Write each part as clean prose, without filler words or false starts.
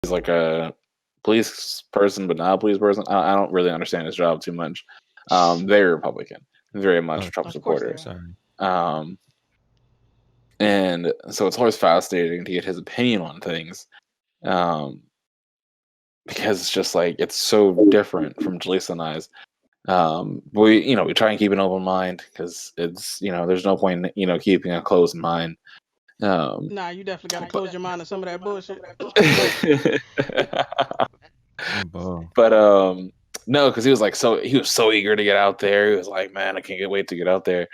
he's like a police person, but not a police person. I don't really understand his job too much. Very Republican, very much Oh, Trump Of course they supporter. are. sorry. And so it's always fascinating to get his opinion on things, because it's just like it's so different from Jalisa and I's. We try and keep an open mind because it's there's no point in keeping a closed mind. Um, Nah, you definitely got to close your mind to some of that bullshit. Oh, boy. but no, because he was so eager to get out there. He was like, man, I can't wait to get out there.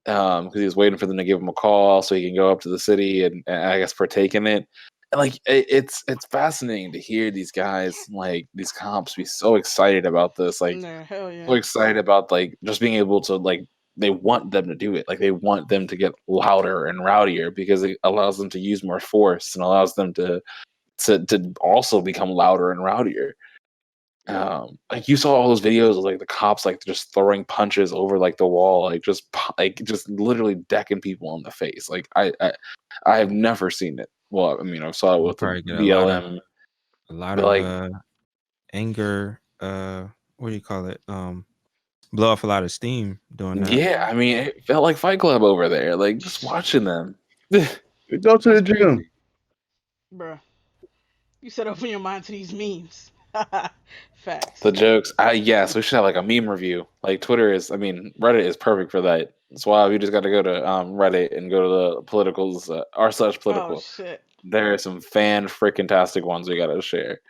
Because he was waiting for them to give him a call so he can go up to the city and I guess partake in it. And like it's fascinating to hear these guys, like these cops, be so excited about this, like Nah, hell so yeah. excited about like just being able to like they want them to do it, like they want them to get louder and rowdier because it allows them to use more force and allows them to also become louder and rowdier. Like you saw all those videos of like the cops like just throwing punches over like the wall, like just literally decking people in the face. Like I have never seen it. Well, I mean, I saw it You with the probably get BLM, a lot but of like anger. What do you call it? Blow off a lot of steam doing that. yeah, I mean, it felt like Fight Club over there. Like just watching them. Go to the That's gym. crazy. Bruh. You said open your mind to these memes. The Facts. jokes. Yes, we should have like a meme review. Like Reddit is perfect for that. That's why you just got to go to Reddit and go to the politicals r/ Oh political. shit. There are some fan freaking tastic ones we got to share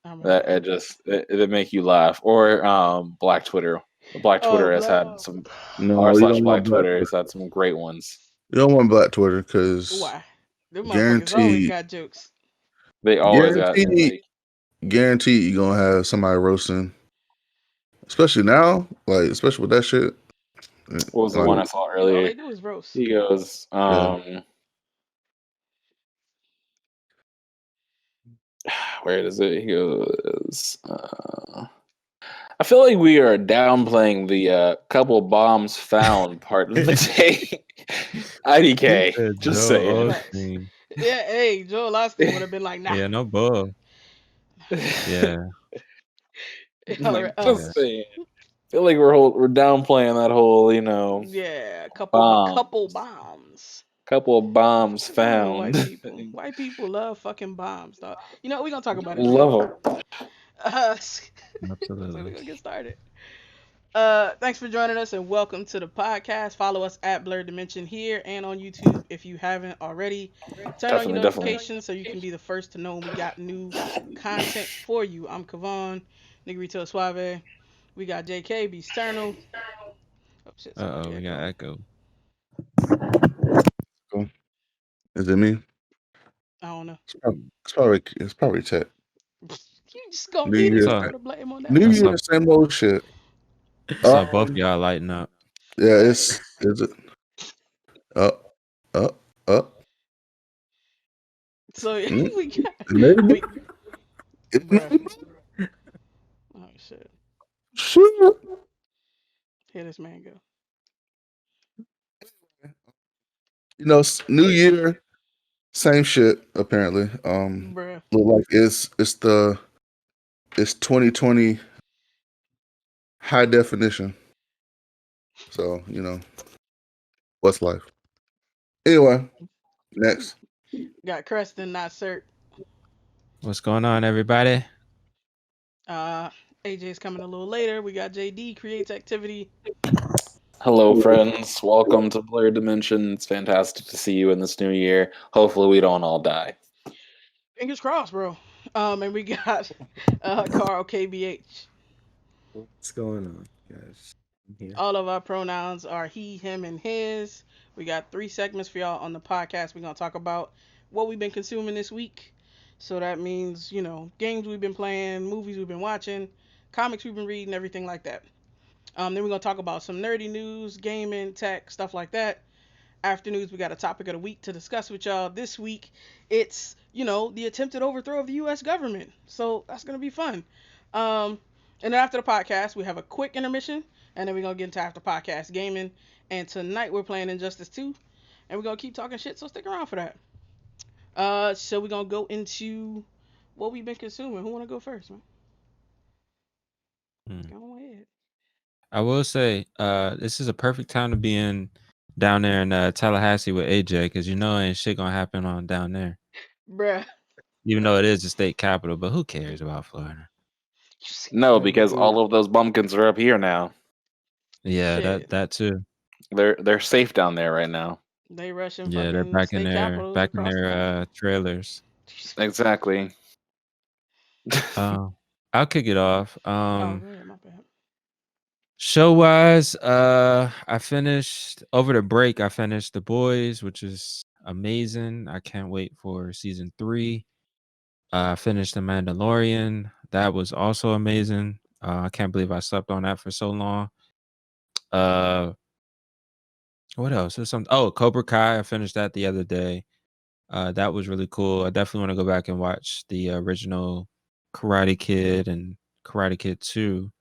I'm that ready. it make you laugh. Or Black Twitter. Black Oh, Twitter has black. had some No, you r/ don't Black want Black Twitter Twitter. has had some great ones. You don't want Black Twitter because Why? Them motherfuckers always guaranteed, got jokes. They always got guaranteed, like guaranteed, you're gonna have somebody roasting, especially now, like especially with that shit. what was the Like, one I saw All earlier? they do is roast. He goes, yeah, where is it? He goes, I feel like we are downplaying the couple bombs found part of the day. He IDK, said just Joel saying. Facts. Osteen. Yeah, hey, Joel Osteen would have been like, nah. Yeah, no bull. Yeah, All right, Like yeah. just saying. I feel like we're downplaying that whole yeah, a bomb, couple bombs. couple of bombs Oh, found. white people. White people love fucking bombs, dog. You know, we're gonna talk about it in a minute. Love them. So we're Absolutely. gonna get started. Thanks for joining us and welcome to the podcast. Follow us at Blerdimension here and on YouTube if you haven't already. Turn on your Definitely. notifications so you can be the first to know when we got new content for you. I'm Kavon, Negrito Suave. We got JK, Beast Eternal. Oh shit, somebody We got echoing. echo. cool. Is it me? I don't know. It's probably tech. You just gonna New mute it I Year, and saw throw the blame on that New I man. Year, saw same old shit. I saw both Um, y'all lighting up. yeah, Facts. it's up, up, up. So Mm, we got maybe. we bruh. Oh shit. Shit. Here this man go. New Year, same shit. Apparently, Bruh. look like it's 2020 high definition. So what's life? Anyway, next. Got Creston, not Cert. What's going on, everybody? Uh, AJ's coming a little later. We got JD creates activity. Hello, friends. Welcome to Blerdimension. It's fantastic to see you in this new year. Hopefully, we don't all die. Fingers crossed, bro. And we got Carl KBH. What's going on, guys? I'm here. All of our pronouns are he, him, and his. We got 3 segments for y'all on the podcast. We're gonna talk about what we've been consuming this week. So that means, games we've been playing, movies we've been watching, comics we've been reading, everything like that. Then we're gonna talk about some nerdy news, gaming, tech, stuff like that. After news, we got a topic of the week to discuss with y'all. This week, it's the attempted overthrow of the U.S. government. So that's gonna be fun. Um, and then after the podcast, we have a quick intermission, and then we're gonna get into after podcast gaming. And tonight we're playing Injustice 2, and we're gonna keep talking shit. So stick around for that. So we're gonna go into what we been consuming. Who want to go first, man? Hmm. Go ahead. I will say, this is a perfect time to be down there in Tallahassee with AJ, because ain't shit gonna happen on down there. Bruh. Even though it is the state capital, but who cares about Florida? No, because all of those bumpkins are up here now. Yeah, Shit. that too. They're safe down there right now. They rushing Yeah, they're fucking state capitals back in across the country. their trailers. Exactly. I'll kick it off. Oh, go ahead. My bad. Show wise, I finished over the break. I finished The Boys, which is amazing. I can't wait for season 3. I finished The Mandalorian. That was also amazing. I can't believe I slept on that for so long. What else? There's some. Oh, Cobra Kai. I finished that the other day. That was really cool. I definitely want to go back and watch the original Karate Kid and Karate Kid 2,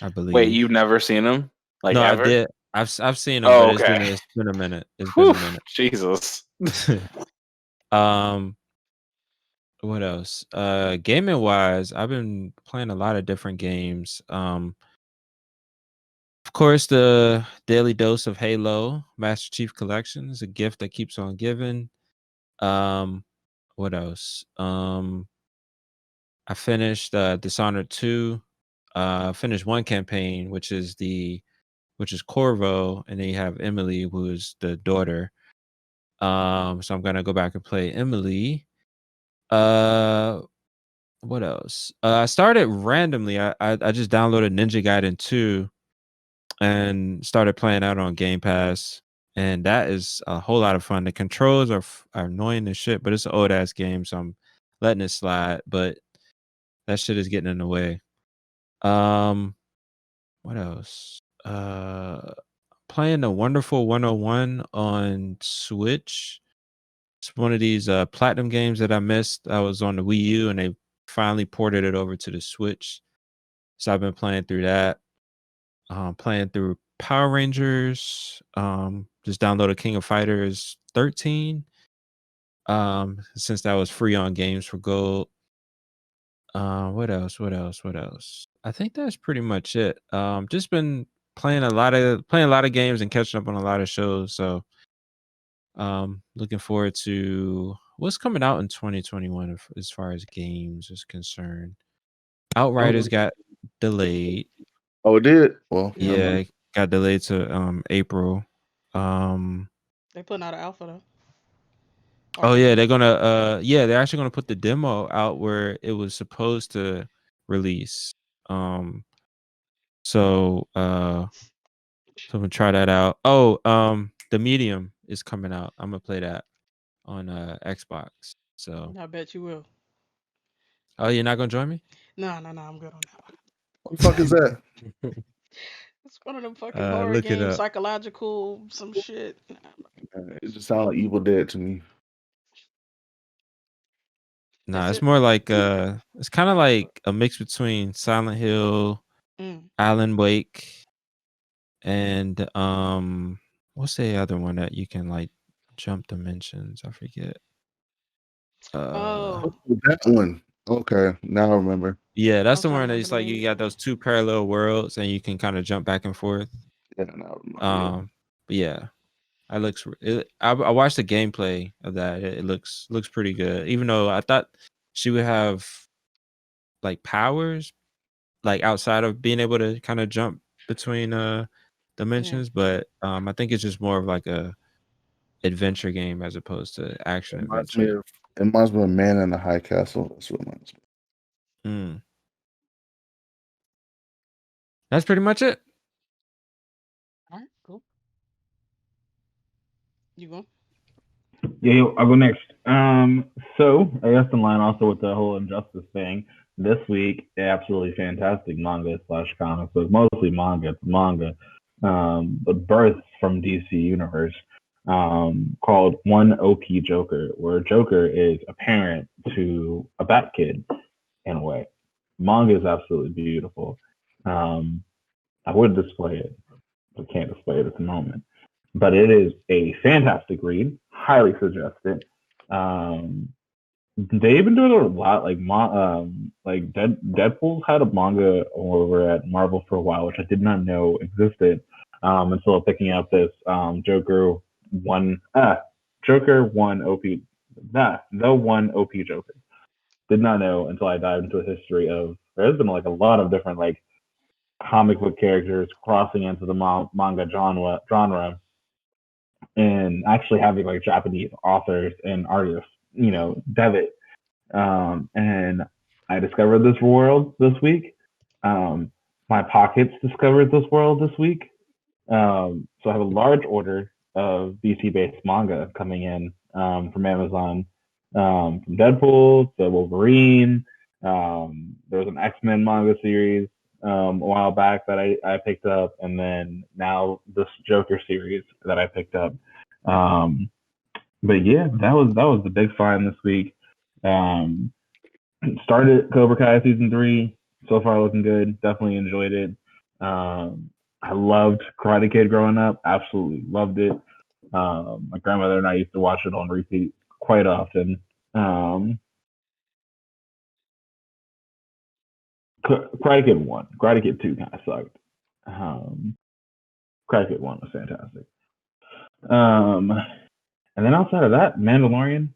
I believe. Wait, you've never seen them? Like No, ever? I did. I've seen them, Oh, but okay. it's been a minute. It's Whew, been a minute. Jesus. What else? Gaming wise, I've been playing a lot of different games. Of course, the daily dose of Halo Master Chief Collection is a gift that keeps on giving. What else? I finished Dishonored 2. Finished one campaign, which is Corvo, and then you have Emily, who is the daughter. So I'm gonna go back and play Emily. What else? I started randomly. I just downloaded Ninja Gaiden 2 and started playing out on Game Pass, and that is a whole lot of fun. The controls are annoying as shit, but it's an old ass game, so I'm letting it slide. But that shit is getting in the way. What else? Playing the Wonderful 101 on Switch. It's one of these platinum games that I missed. I was on the Wii U, and they finally ported it over to the Switch. So I've been playing through that. Playing through Power Rangers. Just downloaded King of Fighters 13. Since that was free on Games for Gold. What else? I think that's pretty much it. Just been playing a lot of games and catching up on a lot of shows. So looking forward to what's coming out in 2021 as far as games is concerned. Outriders got delayed. Oh, it did? Well, never Yeah, mind. it got delayed to April. They putting out an alpha though. Oh yeah, they're actually gonna put the demo out where it was supposed to release. So I'm gonna try that out. Oh, The Medium is coming out. I'm gonna play that on Xbox. So I bet you will. oh, you're not gonna join me? No, I'm good on that one. What the fuck is that? It's one of them fucking horror Look it games, up. psychological, some shit. It just sounds like Evil Dead to me. Nah, Is it's it? more like it's kind of like a mix between Silent Hill, Alan Wake, and what's the other one that you can like jump dimensions? I forget. Oh, That one. Okay, now I remember. Yeah, I that's was the trying to one that remember it's the like name you of got that. those two parallel worlds and you can kind of jump back and forth. Yeah, now I remember. But yeah, I watched the gameplay of that. It looks pretty good. Even though I thought she would have like powers like outside of being able to kind of jump between dimensions, but I think it's just more of like a adventure game as opposed to action adventure. It reminds me of Man in the High Castle. That's what it reminds me. That's pretty much it. All right, cool. You go. Yeah, I'll go next. So I guess in line also with the whole injustice thing, this week absolutely fantastic manga slash comic book, mostly manga. It's manga, but birth from DC Universe, called One Ok Joker, where Joker is a parent to a Bat Kid in a way. Manga is absolutely beautiful. I would display it, but can't display it at the moment. But it is a fantastic read. Highly suggest it. they've been doing a lot. Deadpool's had a manga over at Marvel for a while, which I did not know existed until picking up this Joker one OP, the one OP Joker. Did not know until I dived into the history of. There's been like a lot of different like comic book characters crossing into the manga genre, and actually having like Japanese authors and artists, dev it. And I discovered this world this week. My pockets discovered this world this week. So I have a large order of DC-based manga coming in from Amazon, from Deadpool to Wolverine. There was an X-Men manga series a while back that I picked up, and then now this Joker series that I picked up. But yeah, that was the big find this week. Started Cobra Kai season 3. So far, looking good. Definitely enjoyed it. I loved Karate Kid growing up. Absolutely loved it. My grandmother and I used to watch it on repeat quite often. Karate Kid 1. Karate Kid 2 kind of sucked. Karate Kid 1 was fantastic. And then outside of that, Mandalorian.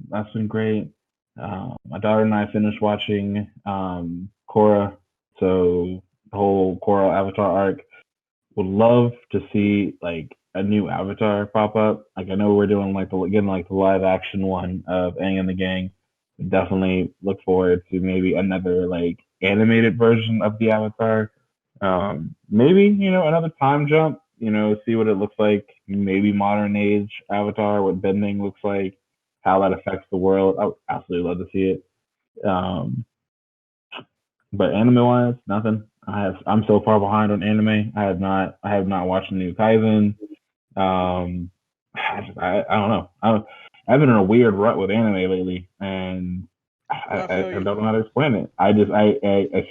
That's been great. My daughter and I finished watching Korra. So the whole Korra Avatar arc. Would love to see like a new Avatar pop up. Like I know we're doing the live action one of Aang and the Gang. Definitely look forward to maybe another like animated version of the Avatar. Maybe another time jump. See what it looks like. Maybe modern age Avatar, what bending looks like, how that affects the world. I would absolutely love to see it. But anime wise, nothing. I'm so far behind on anime. I have not watched the new Kaizen. I don't know. I've been in a weird rut with anime lately, and I don't know how to explain it. I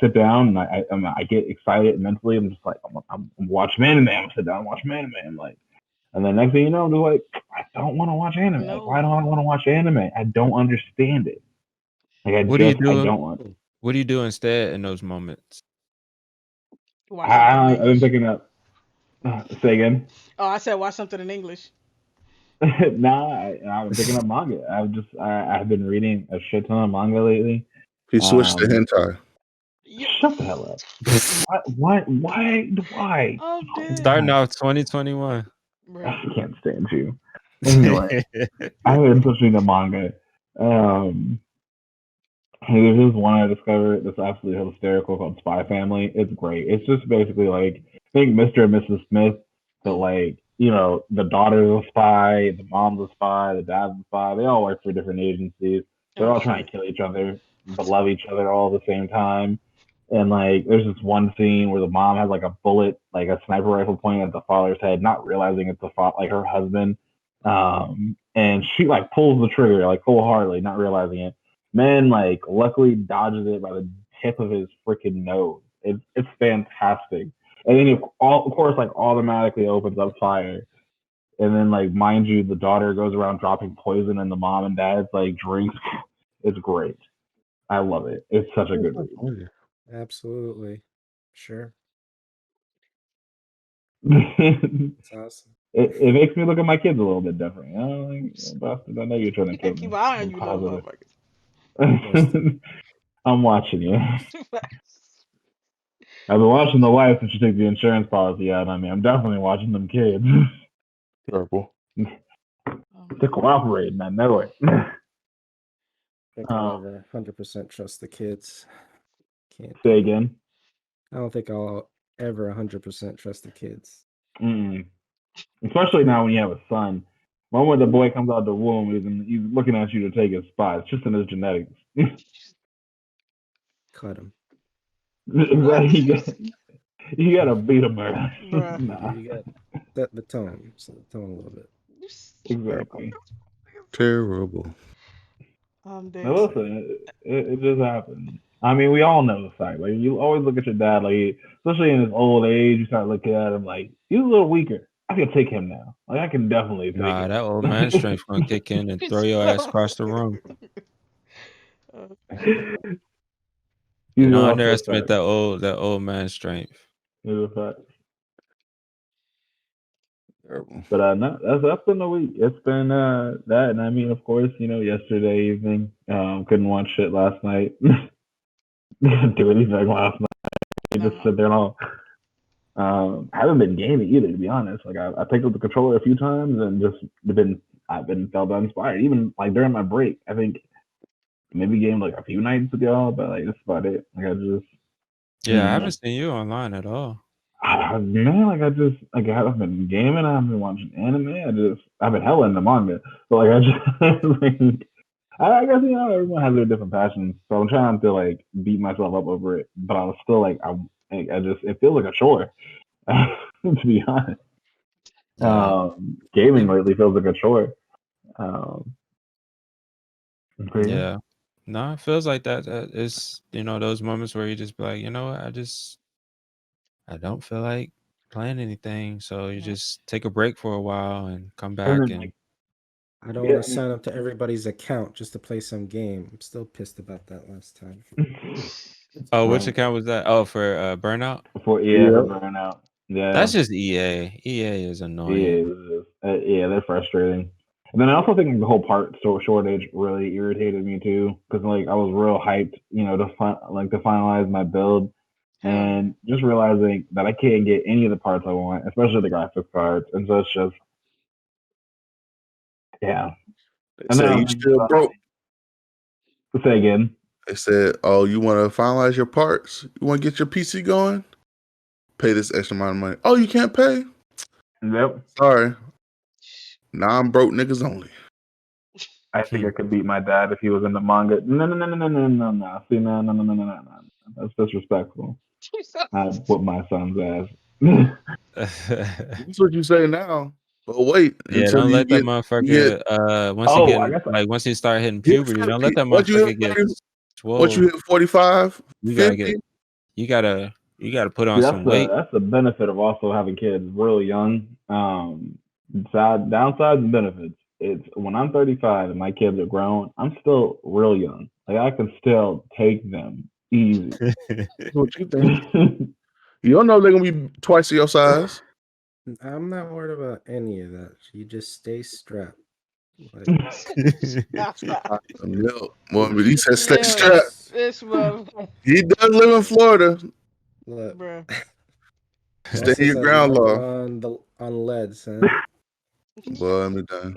sit down and I get excited mentally. I'm just like I'm watching anime. I'm sit down and watch anime. I'm like, and then next thing you know, I'm just like, I don't want to watch anime. No. Like, why don't I want to watch anime? I don't understand it. Like What do you do? I don't want. What do you do instead in those moments? Watch something in I've been English. picking up. Say again. Oh, I said watch something in English. Nah, I've been picking up manga. I've been reading a shit ton of manga lately. He switched to hentai. Shut the hell up. Why? Oh, damn. Starting off 2021. I can't stand you. Anyway, I've been switching to manga. There's this one I discovered that's absolutely hysterical called Spy Family. It's great. It's just basically like think Mr. and Mrs. Smith, but like the daughter's a spy, the mom's a spy, the dad's a spy. They all work for different agencies. They're all trying to kill each other, but love each other all at the same time. And like, there's this one scene where the mom has like a bullet, like a sniper rifle pointing at the father's head, not realizing it's like her husband. And she like pulls the trigger like wholeheartedly, not realizing it. Man, like luckily dodges it by the tip of his freaking nose. It's fantastic. And then of course like automatically opens up fire. And then like mind you, the daughter goes around dropping poison in the mom and dad's like drinks. It's great. I love it. It's such a good read. Absolutely. Sure. It's awesome. It makes me look at my kids a little bit different. Bastard, I know you're trying to kill me. Keep an eye on you, little motherfuckers. I'm watching you. I've been watching the wife since she took the insurance policy out on me. I'm definitely watching them kids. Terrible. To cooperate, and I know it. I think I'll ever 100% trust the kids. Can't say again. I don't think I'll ever 100% trust the kids. Especially now when you have a son. The moment the boy comes out the womb, he's looking at you to take his spot. It's just in his genetics. Cut him. You gotta beat him, man. Nah. You gotta set the tone a little bit. Exactly. Terrible. Now listen, it just happened. I mean, we all know the fact. Like, you always look at your dad, like, especially in his old age, you start looking at him like, he's a little weaker. I can take him now. Like, I can definitely take him. That old man strength gonna kick in and throw your ass across the room. He's Don't off underestimate the that old man's strength. fact. Terrible. But no, that's been the week. It's been that, and I mean, of course, yesterday evening, couldn't watch shit last night. Didn't do anything last night. Just sit there and all. Haven't been gaming either, to be honest. Like I picked up the controller a few times and I've been felt uninspired. Even like during my break, I think maybe gamed like a few nights ago, but like that's about it. Like I haven't seen you online at all. Man, like I haven't been gaming. I haven't been watching anime. I've been hella into manga. So like I just like, I guess everyone has their different passions. So I'm trying to like beat myself up over it, but I was still like I just it feels like a chore. To be honest, gaming lately feels like a chore. Yeah, no, it feels like that. It's those moments where you just be like, you know what, I don't feel like playing anything, so you just take a break for a while and come back and. I don't want to sign up to everybody's account just to play some game. I'm still pissed about that last time. Oh, which account was that? Oh, for Burnout? For Burnout. Yeah. That's just EA. EA is annoying. Yeah, they're frustrating. And then I also think the whole part shortage really irritated me too, because like I was real hyped, to finalize my build, and just realizing that I can't get any of the parts I want, especially the graphics cards, and so it's just They say you still broke. Say again. They said, "Oh, you want to finalize your parts? You want to get your PC going? Pay this extra amount of money. Oh, you can't pay? Yep. Sorry. Now I'm broke niggas only." I think I could beat my dad if he was in the manga. No. See, no. That's disrespectful. I whip my son's ass. That's what you say now. But wait, until don't you let get, that motherfucker once he start hitting puberty, don't let that motherfucker get swole. Once you hit 45, you gotta put on some weight. That's the benefit of also having kids real young. Downsides and benefits. It's when I'm 35 and my kids are grown, I'm still real young. Like I can still take them easy. What you think? You don't know they're gonna be twice your size. I'm not worried about any of that. You just stay strapped. Like, Well, he said stay strapped. He does live in Florida. Look, bruh. Stay in your ground law. On leads, huh? Boy, I'm done.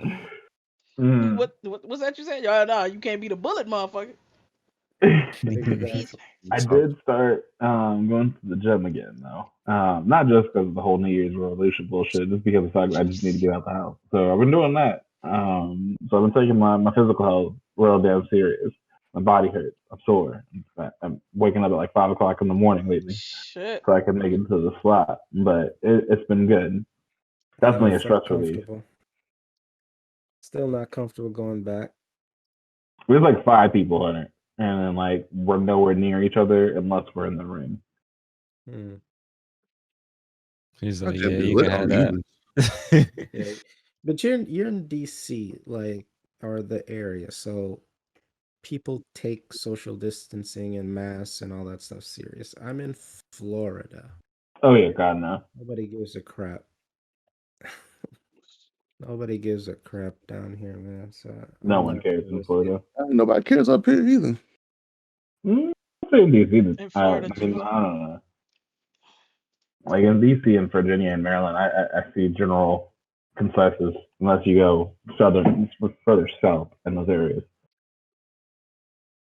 What's that you saying? Nah, you can't beat a bullet, motherfucker. I did start going to the gym again though. Not just because of the whole New Year's resolution bullshit, just because of the fact that I just need to get out the house. So I've been doing that. So I've been taking my physical health real damn serious. My body hurts. I'm sore. I'm waking up at like 5 o'clock in the morning lately, so I can make it to the slot. But it's been good. Definitely a stress relief. Still not comfortable going back. There's like 5 people in it, and then like we're nowhere near each other unless we're in the ring. He's like, yeah, you can have that. But you're in DC, like, or the area, so people take social distancing and masks and all that stuff serious. I'm in Florida. Oh yeah, God no. Nobody gives a crap. Nobody gives a crap down here, man. So no one cares in Florida. Nobody cares up here either. In DC, in Florida, I don't know. Like in DC and Virginia and Maryland, I see general consensus unless you go further south in those areas.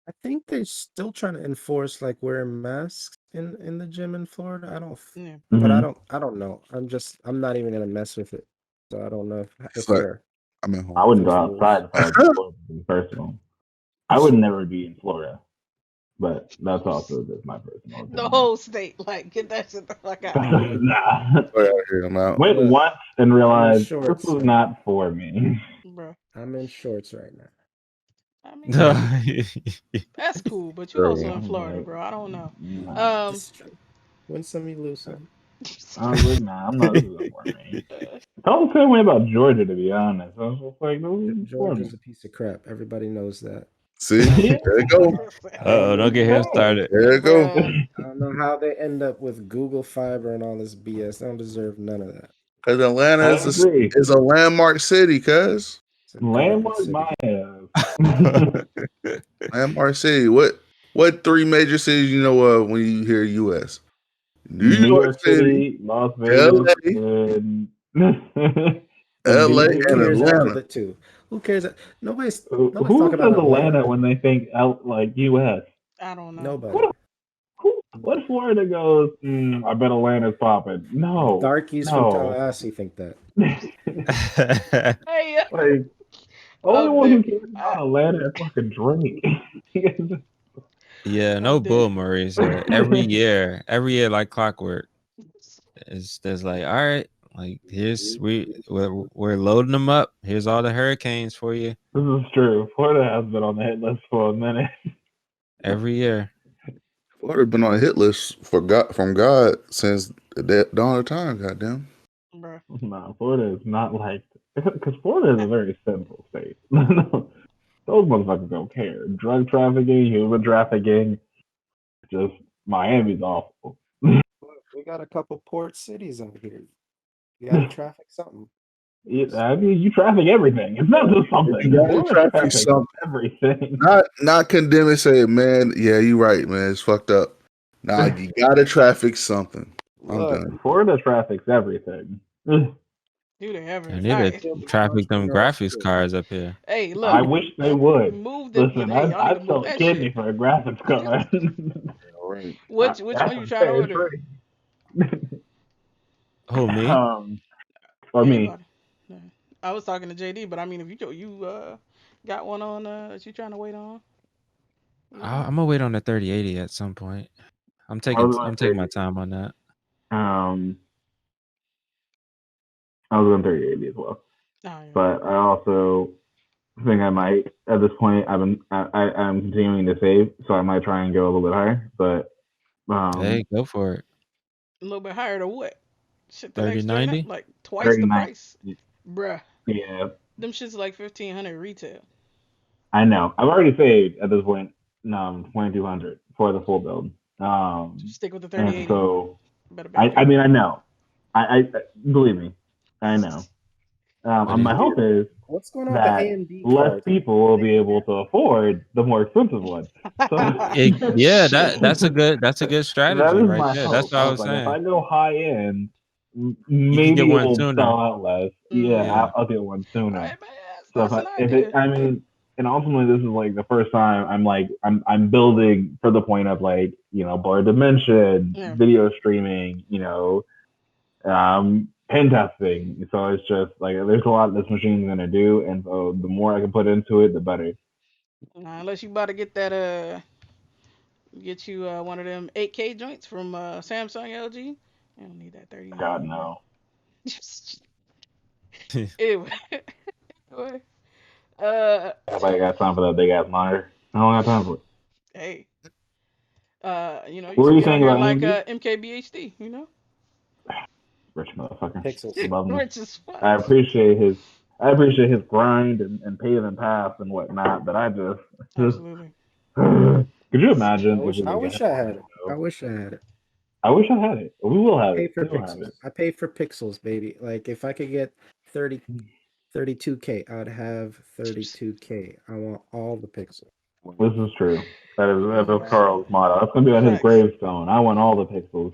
I think they're still trying to enforce like wearing masks in the gym in Florida. But I don't know. I'm not even gonna mess with it. So I don't know if they're. I'm at home. I wouldn't go outside if I was in Florida, to be personal. I would never be in Florida. But that's also just my personal opinion. The whole state, like, get that shit the fuck out. Nah. Went once and realized this was not for me. Bro. I'm in shorts right now. I mean, that's cool, but you also in Florida, bro. I don't know. Win some, you lose some. I'm not. This isn't for me. I felt the same way about Georgia, to be honest. I was just like, no, Georgia's a piece of crap. Everybody knows that. See, there you go. Don't get him started. There you go. Bruh. I don't know how they end up with Google Fiber and all this BS. They don't deserve none of that. Because Atlanta I is agree. a landmark city, cuz. It's a garbage Landmark city. my ass. Landmark city. What three major cities you know of when you hear U.S.? New New York York City, City, Las Vegas, L.A., and L.A., Who and cares out of Atlanta. the two? Who cares? Nobody's Who talking says about Atlanta when they think out like U.S.? I don't know. Nobody. What Florida goes? I bet Atlanta's popping. No, Darkies from Tallahassee think that. Hey, like only up one there. who cares about Atlanta is fucking Drake. Yeah, no Up there. bull Murray's every year like clockwork. There's like, all right, like we're loading them up. Here's all the hurricanes for you This is true. Florida has been on the hit list for a minute. every year. Florida been on a hit list from God since the dawn of time. Goddamn. Bruh. Nah, Florida is not like because Florida is a very simple state. Those motherfuckers don't care. Drug trafficking, human trafficking, just Miami's awful. Look, we got a couple port cities out here. You gotta traffic something. I mean, you traffic everything. It's not just something. You gotta Florida traffic traffics something. everything. Not condemn it, say, man, yeah, you right, man. It's fucked up. Nah, you gotta traffic something. I'm Look, done. Florida traffics everything. Do they ever? I need Alright. to traffic them graphics cards up here. Hey, look. I wish they would. Move the. Listen, Hey, y'all need to I'd move sell a that kidney shit. for a graphics card. All right. Which That's one you trying to fair order? trade. Who, me? Or me. Anybody? Yeah. I was talking to JD, but I mean, if you got one on that you trying to wait on? I'm gonna wait on the 3080 at some point. I'm I taking was gonna my say, time on that. I was on 3080 as well, Oh, yeah. but I also think I might at this point. I'm continuing to save, so I might try and go a little bit higher. But Hey, go for it. A little bit higher to what? Shit, the next 3090? like twice the 39. price, bruh. Yeah, Them shits like 1,500 retail. I know. I've already saved at this point 2,200 for the full build. Just stick with the And 3080. so Better back I it. mean I know. I believe me, I know. But And my hope is what's going on with the that AMD less cards? people will be able to afford the more expensive one. So yeah, that's a good that strategy is right my there. That's hope. what I I was was like, if saying. I go high end, You can get maybe it one will sooner. sell out less. Yeah, Yeah. I'll get one sooner. Alright, man, So that's an if idea. it, I mean, and ultimately this is like the first time I'm building for the point of like Blerdimension, Yeah. video streaming, pen testing. So it's just like there's a lot this machine's gonna do, and so the more I can put into it, the better. Unless you about to get that get you one of them 8K joints from Samsung LG. You don't need that 30. God no. Anyway, uh, Nobody got time for that big ass monitor. I don't have time for it. hey, you What can were you get on saying here about like AMD? MKBHD, Rich motherfucker. Pixels. He loves me. Rich as fuck. I appreciate his grind and paving paths and whatnot, but I just Absolutely. could you I imagine if wish we I could wish get him I on had the it. I show? wish I had it. I wish I had it. We will have Pay it. for We will have pixels. it. I pay for pixels, baby. Like if I could get 32K, I'd have 32K. I want all the pixels. This is true. That is Facts. Carl's motto. That's gonna be on his Facts. gravestone. I want all the pixels.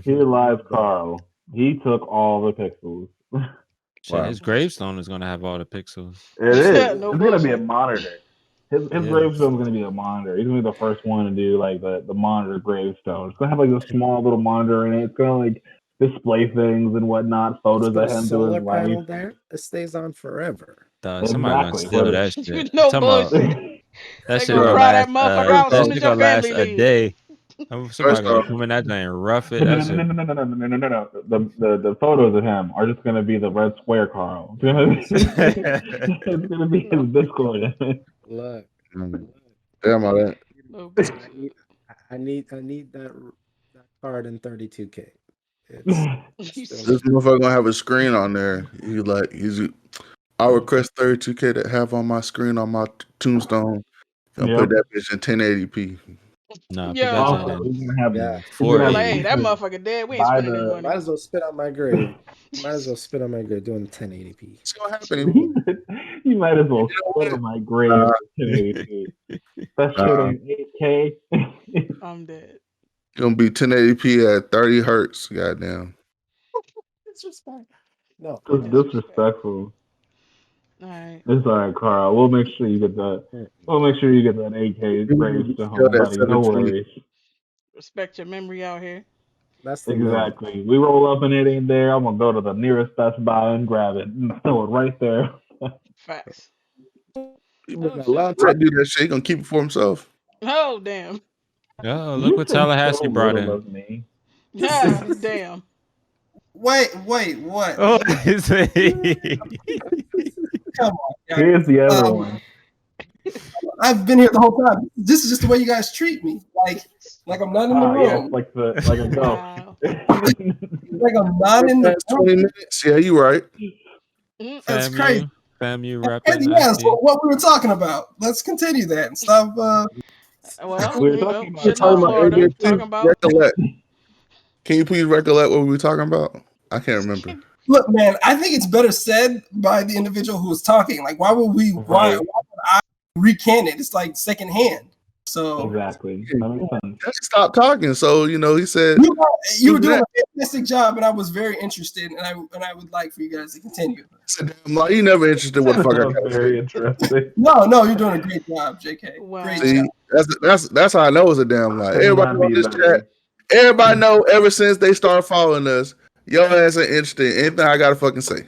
Here lies Carl. He took all the pixels. Shit, Wow. his gravestone is gonna have all the pixels. It is. No It's gonna be a bullshit. monitor. His Yeah. gravestone is gonna be a monitor. He's gonna be the first one to do like the monitor gravestone. It's gonna have like a small little monitor in it. It's gonna like display things and whatnot, photos Put a of him through solar his life. panel there. It stays on forever. Somebody gonna Exactly. steal that You shit. no Talking about bullshit. that They shit gonna gonna Bro, fry that last. motherfucker out as That soon first as shit your gonna last family a leave. day. Somebody First gonna off, come in that thing and rough it. No, That shit. no. The photos of him are just gonna be the red square Carl. It's gonna be No, his Discord. Look, damn all that. no I bullshit. need I need that card in 32K. It's still This motherfucker gonna have a screen on there. I request 32K to have on my screen on my tombstone. Gonna Yep. put that bitch in 1080p. Nah, put Yo. that Also, shit in we're gonna have Yeah. we're gonna have Like, hey, that pieces motherfucker dead. We ain't by spending his the money. Might as well spit on my grave. Might as well spit on my grave doing 1080p. What's gonna happen? you might as well You know spit what? on my grave Uh, for 1080p. That shit ain't 8K. I'm dead. Gonna be 1080p at 30 hertz. Goddamn. Disrespect. No. It's disrespectful. Alright. It's alright, Carl. We'll make sure you get that. We'll make sure you get that 8K grave to home, buddy. No worries. Respect your memory out here. That's the minimum. Exactly. We roll up and it ain't there. I'm gonna go to the nearest Best Buy and grab it and throw it right there. Facts. You Oh, better not shit. allow Ted to do that shit. He gonna keep it for himself. Oh, damn. Oh, You look what think Tallahassee so brought little in. of me. Yeah, damn. Wait, what? Oh, his face. Come on, guys. Here's the other one. I've been here the whole time. This is just the way you guys treat me. Like I'm not in the room. Yeah, it's like a ghost. Wow. Like I'm not in the Past room. 20 minutes. Yeah, you right. Mm, That's crazy. FAMU And repping. yeah, I so see. what we were talking about. Let's continue that and stop. Well, We were you know, talking about shitting Talking on about Florida. AJ, please Talking about. recollect. Can you please recollect what we were talking about? I can't remember. Look, man, I think it's better said by the individual who was talking. Like, why would we? Why would I recant it? It's like secondhand. So Exactly. That makes sense. He stopped talking, so he said you were doing a fantastic job, and I was very interested, and I would like for you guys to continue. you never interested in what the fuck I That was gotta very say. interesting. No, you're doing a great job, JK. Wow. Great See, job. that's how I know it's a damn lie. Could Everybody not on be this better. chat, everybody know ever since they started following us, your ass ain't interested in anything I gotta fucking say.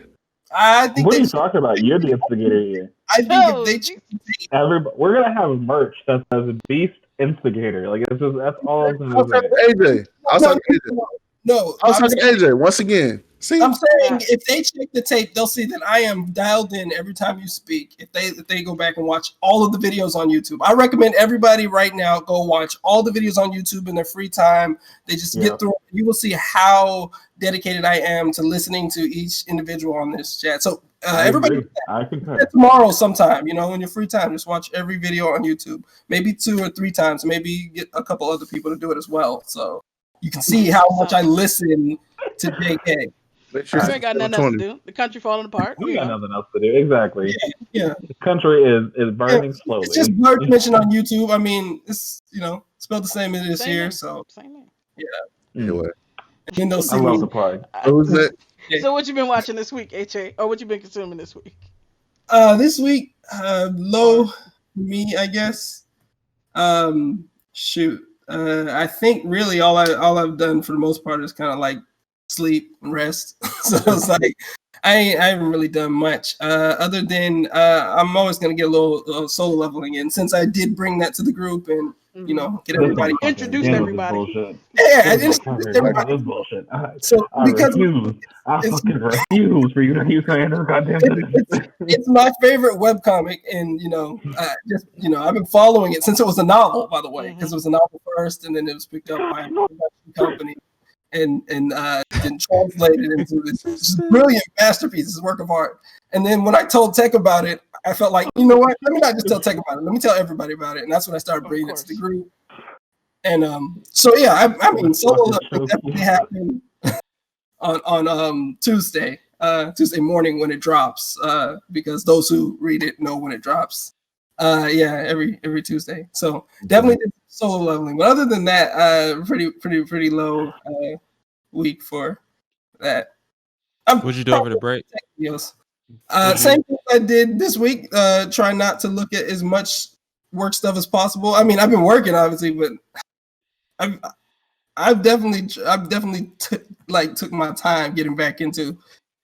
I think What are they you talking about? You're the instigator here. I think Oh, if they We're gonna have merch that says Beast Instigator. Like that's all I'm I gonna was say. talking to AJ. I was I'm talking to AJ once again. See, I'm saying if they check the tape, they'll see that I am dialed in every time you speak. If they go back and watch all of the videos on YouTube, I recommend everybody right now go watch all the videos on YouTube in their free time. They just get through. You will see how dedicated I am to listening to each individual on this chat. So everybody, I concur. tomorrow sometime, in your free time, just watch every video on YouTube. Maybe 2 or 3 times. Maybe get a couple other people to do it as well. So you can see how much I listen to JK. make sure You ain't got nothing else to do. The country falling apart. We got nothing else to do. Exactly. Yeah. The country is burning slowly. It's just Blerdimension on YouTube. I mean, it's spelled the same as this here. So Same name. Anyway, and then they'll see I love me. the plug. who's that? So what you been watching this week, HA? Or what you been consuming this week? This week, low for me, I guess. Shoot. I think really all I've done for the most part is kind of like sleep and rest. So it's like I haven't really done much other than I'm always gonna get a little solo leveling in since I did bring that to the group and get everybody introduced everybody. Yeah, I introduced everybody. This bullshit. So because I fucking refuse for you to use my other goddamn. It's my favorite webcomic, and I've been following it since it was a novel, by the way, because it was a novel first, and then it was picked up by a production company, and then translated into this brilliant masterpiece, this work of art. And then when I told Tech about it, I felt like, you know what? Let me not just tell Tech about it. Let me tell everybody about it, and that's when I started bringing it to the group. And so yeah, I mean, solo leveling definitely happened on Tuesday morning when it drops, because those who read it know when it drops. Every Tuesday. So definitely did solo leveling. But other than that, pretty low week for that. What'd you do over the break? Same thing I did this week. Try not to look at as much work stuff as possible. I mean, I've been working obviously, but I've definitely took my time getting back into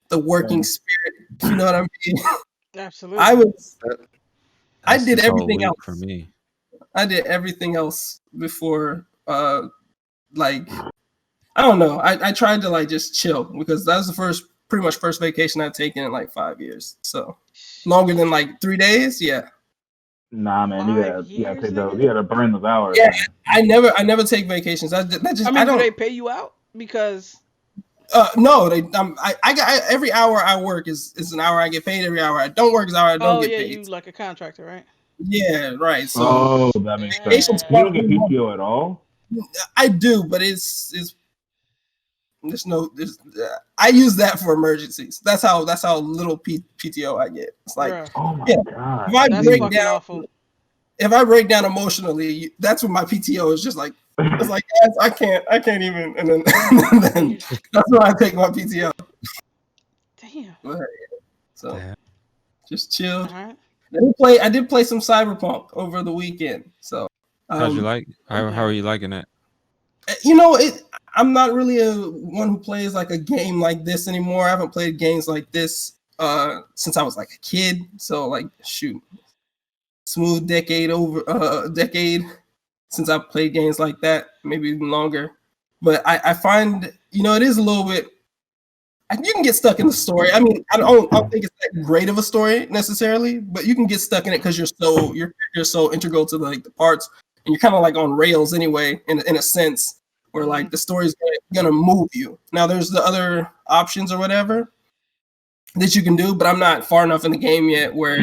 the working spirit. You know what I mean? Absolutely. I did everything else for me. I did everything else before. I don't know. I tried to just chill because that was the pretty much first vacation I've taken in 5 years. So longer than 3 days. Yeah. Nah, man, you gotta take those. You gotta burn those hours. Yeah, man. I never take vacations. I don't. Do they pay you out? Because no, they. I got every hour I work is an hour I get paid. Every hour I don't work is an hour I don't get paid. You like a contractor, right? Yeah, right. So Oh, that makes sense. Asian You don't Spark, get PTO at all? I do, but it's I use that for emergencies. That's how little PTO I get. It's like, Bruh. Oh my yeah, god. if I That's break fucking down, awful. if I break down emotionally, that's when my PTO is just like, it's like, guys, I can't even, and then, and then that's when I take my PTO. Damn. So Damn. just chilled. Alright. I did play some Cyberpunk over the weekend. So How'd you like? How yeah. are you liking it? you know, I'm not really a one who plays like a game like this anymore. I haven't played games like this since I was like a kid. So like, shoot, smooth decade since I've played games like that, maybe even longer. But I find, you know, it is a little bit. You can get stuck in the story. I mean, I don't think it's that great of a story necessarily, but you can get stuck in it because you're so integral to the parts, and you're kind of like on rails anyway, in a sense, where like the story's gonna move you. Now there's the other options or whatever that you can do, but I'm not far enough in the game yet where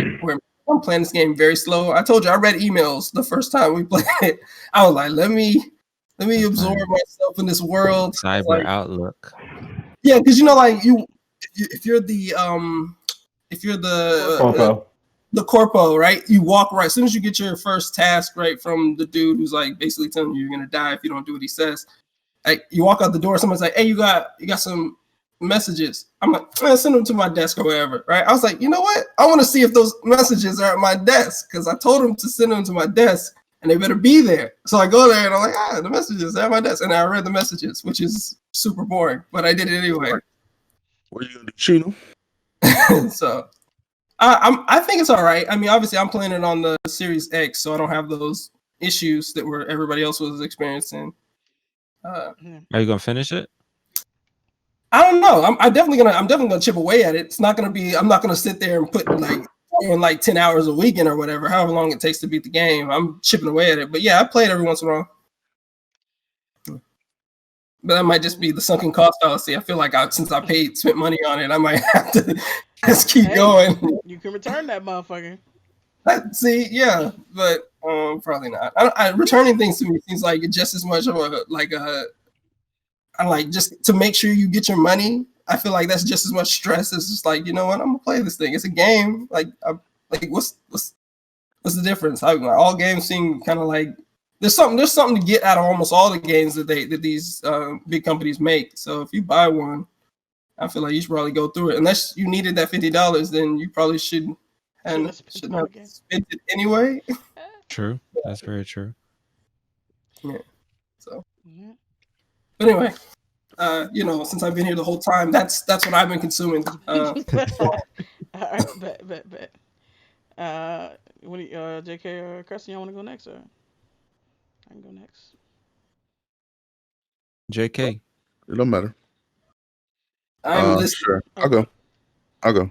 I'm playing this game very slow. I told you I read emails the first time we played it. I was like, let me absorb myself in this world. Cyber Like, Outlook. yeah, because you know, like if you're the Corpo. the corpo, right? You walk right as soon as you get your first task, right, from the dude who's like basically telling you you're gonna die if you don't do what he says. Like you walk out the door, someone's like, "Hey, you got some messages." I'm like, "Send them to my desk or wherever," right? I was like, you know what? I want to see if those messages are at my desk because I told them to send them to my desk and they better be there. So I go there and I'm like, the messages are at my desk, and I read the messages, which is super boring, but I did it anyway. What are you gonna do, Chino? So I think it's all right. I mean, obviously, I'm playing it on the Series X, so I don't have those issues that were everybody else was experiencing. Are you gonna finish it? I don't know. I'm definitely gonna chip away at it. It's not gonna be. I'm not gonna sit there and put like 10 hours a weekend or whatever, however long it takes to beat the game. I'm chipping away at it. But yeah, I play it every once in a while. But that might just be the sunken cost fallacy. I feel like since I spent money on it, I might have to just keep going. You can return that motherfucker. See, yeah, but probably not. Returning things to me seems like just as much of I like just to make sure you get your money. I feel like that's just as much stress as just like, you know what, I'm gonna play this thing. It's a game. Like what's the difference? All games seem kind of like there's something to get out of almost all the games that these big companies make. So if you buy one, I feel like you should probably go through it. Unless you needed that $50, then you probably shouldn't have spent it anyway. True. That's very true. Yeah. So. But anyway, you know, since I've been here the whole time, that's what I've been consuming. All right, bet. What do you, JK or Kirsten, y'all want to go next, or I can go next? JK. It don't matter. I'm listening. Sure. I'll go.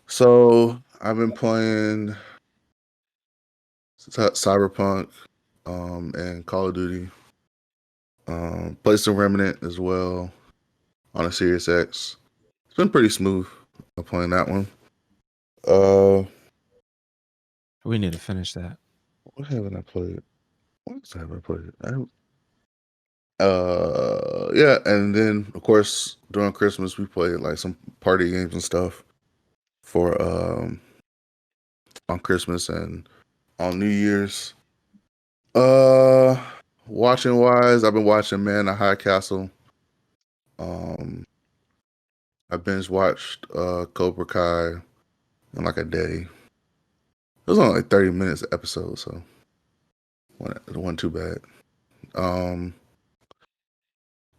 So I've been playing Cyberpunk, and Call of Duty. Played some Remnant as well on a Series X. It's been pretty smooth playing that one. We need to finish that. What haven't I played? What else have I played? Yeah, and then of course during Christmas we played like some party games and stuff for on Christmas and on New Year's. Watching wise, I've been watching Man of High Castle. I binge watched Cobra Kai in like a day. It was only like 30 minutes an episode, so it wasn't too bad.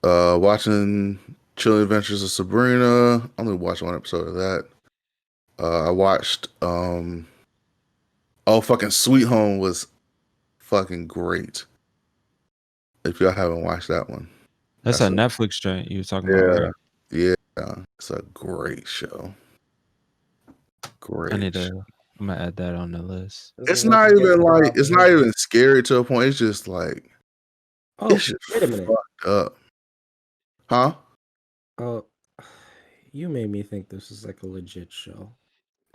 Watching Chilling Adventures of Sabrina. I only watched one episode of that. I watched fucking Sweet Home was fucking great. If y'all haven't watched that one. That's a Netflix joint you were talking about, right? Yeah. It's a great show. Great. I'm gonna add that on the list. It's not even scary to a point. It's just like it's just wait a minute. fucked up. Huh? Oh, you made me think this is like a legit show.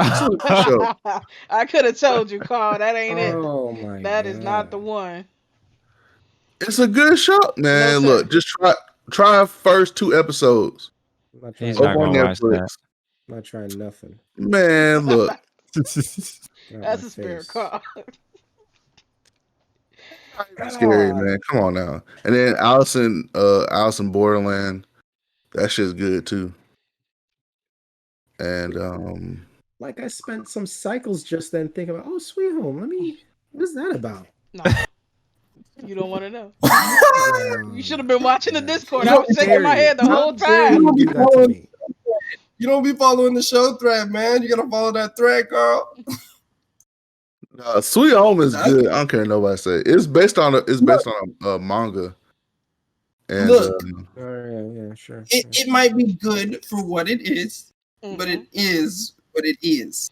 It's a good show. I could have told you, Carl. That ain't it. Oh my That is not the god. one. It's a good show, No, man. sir. Look, just try first 2 episodes I'm not He's trying not over on gonna nothing. watch Netflix. that. I'm not trying nothing. Man, look. Not That's my a spirit, face. Carl. Scary, God. man. Come on now. And then Allison Borderland, that shit's good too. And Like I spent some cycles just then thinking about, oh, Sweet Home. What is that about? Nah, you don't want to know. Oh You should have my been watching the gosh. Discord. I How was shaking dare my you? head the How whole dare time. you do that to me? You don't be following the show thread, man. You gotta follow that thread, Carl. Sweet Home is That's- good. I don't care what nobody say. It's based on a manga. And Look, Oh, yeah, sure. it might be good for what it is, but Mhm. it is what it is.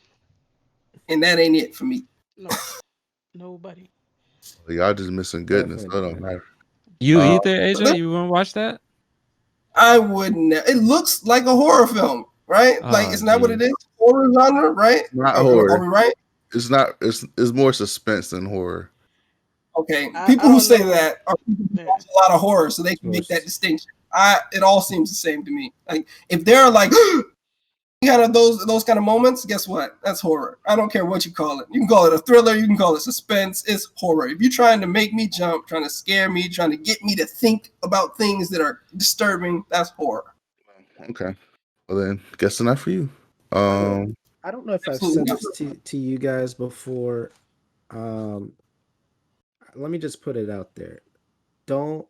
And that ain't it for me. No, nobody. y'all just missing goodness. So it don't matter. You Uh, either, AJ? You want to watch that? I wouldn't. It looks like a horror film, right? Like, Oh, isn't that what it geez. is? Horror genre, right? Not Are horror. we right? It's not. It's more suspense than horror. Okay. I People who don't say know. that are people who Yeah. watch a lot of horror, so they can make that distinction. It all seems the same to me. Like, if they're like kind of those kind of moments, guess what? That's horror. I don't care what you call it. You can call it a thriller, you can call it suspense. It's horror. If you're trying to make me jump, trying to scare me, trying to get me to think about things that are disturbing, that's horror. Okay. Well then, guess not for you. I don't know if I've Absolutely said not. this to you guys before. Let me just put it out there. Don't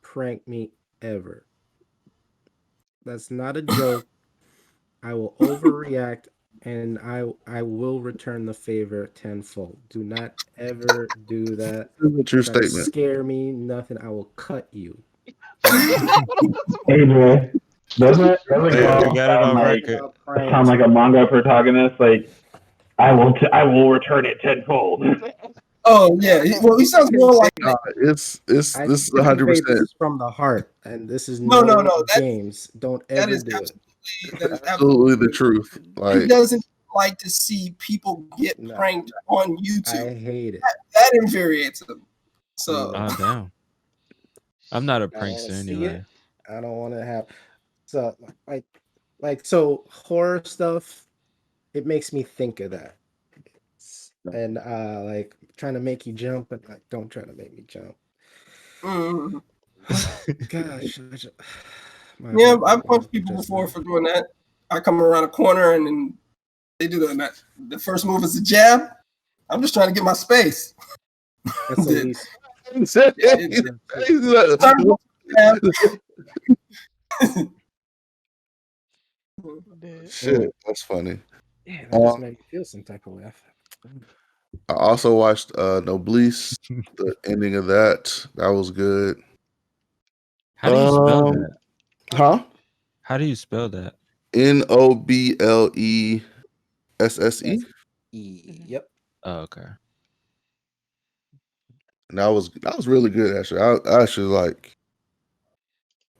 prank me ever. That's not a joke. I will overreact and I will return the favor tenfold. Do not ever do that. This is a true Try to statement. scare me, nothing. I will cut you. AJ, doesn't Hey, Carl You got it on record. sound like a manga protagonist? Like, I will return it tenfold. Oh yeah. Well, he sounds more like this is I 100%. This is from the heart, and this is No. games. Don't that ever is do it. Absolutely the truth. He Like, doesn't like to see people get No. pranked on I YouTube. hate it. That infuriates him. So No. Oh, damn. I'm not a I don't wanna prankster see anyway. it. I don't want to have so so horror stuff. It makes me think of that, and like trying to make you jump, but like don't try to make me jump. mm. Gosh, Yeah, I've punched people before for doing that. I come around a corner and then they do the first move is a jab. I'm just trying to get my space. That's the least. Shit, that's funny. Yeah, that just made me feel some type of way. I also watched Noblesse, the ending of that. That was good. How do you spell that? Huh? How do you spell that? Noblesse. Yep. Oh, okay. And that was really good actually. I actually like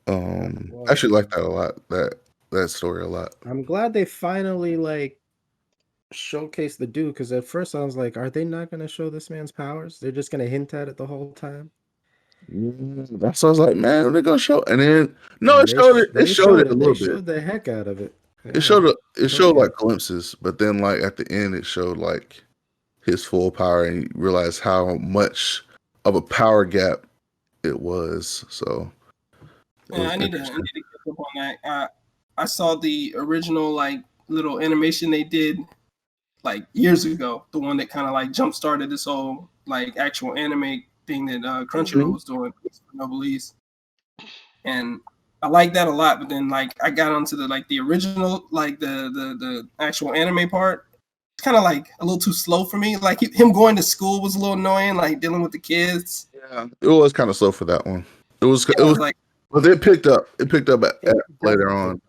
that a lot. That story a lot. I'm glad they finally like showcase the dude, because at first I was like, are they not going to show this man's powers? They're just going to hint at it the whole time. That's what I was like, man, they're gonna show, and then no, it showed it. It showed it a little bit. They showed the heck out of it. It showed like glimpses, but then like at the end, it showed like his full power, and you realize how much of a power gap it was. So Yeah, I need to get up on that. I saw the original like little animation they did like years ago, the one that kind of like jump started this whole like actual anime thing that Crunchyroll was doing for Noblesse. And I like that a lot, but then like I got onto the original, like the actual anime part. It's kind of like a little too slow for me. Like him going to school was a little annoying, like dealing with the kids. Yeah, it was kind of slow for that one. It was like, but it picked up. It picked up later on.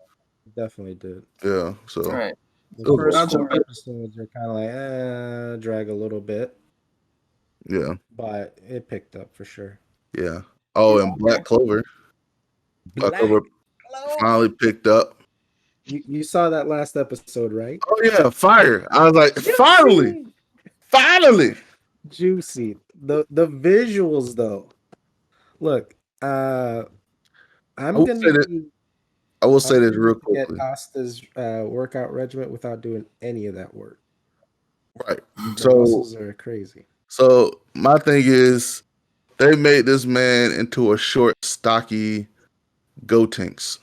Definitely did. Yeah. So all right. The first 4 episodes are kind of like drag a little bit. Yeah. But it picked up for sure. Yeah. Oh, and Black Clover. Black Clover finally picked up. You saw that last episode, right? Oh yeah, fire! I was like, finally. Juicy. The visuals though. Look, I I'm will say gonna that. be I will I'm say this gonna real need to get quickly. Asta's workout regimen without doing any of that work. Right. The So, muscles are crazy. my thing is, they made this man into a short, stocky Gotenks.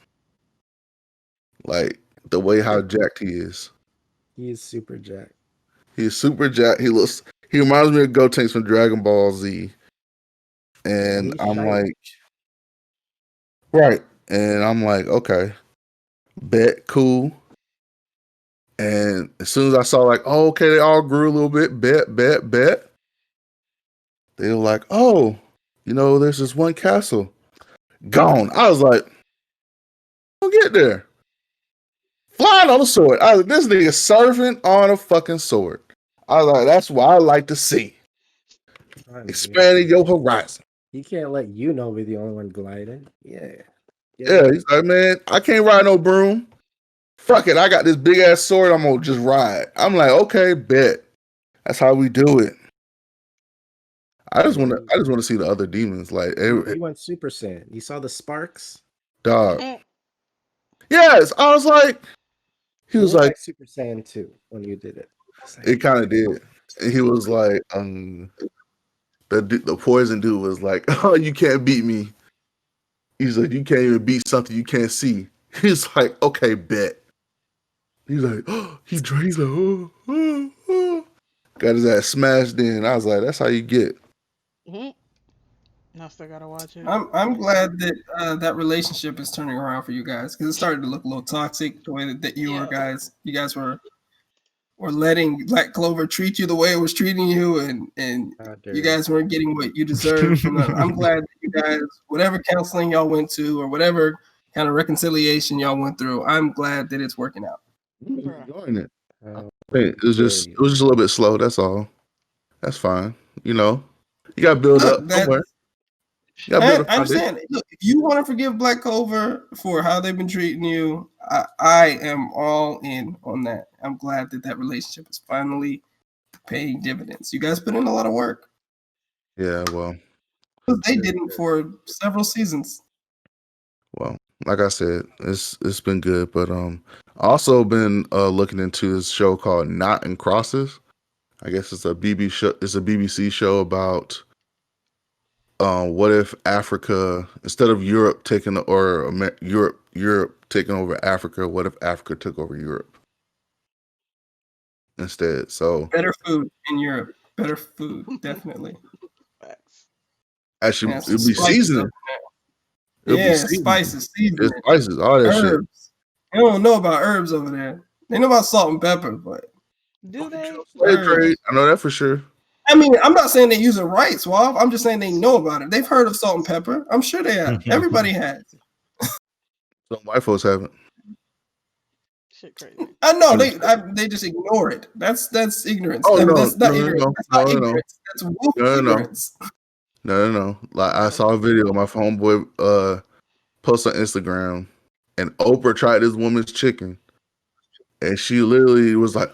Like the way how jacked he is. He is super jacked. He's super jacked. He reminds me of Gotenks from Dragon Ball Z. And he's I'm shiny. like, right. And I'm like, okay, bet, cool. And as soon as I saw like, oh, okay, they all grew a little bit, bet. They were like, oh, there's this one castle. Gone. I was like, don't get there. Flying on a sword. I was like, this nigga surfing on a fucking sword. I was like, that's what I like to see. I mean, Expanding your horizon. he can't let you know be the only one gliding. Yeah. Yeah, he's like, man, I can't ride no broom. Fuck it, I got this big ass sword. I'm gonna just ride. I'm like, okay, bet. That's how we do it. I just want to see the other demons. Like, He went Super Saiyan. You saw the sparks? dog. Yes, I was like, he was looked like Super Saiyan 2 when you did it. Like, it kind of did. And he was like, the poison dude was like, oh, you can't beat me. He's like, you can't even beat something you can't see. He's like, okay, bet. He's like, oh, he's like, oh. Got his ass smashed in. I was like, that's how you get. I still gotta watch it. I'm glad that that relationship is turning around for you guys because it started to look a little toxic the way that you guys were letting Black Clover treat you the way it was treating you, and you guys weren't getting what you deserved from them. I'm glad that you guys, whatever counseling y'all went to or whatever kind of reconciliation y'all went through, I'm glad that it's working out. Enjoying it. It was just a little bit slow. That's all. That's fine. You got to build up somewhere. I understand. Look, if you want to forgive Black Clover for how they've been treating you, I am all in on that. I'm glad that relationship is finally paying dividends. You guys put in a lot of work. Yeah, well, they didn't for several seasons. Well, like I said, it's been good, but also been looking into this show called Knot and Crosses. I guess it's a BBC show about what if Africa, instead of Europe taking Europe taking over Africa, what if Africa took over Europe instead? So better food in Europe, better food, definitely. Actually, it'd be seasoning. Spices, seasoning, spices, all that shit. They don't know about herbs over there. They know about salt and pepper, but do they? I know that for sure. I mean, I'm not saying they use it right, Suave. I'm just saying they know about it. They've heard of salt and pepper. I'm sure they have. Everybody has. Some white folks haven't. Shit crazy. I know they just ignore it. That's ignorance. Oh, no, that's not ignorance. That's not ignorance. That's willful ignorance. No. Like I saw a video of my homeboy post on Instagram, and Oprah tried this woman's chicken, and she literally was like,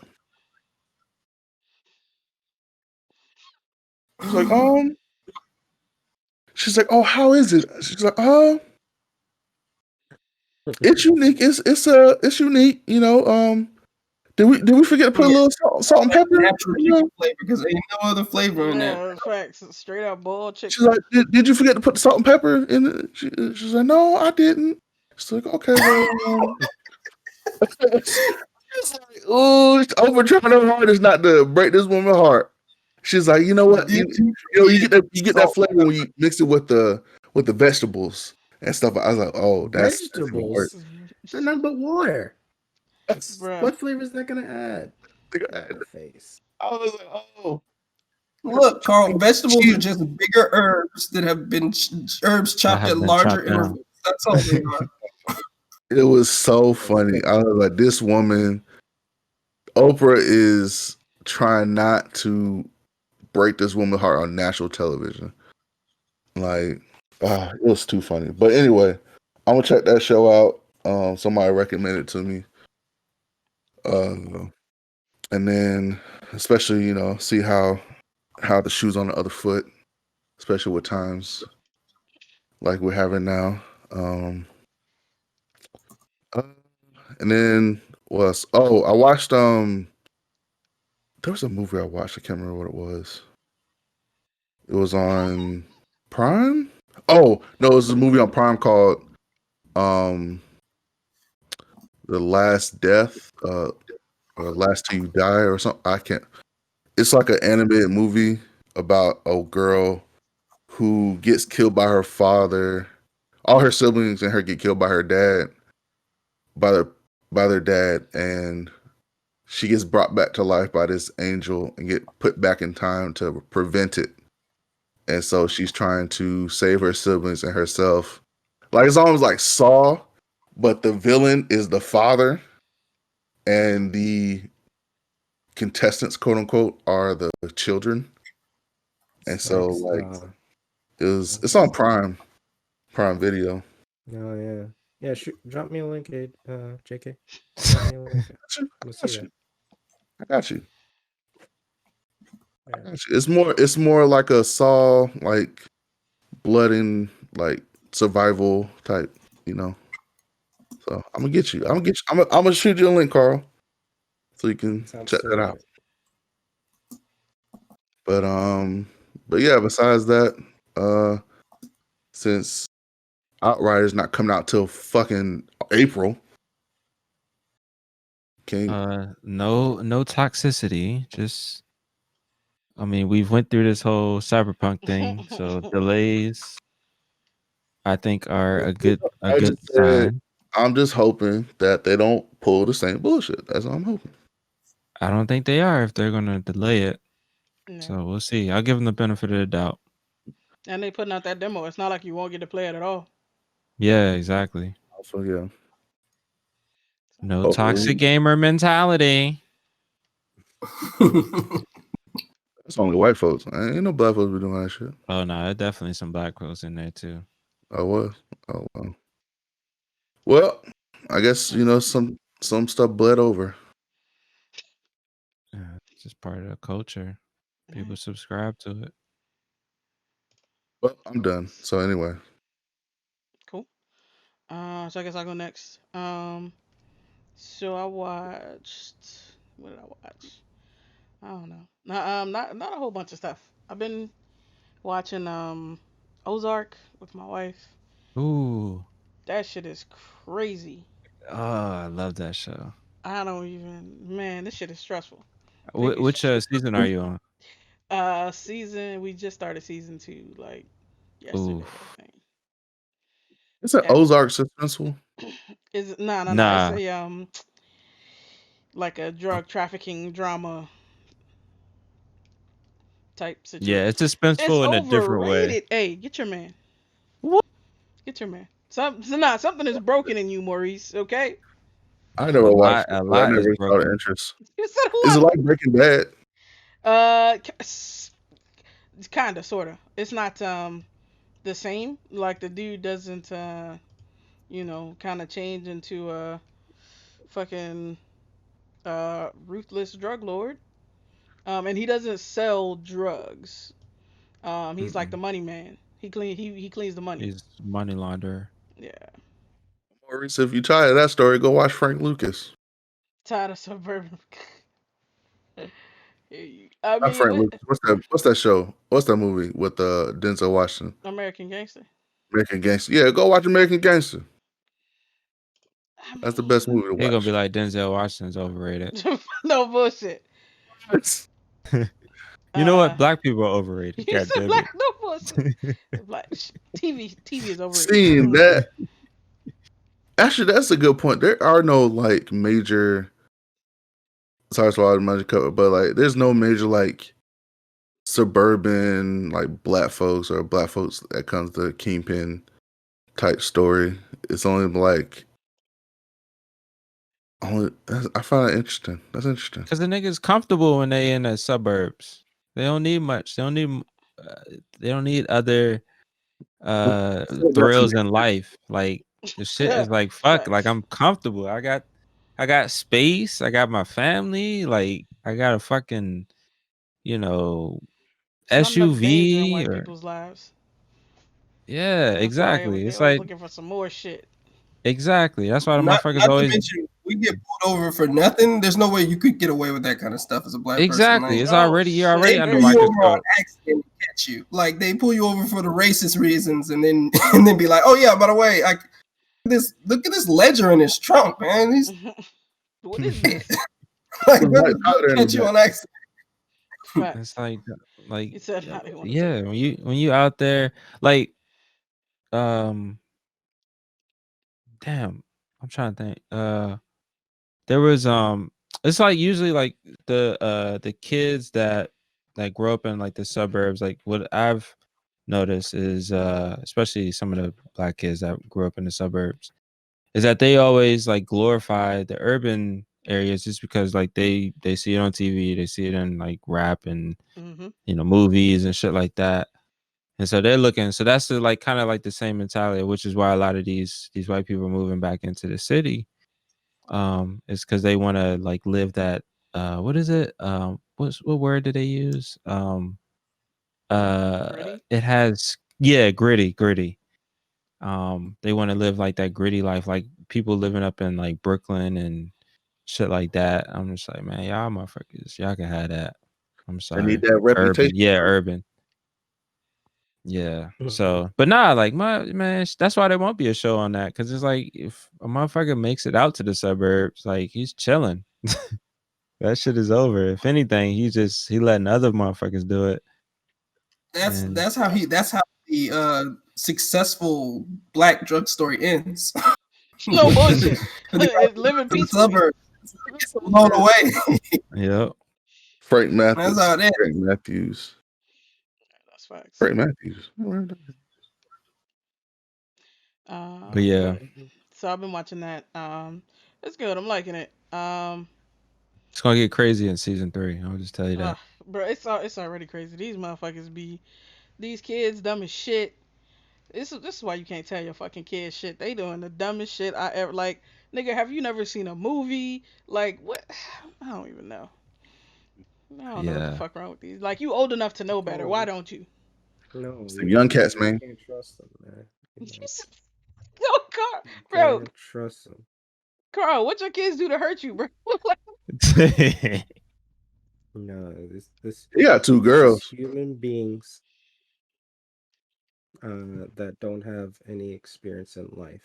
she's like, oh, how is it? She's like, it's unique. It's unique. Did we forget to put a little salt and pepper? Natural chicken flavor because ain't no other flavor in there. Facts, straight up boiled chicken. She's like, did you forget to put the salt and pepper in it? She's like, no, I didn't. She's like, okay, well. She's like, oh, Oprah trying her hardest not to break this woman's heart. She's like, you know what? You get that flavor when you mix it with the vegetables and stuff. I was like, oh, that's vegetables. They're nothing but water. What flavor is that gonna add? Face. I was like, oh. Look, Carl, vegetables are just bigger herbs that have been herbs chopped at larger intervals. That's all they are. It was so funny. I was like, this woman, Oprah is trying not to break this woman's heart on national television. Like, it was too funny. But anyway, I'm gonna check that show out. Somebody recommended it to me. And then especially, see how the shoe's on the other foot, especially with times like we're having now. And then I watched there was a movie I watched, I can't remember what it was. It was on Prime? Oh, no, it was a movie on Prime called The Last Death, or Last Till You Die or something. I can't. It's like an animated movie about a girl who gets killed by her father. All her siblings and her get killed by her dad, by their dad, and she gets brought back to life by this angel and get put back in time to prevent it. And so she's trying to save her siblings and herself. Like it's almost like Saw, but the villain is the father, and the contestants, quote unquote, are the children. And so it's on Prime Video. Oh yeah. Yeah, drop me a link, JK. Drop me a link. I got you. It's more like a Saw, like blood and like survival type, So I'm gonna get you. I'm gonna shoot you a link, Carl, so you can check that out. But yeah, besides that, since Outrider's not coming out till fucking April. No toxicity. Just, I mean, we've went through this whole cyberpunk thing, so delays, I think, are a good sign. I'm just hoping that they don't pull the same bullshit. That's all I'm hoping. I don't think they are if they're gonna delay it. Yeah. So we'll see. I'll give them the benefit of the doubt. And they putting out that demo. It's not like you won't get to play it at all. Yeah, exactly. Also, yeah. No toxic gamer mentality. It's only white folks. Ain't no black folks be doing that shit. Oh no, there's definitely some black folks in there too. Oh what? Oh well. Well, I guess some stuff bled over. Yeah, it's just part of the culture. People subscribe to it. Well, I'm done. So anyway. Cool. So I guess I'll go next. So I watched. What did I watch? I don't know. Not a whole bunch of stuff. I've been watching Ozark with my wife. Ooh. That shit is crazy. Oh, I love that show. I don't even. Man, this shit is stressful. Which season are you on? We just started season 2 like yesterday. Oof. I think. It's an Ozark suspenseful. Is no. It's a like a drug trafficking drama type situation. Yeah, it's suspenseful in a different way. Hey, get your man. What? Get your man. Something is broken in you, Maurice. Okay. I never watched it. A I lot never is saw broken. the interest. You said a lot. Is it like Breaking Bad? It's kind of, sort of. It's not the same. Like the dude doesn't kind of change into a fucking ruthless drug lord. And he doesn't sell drugs. He's like the money man. He cleans the money. He's money launderer. Yeah. Maurice, if you tired of that story, go watch Frank Lucas. Tired of suburban. Not Frank Lucas. What's that show? What's that movie with Denzel Washington? American Gangster. American Gangster. Yeah, go watch American Gangster. That's the best movie to watch. You're gonna be like, Denzel Washington's overrated. No bullshit. You know what? Black people are overrated. You said black, no bullshit. Black TV is overrated. Seeing that, actually, that's a good point. There are no like major. Sorry, for all the magic cover, but like, there's no major like suburban like black folks or black folks that comes to Kingpin type story. It's only like. I find it interesting. That's interesting. Because the niggas comfortable when they in the suburbs. They don't need much. They don't need other thrills in life. Like the shit is like fuck. Like I'm comfortable. I got I got space. I got my family. Like I got a fucking, you know, It's not enough danger in SUV white or people's lives. yeah, That's why exactly. they It's always like looking for some more shit. exactly. That's why the Not motherfuckers not to always mention, we get pulled over for nothing. There's no way you could get away with that kind of stuff as a black person. exactly. Like, It's Oh already you're shit! already they under pull you over on microscope. accident and catch you. Like they pull you over for the racist reasons, and then and then be like, "Oh yeah, by the way, look at this ledger in his trunk, man. He's What is this? like, Put white powder in catch the you back. on accident." It's Facts. like You said how they want to take yeah, it. when you out there like um damn, I'm trying to think. There was it's like usually like the kids that grow up in like the suburbs, like what I've noticed is especially some of the black kids that grew up in the suburbs is that they always like glorify the urban areas just because like they see it on TV, they see it in like rap and Mm-hmm. movies and shit like that. And so they're looking, so that's the like kind of like the same mentality, which is why a lot of these white people are moving back into the city. It's because they want to like live that what is it? What word did they use? Gritty. It has yeah, gritty. They want to live like that gritty life, like people living up in like Brooklyn and shit like that. I'm just like, man, y'all motherfuckers, y'all can have that. I'm They need sorry. that Urban, reputation. yeah, urban. Yeah. So, but nah, like my man, that's why there won't be a show on that because it's like if a motherfucker makes it out to the suburbs, like he's chilling. That shit is over. If anything, he letting other motherfuckers do it. And That's how the successful black drug story ends. No bullshit. For the guy It living in the peacefully. suburbs gets blown away. yep. Frank That's Matthews. how it is. Frank Matthews. That's facts. Frank Matthews. But yeah, But so I've been watching that. It's good. I'm liking it. it's gonna get crazy in season 3. I'll just tell you Uh, that. bro, it's already crazy. These motherfuckers be these kids dumb as shit. This is why you can't tell your fucking kids shit. They doing the dumbest shit I ever like. Nigga, have you never seen a movie? Like what? I don't even know. I don't know what the Yeah. fuck wrong with these. Like you old enough to know better. Why don't you? No, Some young cats, you man. can't trust them, man. You know, Yo, Carl, you bro, can't trust them. Carl, what your kids do to hurt you, bro? No, this He got two this is girls. human beings that don't have any experience in life.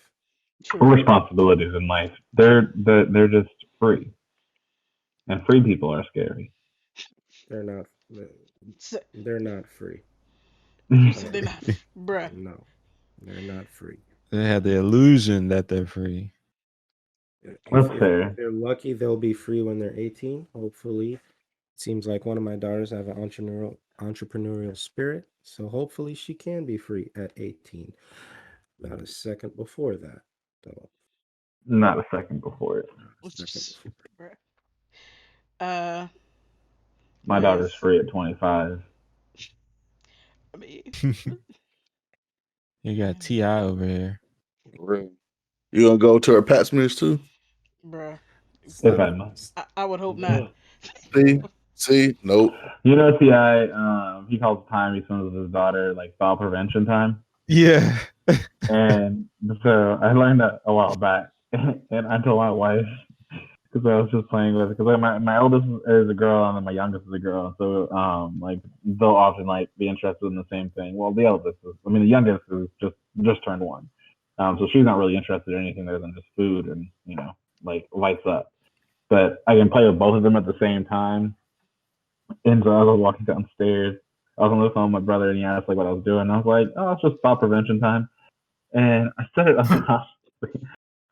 True. Responsibilities in life. They're just free, and free people are scary. They're not. So, They're not free. you said they're not, bruh. No, they're not free. They have the illusion that they're free. That's If fair. they're lucky, they'll be free when they're 18. Hopefully, it seems like one of my daughters have an entrepreneurial spirit, so hopefully she can be free at 18. Not a second before that, though. Not a second before it. Not a second before. Bruh. Uh, My daughter's yes. free at 25. I mean, You got T.I. over here. You gonna go to her Pat Smears too? bruh. If I must. I would hope not. See, nope. You know, Ti, he calls time he spends with his daughter like fall prevention time, Yeah. and so I learned that a while back, and I told my wife because I was just playing with it because like, my oldest is a girl and then my youngest is a girl, so like they'll often like be interested in the same thing. Well, the eldest is, I mean, the youngest is just turned 1, so she's not really interested in anything other than just food and like lights up. But I can play with both of them at the same time. And so I was walking downstairs. I was on the phone with my brother, and he asked like what I was doing. I was like, "Oh, it's just thought prevention time." And I said it honestly.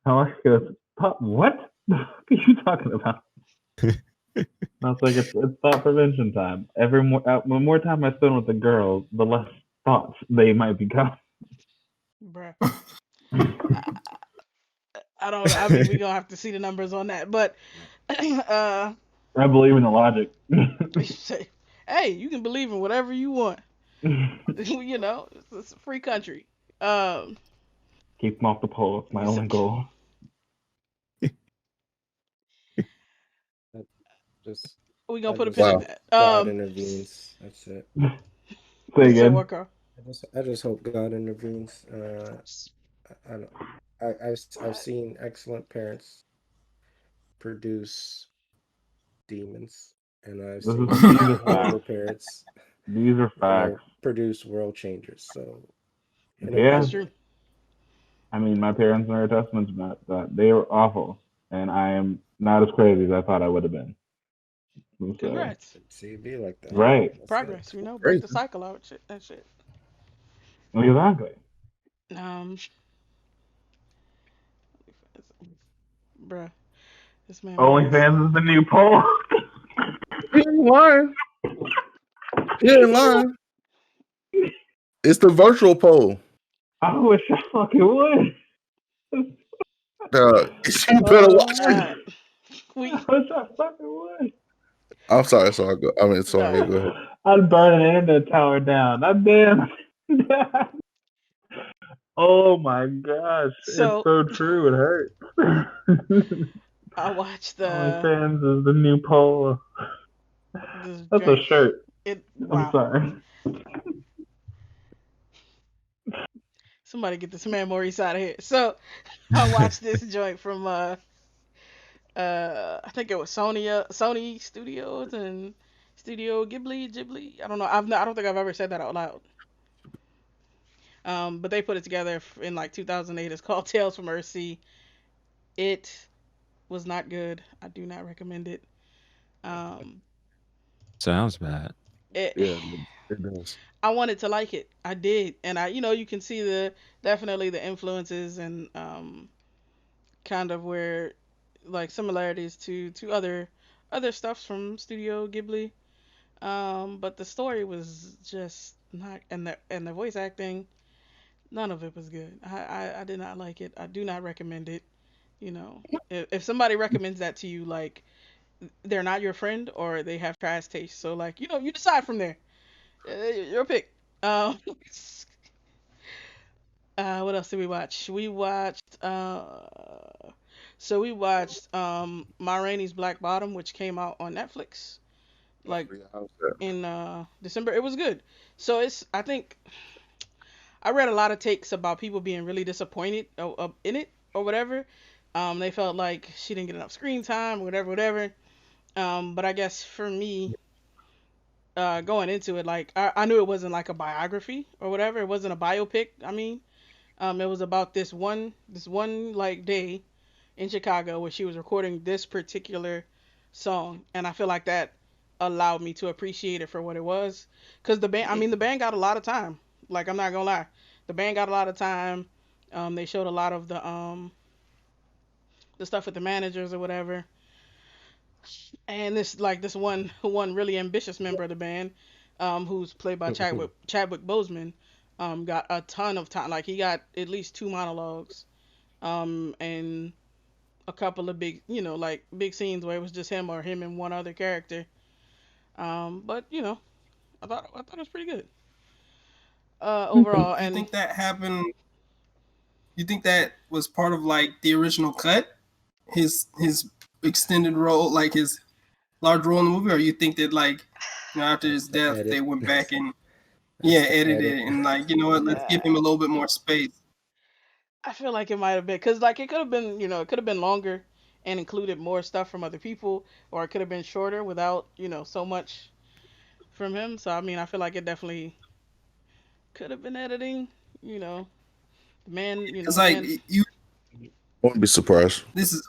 Alex goes, "What? What are you talking about?" I was like, "It's thought prevention time. The more time I spend with the girls, the less thoughts they might become." Bruh. I don't know. I mean, we're gonna have to see the numbers on that. But uh I believe in the logic. say, hey, you can believe in whatever you want. You know, it's a free country. Um Keep them off the pole. It's my only goal. Just We gonna I put a just pin in Wow. hope that. God intervenes. That's it. Say You said again. what, Carl? I just hope God intervenes. I don't. I've seen excellent parents produce demons, and I've This is seen these are horrible facts. parents, These are facts. produce world changers. So Yeah, That's intervene. true. I mean, my parents are a testament to that. They were awful, and I am not as crazy as I thought I would have been. So, Congrats. See, it be like that. right, That's it. Progress. You know, break Crazy. the cycle out. Shit. That shit. exactly. Um, bruh, this man Maurice. OnlyFans is the new poll. He ain't lying. He ain't lying. It's the virtual poll. I wish I fucking would. You better watch it. Uh, we I wish I fucking would. I'm sorry. Sorry. I mean, sorry. Go no. ahead. I'd burn an internet tower down. I'm damn. Oh my gosh, it's So so true. It hurts. I watched the OnlyFans is the new poll. this That's a joint. shirt. It I'm wow. sorry. Somebody get this man Maurice out of here. I watched this joint from I think it was Sony Studios and Studio Ghibli. I don't know. I don't think I've ever said that out loud. But they put it together in like 2008. It's called Tales from Earthsea. It was not good. I do not recommend it. Um, Sounds bad. it Yeah, it does. I wanted to like it. I did, and you can see the definitely the influences and kind of where like similarities to other stuffs from Studio Ghibli. But the story was just not, and the voice acting, none of it was good. I did not like it. I do not recommend it. If somebody recommends that to you, like they're not your friend or they have trash taste. So like you decide from there. Your pick. Um, what else did we watch? We watched Ma Rainey's Black Bottom, which came out on Netflix Oh, like yeah, how's that? in December. It was good. So I think I read a lot of takes about people being really disappointed in it or whatever. They felt like she didn't get enough screen time, or whatever. But I guess for me, going into it, like I knew it wasn't like a biography or whatever. It wasn't a biopic. I mean, it was about this one like day in Chicago where she was recording this particular song, and I feel like that allowed me to appreciate it for what it was. Cause the band got a lot of time. Like I'm not gonna lie, the band got a lot of time. They showed a lot of the stuff with the managers or whatever. And this one really ambitious member of the band, who's played by Chadwick Boseman, got a ton of time. Like he got at least two monologues, and a couple of big, like big scenes where it was just him and one other character. But I thought it was pretty good. Overall, You and think that happened? You think that was part of like the original cut? His extended role, like his large role in the movie, or you think that like after his That's the death they edit. went back and That's the edited edit. it and like what, let's give him a little bit more space. I feel like it might have been because like it could have been, it could have been longer and included more stuff from other people, or it could have been shorter without so much from him. So I mean, I feel like it definitely could have been editing. You know, the man. It's like you. Won't be surprised. This is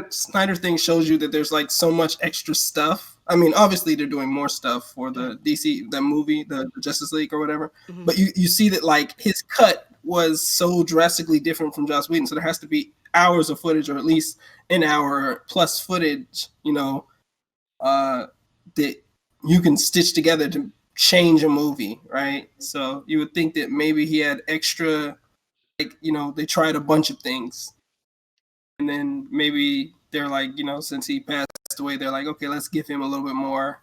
Snyder thing shows you that there's like so much extra stuff. I mean, obviously they're doing more stuff for the DC, the movie, the Justice League or whatever. Mhm. But you see that like his cut was so drastically different from Joss Whedon, so there has to be hours of footage, or at least an hour plus footage, that you can stitch together to change a movie, right? So you would think that maybe he had extra, like they tried a bunch of things, and then maybe they're like, since he passed away, they're like, okay, let's give him a little bit more,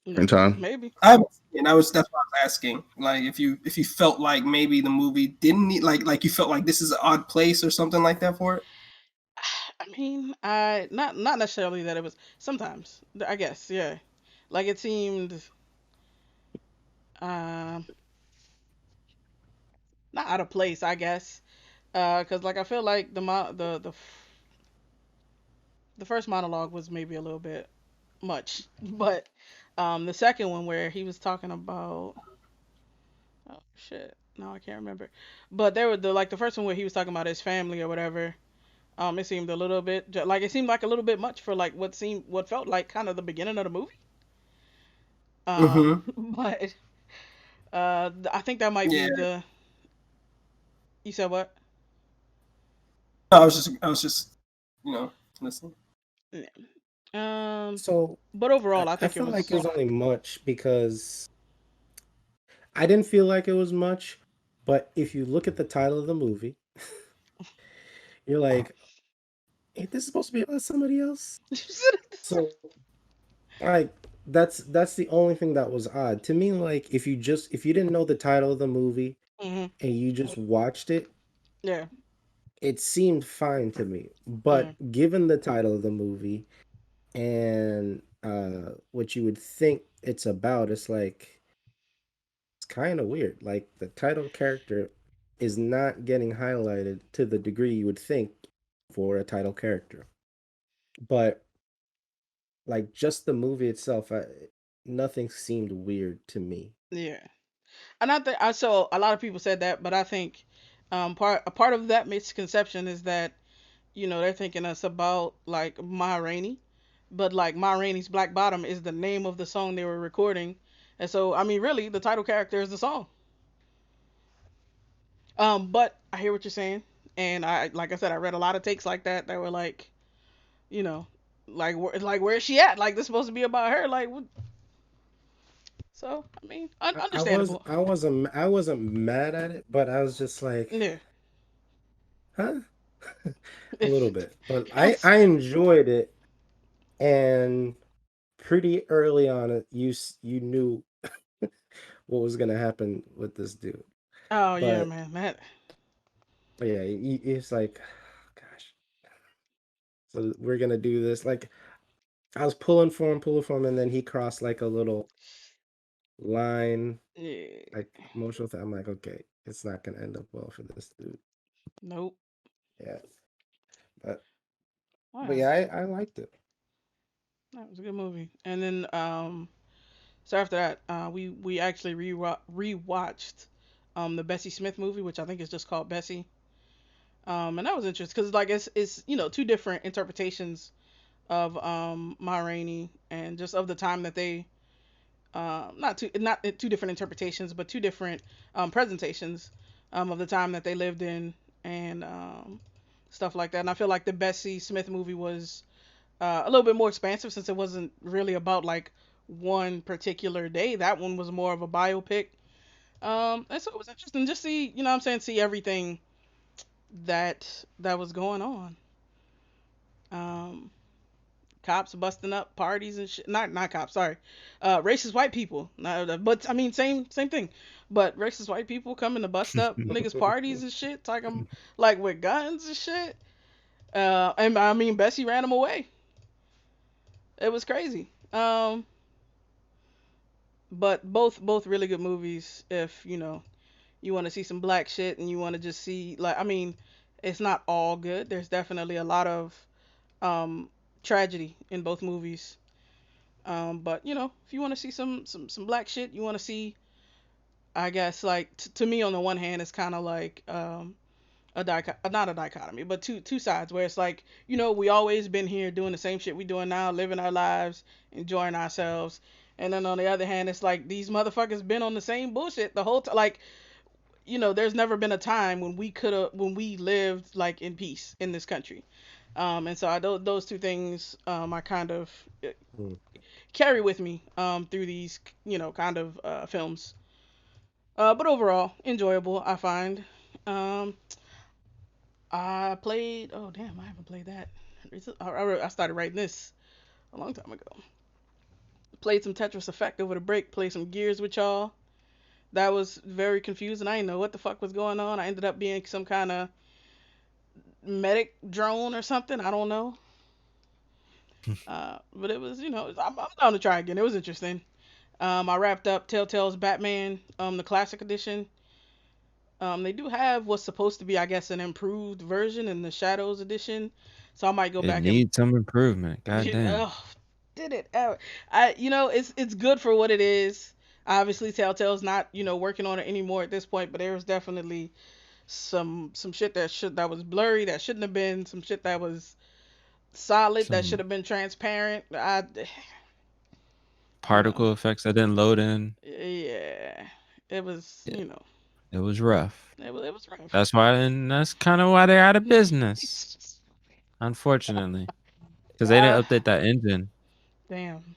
In time. Maybe. that's why I was asking, like if you felt like maybe the movie didn't need like you felt like this is an odd place or something like that for it. I mean, I not necessarily that it was sometimes. I guess, yeah. Like it seemed uh not out of place, I guess. Cuz like I feel like the first monologue was maybe a little bit much, but the second one where he was talking about oh shit, no I can't remember. But there were the first one where he was talking about his family or whatever. It seemed a little bit like it seemed like a little bit much for like what felt like kind of the beginning of the movie. Mm-hmm. But I think that might Yeah. be the. You said what? I was just, you know, listening. Yeah. Um, So but overall, I I think it feel like it was. was only much because I didn't feel like it was much, but if you look at the title of the movie, you're like, ain't this supposed to be about somebody else? So like that's the only thing that was odd. To me, like if you didn't know the title of the movie Hmm. and you just watched it, Yeah. it seemed fine to me. Yeah. But given the title of the movie and what you would think it's about, it's like it's kind of weird. Like the title character is not getting highlighted to the degree you would think for a title character. But like just the movie itself, nothing seemed weird to me. Yeah. And I think I saw a lot of people said that, but I think a part of that misconception is that they're thinking it's about like Ma Rainey, but like Ma Rainey's Black Bottom is the name of the song they were recording, and so I mean really the title character is the song. But I hear what you're saying, and I like I said I read a lot of takes like that were like, you know, like where's she at? Like this supposed to be about her? Like what? So I mean, I was understandable. I wasn't mad at it, but I was just like, Yeah, huh? A little bit. But it was. I enjoyed it, and pretty early on it you knew what was gonna happen with this dude. Oh yeah, But man, that. yeah, it's like, gosh, so we're gonna do this. Like I was pulling for him, and then he crossed like a little line, Yeah, like emotional thing. I'm like, okay, it's not gonna end up well for this dude. nope. Yeah, but Wow, yeah, I liked it. that was a good movie. And then so after that, we actually rewatched the Bessie Smith movie, which I think is just called Bessie. And that was interesting because like it's two different interpretations of Ma Rainey and just of the time that they not two different interpretations but two different presentations of the time that they lived in and stuff like that. And I feel like the Bessie Smith movie was a little bit more expansive since it wasn't really about like one particular day. That one was more of a biopic. And so it was interesting just see, what I'm saying, see everything that was going on. Um, Cops busting up parties and shit. Not cops, sorry. Racist white people. But I mean same thing. But racist white people coming to bust up niggas parties and shit, talking like with guns and shit. And I mean Bessie ran them away. It was crazy. But both really good movies if you want to see some black shit and you want to just see like I mean it's not all good. There's definitely a lot of um tragedy in both movies. But if you want to see some black shit, you want to see, I guess, like to me on the one hand, it's kind of like not a dichotomy, but two sides where it's like we always been here doing the same shit we doing now, living our lives, enjoying ourselves, and then on the other hand, it's like these motherfuckers been on the same bullshit the whole time. Like there's never been a time when we lived like in peace in this country. And so those two things I kind of Mm. carry with me through these kind of films. But overall, enjoyable. I find. Um, I played. Oh damn, I haven't played that. I started writing this a long time ago. Played some Tetris Effect over the break. Played some Gears with y'all. That was very confusing. I didn't know what the fuck was going on. I ended up being some kind of medic drone or something. I don't know. But it was, I'm down to try again. It was interesting. I wrapped up Telltale's Batman, the classic edition. They do have what's supposed to be, I guess, an improved version in the Shadows edition. So I might go It back and needs some improvement. Goddamn. oh, did it ever? It's good for what it is. Obviously, Telltale's not working on it anymore at this point, but there was definitely some shit that was blurry that shouldn't have been, some shit that was solid that should Some have been transparent. You know, particle effects that didn't load in. yeah, it was Yeah, it was rough. it was rough. That's why, and that's kind of why they're out of business, unfortunately, because they Ah, didn't update that engine. damn.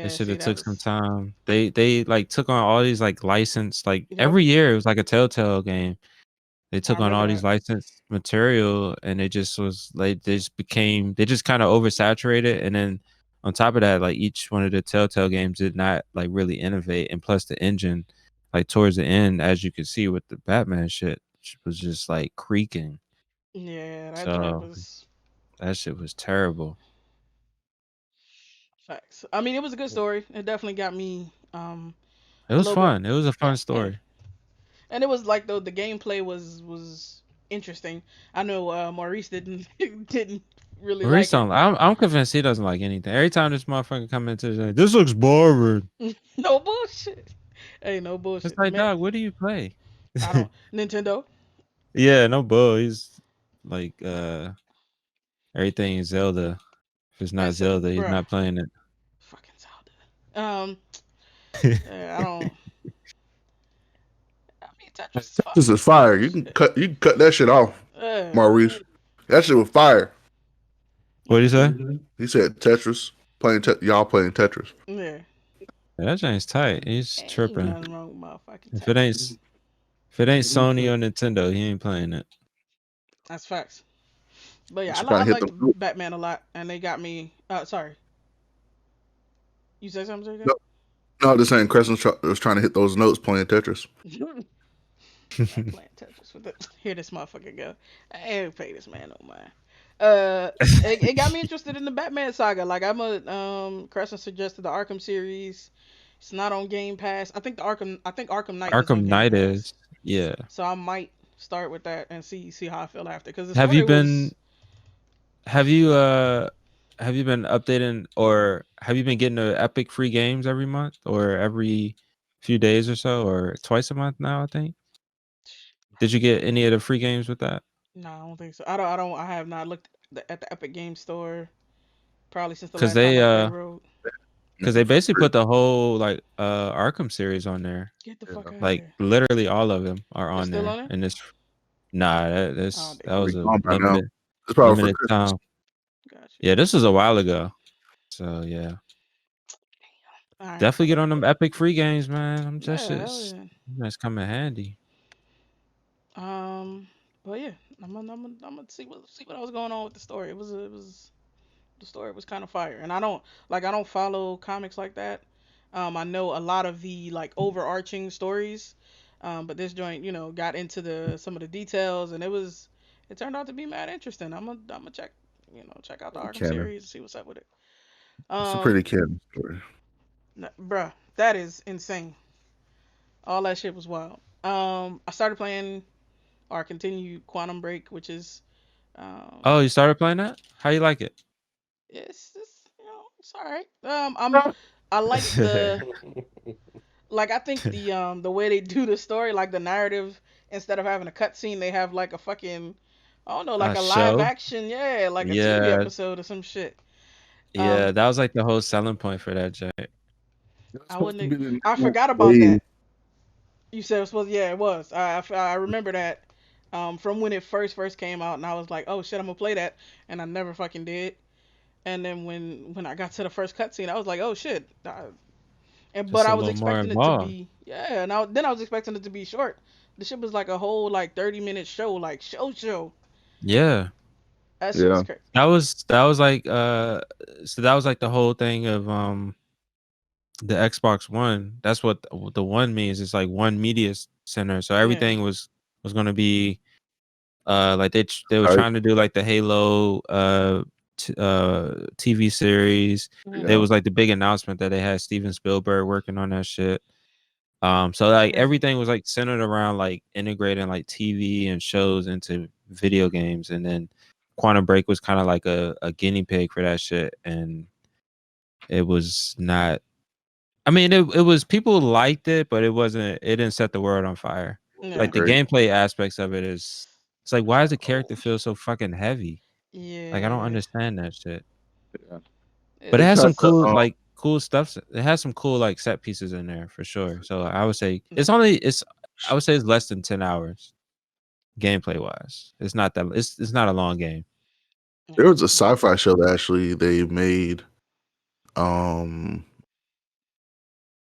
They Yeah, should see have that took some was time. They like took on all these like licensed, like yep. every year it was like a Telltale game. They I took on remember all these that. licensed material, and it just was like they just kind of oversaturated, and then on top of that, like each one of the Telltale games did not like really innovate, and plus the engine, like towards the end, as you could see with the Batman shit, was just like creaking. Yeah, that joint So was that shit was terrible. facts. I mean, it was a good story. It definitely got me It a was little bit. fun. It was a Yeah, fun story. and it was like the gameplay was interesting. I know Maurice didn't didn't really Maurice like it. don't. I'm convinced he doesn't like anything. Every time this motherfucker come into the, this looks boring. No bullshit. Hey, no It's bullshit, like, man. dog, what do you play? I don't Nintendo. Yeah, no bull. He's like everything is Zelda. If it's Man, not Zelda, he's bruh, not playing it. fucking Zelda. I don't. I mean, Tetris is fun. This is fire. You can cut that shit off, Uh, Maurice. That shit was fire. What do you say? He said Tetris. Y'all playing Tetris. yeah. Yeah, that thing's tight. He's Ain't tripping. nothing wrong with motherfucking If it ain't Tetris. if it ain't Sony or Nintendo, he ain't playing it. That's facts. But yeah, She I trying to hit like them notes. Batman a lot, and they got me. Sorry, you said something, No, no, this ain't Crescent was trying to hit those notes playing Tetris. JJ? I'm playing Tetris with it. Here this motherfucker go. I ain't pay this man no mind. It got me interested in the Batman saga. Like I'm a Crescent suggested the Arkham series. It's not on Game Pass. I think Arkham Knight is on Arkham Game Knight Pass. is. Yeah. So I might start with that and see how I feel after. Because the Have you story been was have you uh have you been updating or have you been getting the Epic free games every month or every few days or so or twice a month now, I think? Did you get any of the free games with that? no, I don't think so. I have not looked at the Epic Game Store probably since the Cuz last time they I played Road. Because they basically put the whole like Arkham series on there. Get the Yeah. fuck out of Like here. literally all of them are It's on still there. on there? And this nah, Oh that damn. was Probably a gone by now. It's probably for limited Christmas. time. Got you. Yeah, this was a while ago. So yeah. All right. Definitely get on them epic free games, man. I'm just Yeah, hell it's yeah. that's coming handy. But yeah, I'm gonna see what was going on with the story. It was the story was kind of fire, and I don't follow comics like that. I know a lot of the like overarching stories, but this joint got into the some of the details, and it turned out to be mad interesting. I'm gonna check out the Arkham Canon. series and see what's up with it. It's a Um, pretty canon story. Bruh, that is insane. All that shit was wild. I started playing or continued Quantum Break, which is Oh, um, you started playing that? How you like it? it's it's all right. I like the like I think the way they do the story, like the narrative, instead of having a cutscene, they have like a fucking I don't know, like A a live show? action, yeah, like a TV Yeah, episode or some shit. yeah. Um, That was like the whole selling point for that joint. It's I supposed to wouldn't. be the I next forgot about wave. that. You said it was supposed. Yeah, it was. I remember that. From when it first came out, and I was like, oh shit, I'm gonna play that, and I never fucking did. And then when I got to the first cutscene, I was like, oh shit. But Just I a was little more expecting it to involved. be yeah, and then I was expecting it to be short. The shit was like a whole like 30-minute show, like show. Yeah. That shit was Yeah. crazy. That was like so that was like the whole thing of the Xbox One. That's what the one means. It's like one media center. So Yeah, everything was going to be Like they were Right. trying to do like the Halo TV series. Mhm. There was like the big announcement that they had Steven Spielberg working on that shit. So like Crazy. everything was like centered around like integrating like TV and shows into video games, and then Quantum Break was kind of like a guinea pig for that shit, and it was not. I mean, it was people liked it, but it wasn't. It didn't set the world on fire. Yeah. Like the Great. gameplay aspects of it is. It's like, why does the character feel so fucking heavy? Yeah. Like I don't understand that shit. Yeah. But it has some Because, cool like cool stuff. It has some cool like set pieces in there for sure. So I would say it's I would say it's less than 10 hours gameplay wise. It's not that it's not a long game. there was a sci-fi show that actually they made,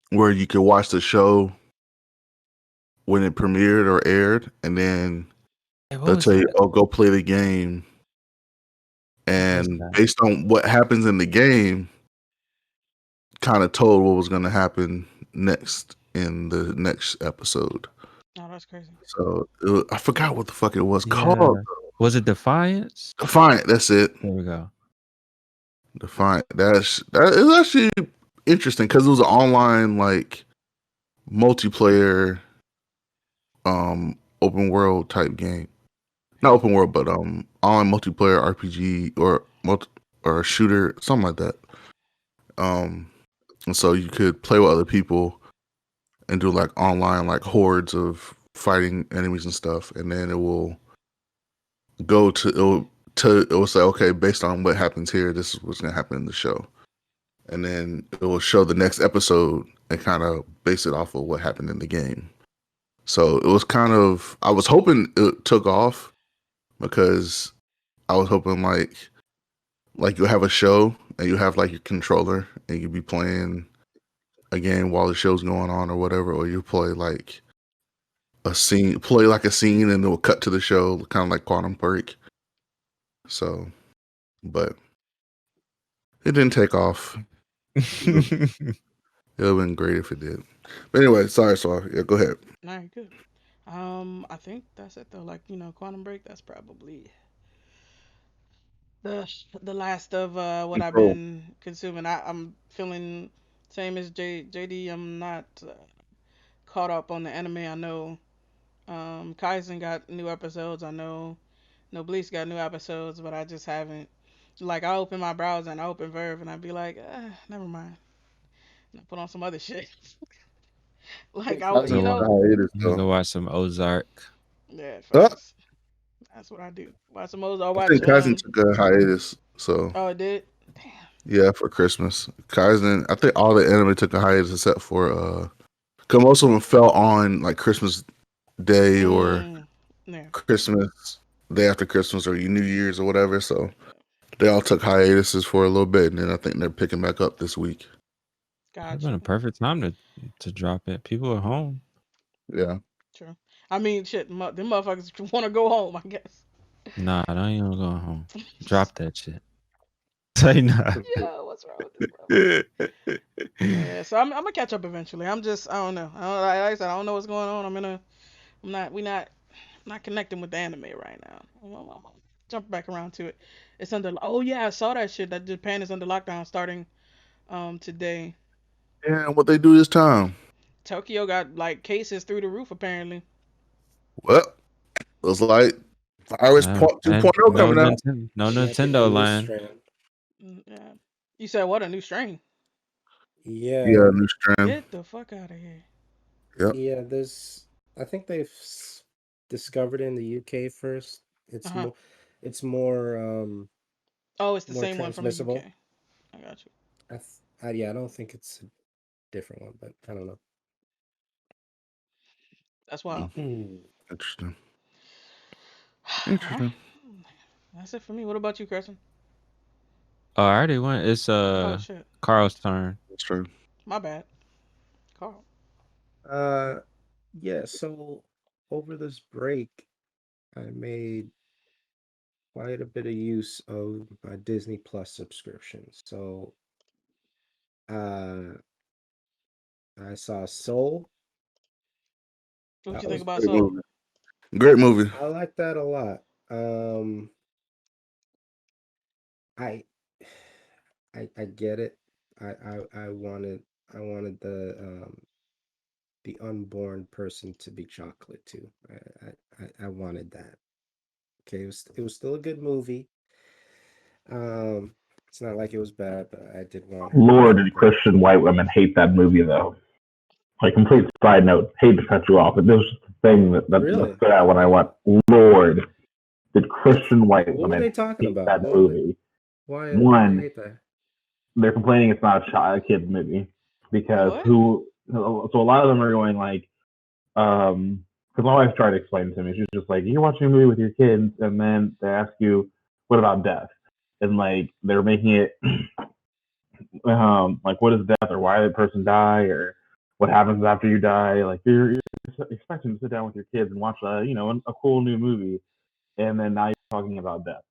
where you could watch the show when it premiered or aired, and then Hey, what they'll was tell you, that? "Oh, go play the game," What was and that? based on what happens in the game, kind of told what was going to happen next in the next episode. Oh, that's crazy. So I forgot what the fuck it was Yeah. called. Was it Defiance? Defiant. That's it. There we go. Defiant. That is actually interesting because it was an online like multiplayer, open world type game. Not open world, but online multiplayer RPG or shooter, something like that. And so you could play with other people and do like online like hordes of fighting enemies and stuff, and then it will go to it will say, okay, based on what happens here, this is what's gonna happen in the show, and then it will show the next episode and kind of base it off of what happened in the game. So it was kind of, I was hoping it took off because I was hoping like you have a show and you have like your controller and you be playing a game while the show's going on or whatever, or you play like a scene and it will cut to the show, kind of like Quantum Break. So, but it didn't take off. It would have been great if it did. But anyway, sorry, yeah, go ahead. All right, good. I think that's it though. Like, Quantum Break. That's probably the last of what I've Control. been consuming. I'm feeling same as JD. I'm not caught up on the anime. I know Kaizen got new episodes. I know Noblesse got new episodes, but I just haven't. Like I open my browser and I open Verve and I'd be like, never mind. And I put on some other shit. Like I, Kaizen was on hiatus, You though. go watch some Ozark. yeah, Uh, facts. That's what I do. Watch some O's. I'll I watch. think Kaizen took a hiatus, so Oh, it did. Damn. yeah, for Christmas. Kaizen, I think all the anime took a hiatus except for because most of them fell on like Christmas Day or Yeah. Christmas day after Christmas or New Year's or whatever. So they all took hiatuses for a little bit, and then I think they're picking back up this week. It's been Gotcha. a perfect time to drop it. People are home. Yeah. True. I mean, shit. Them motherfuckers want to go home. I guess. Nah, I ain't gonna go home. Drop that shit. Say nah. Yeah. What's wrong with this motherfucker? Yeah. So I'm gonna catch up eventually. I don't know. Like I said, I don't know what's going on. I'm not connecting with the anime right now. I'm jump back around to it. It's under. Oh yeah, I saw that shit. That Japan is under lockdown starting today. And what they do this time? Tokyo got like cases through the roof apparently. Well, looks like Virus And 2.0 coming out. No Like a Nintendo new land. strand. Yeah. You said what? A new strain? Yeah, Yeah, new strand. Get the fuck out of here. Yep. yeah. There's, I think they've discovered it in the UK first. It's Uh-huh. more, it's more, Oh, it's the more same one from the transmissible. UK. I got you. Yeah, I don't think it's a different one, but I don't know. That's wild. Interesting. Well, Interesting. that's it for me. What about you, Carson? Oh, I already went. It's Oh shit. Carl's turn. That's true. My bad. Carl. Yeah. So over this break, I made quite a bit of use of my Disney Plus subscription. So, uh, I saw Soul. What That you think was about Great Soul? movie. Great movie. I like that a lot. Um, I I get it. I wanted the unborn person to be chocolate too. I wanted that. Okay, it was still a good movie. It's not like it was bad, but I did want her to be Lord, did chocolate. Christian white women hate that movie though? Like, complete side note, hate to cut you off, but this was just the thing that Really? stood out when I went, Lord, did Christian white What were women they talking hate about? that movie? Why did they One, hate that? they're complaining it's not a kid's movie because What? so a lot of them are going like, because my wife tried to explain to me, she's just like, you're watching a movie with your kids, and then they ask you, what about death? And like, they're making it like, what is death, or why did a person die, or what happens after you die? Like, you're expecting to sit down with your kids and watch a cool new movie, and then now you're talking about death.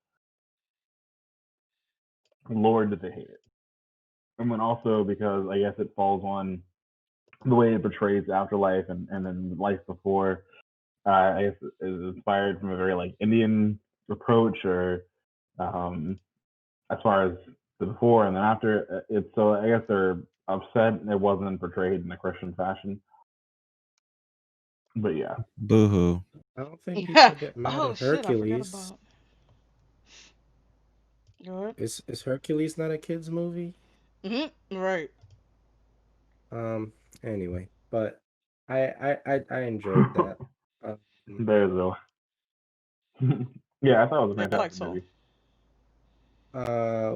Lord, did they hate it. And then also because I guess it falls on the way it portrays afterlife and then life before. I guess is inspired from a very like Indian approach, or um, as far as the before and then after. It's so I guess they're upset it wasn't portrayed in a Christian fashion. But yeah, Boo-hoo. I don't think people get mad Oh at shit! I forgot Hercules. about. Go ahead. Is Hercules not a kids movie? Right. Um. Anyway, but I enjoyed that. Um, there's a yeah. I thought it was a Yeah, I like fantastic Saul. movie.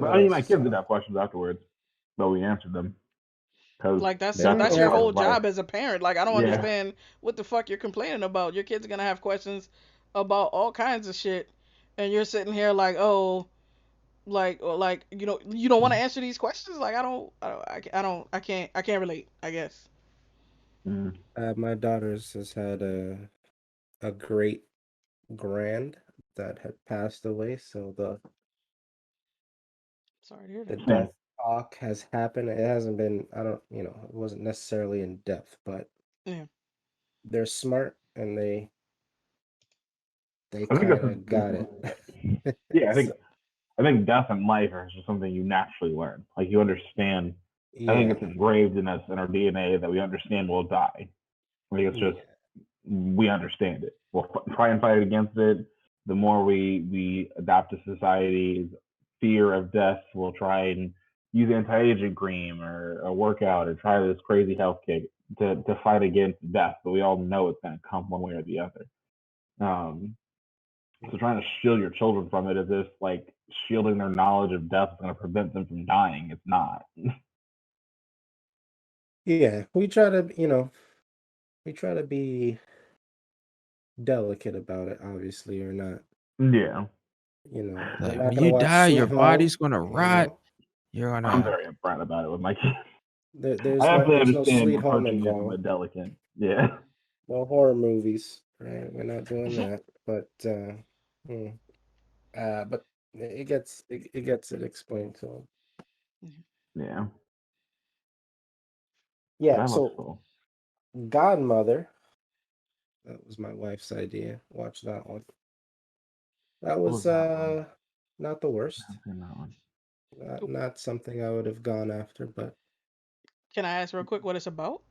But what I mean, else my I kids did saw? have questions afterwards, but we answered them because Like that's They that's already that's a your part answered. whole of life. job as a parent. Like I don't Yeah. understand what the fuck you're complaining about. Your kids are gonna have questions about all kinds of shit, and you're sitting here like, oh, like or like you don't want to answer these questions. Like I can't relate. I guess. Mm. My daughters has had a great grand that had passed away, so Sorry to hear the that. Same. death talk has happened. It hasn't been, I don't, it wasn't necessarily in depth, but Yeah. they're smart and they I think kind that's of got it. yeah. So, I think death and life are just something you naturally learn. Like, you understand. I think yeah, it's engraved in us in our DNA that we understand we'll die. I think it's just yeah, we understand it. We'll try and fight against it. The more we adapt to society's fear of death, we'll try and use anti-aging cream or a workout or try this crazy health kick to fight against death. But we all know it's going to come one way or the other. Um, so trying to shield your children from it as if like shielding their knowledge of death is going to prevent them from dying. It's not. yeah. We try to be delicate about it, obviously, or not. Yeah, We're Like not when gonna you watch die, your Sweet Home. body's gonna You rot. know, You're I'm gonna. very upfront about it with my kids. I there's no understand Sweet Home approaching it from a involved. delicate. Yeah. No horror movies, right? We're not doing that. But hmm. But it gets it explained to him. Yeah. Yeah, That looks so cool. Godmother, that was my wife's idea. Watch that one. That What was was that one? not the I worst. haven't seen that one. Not something I would have gone after, but Can I ask real quick what it's about?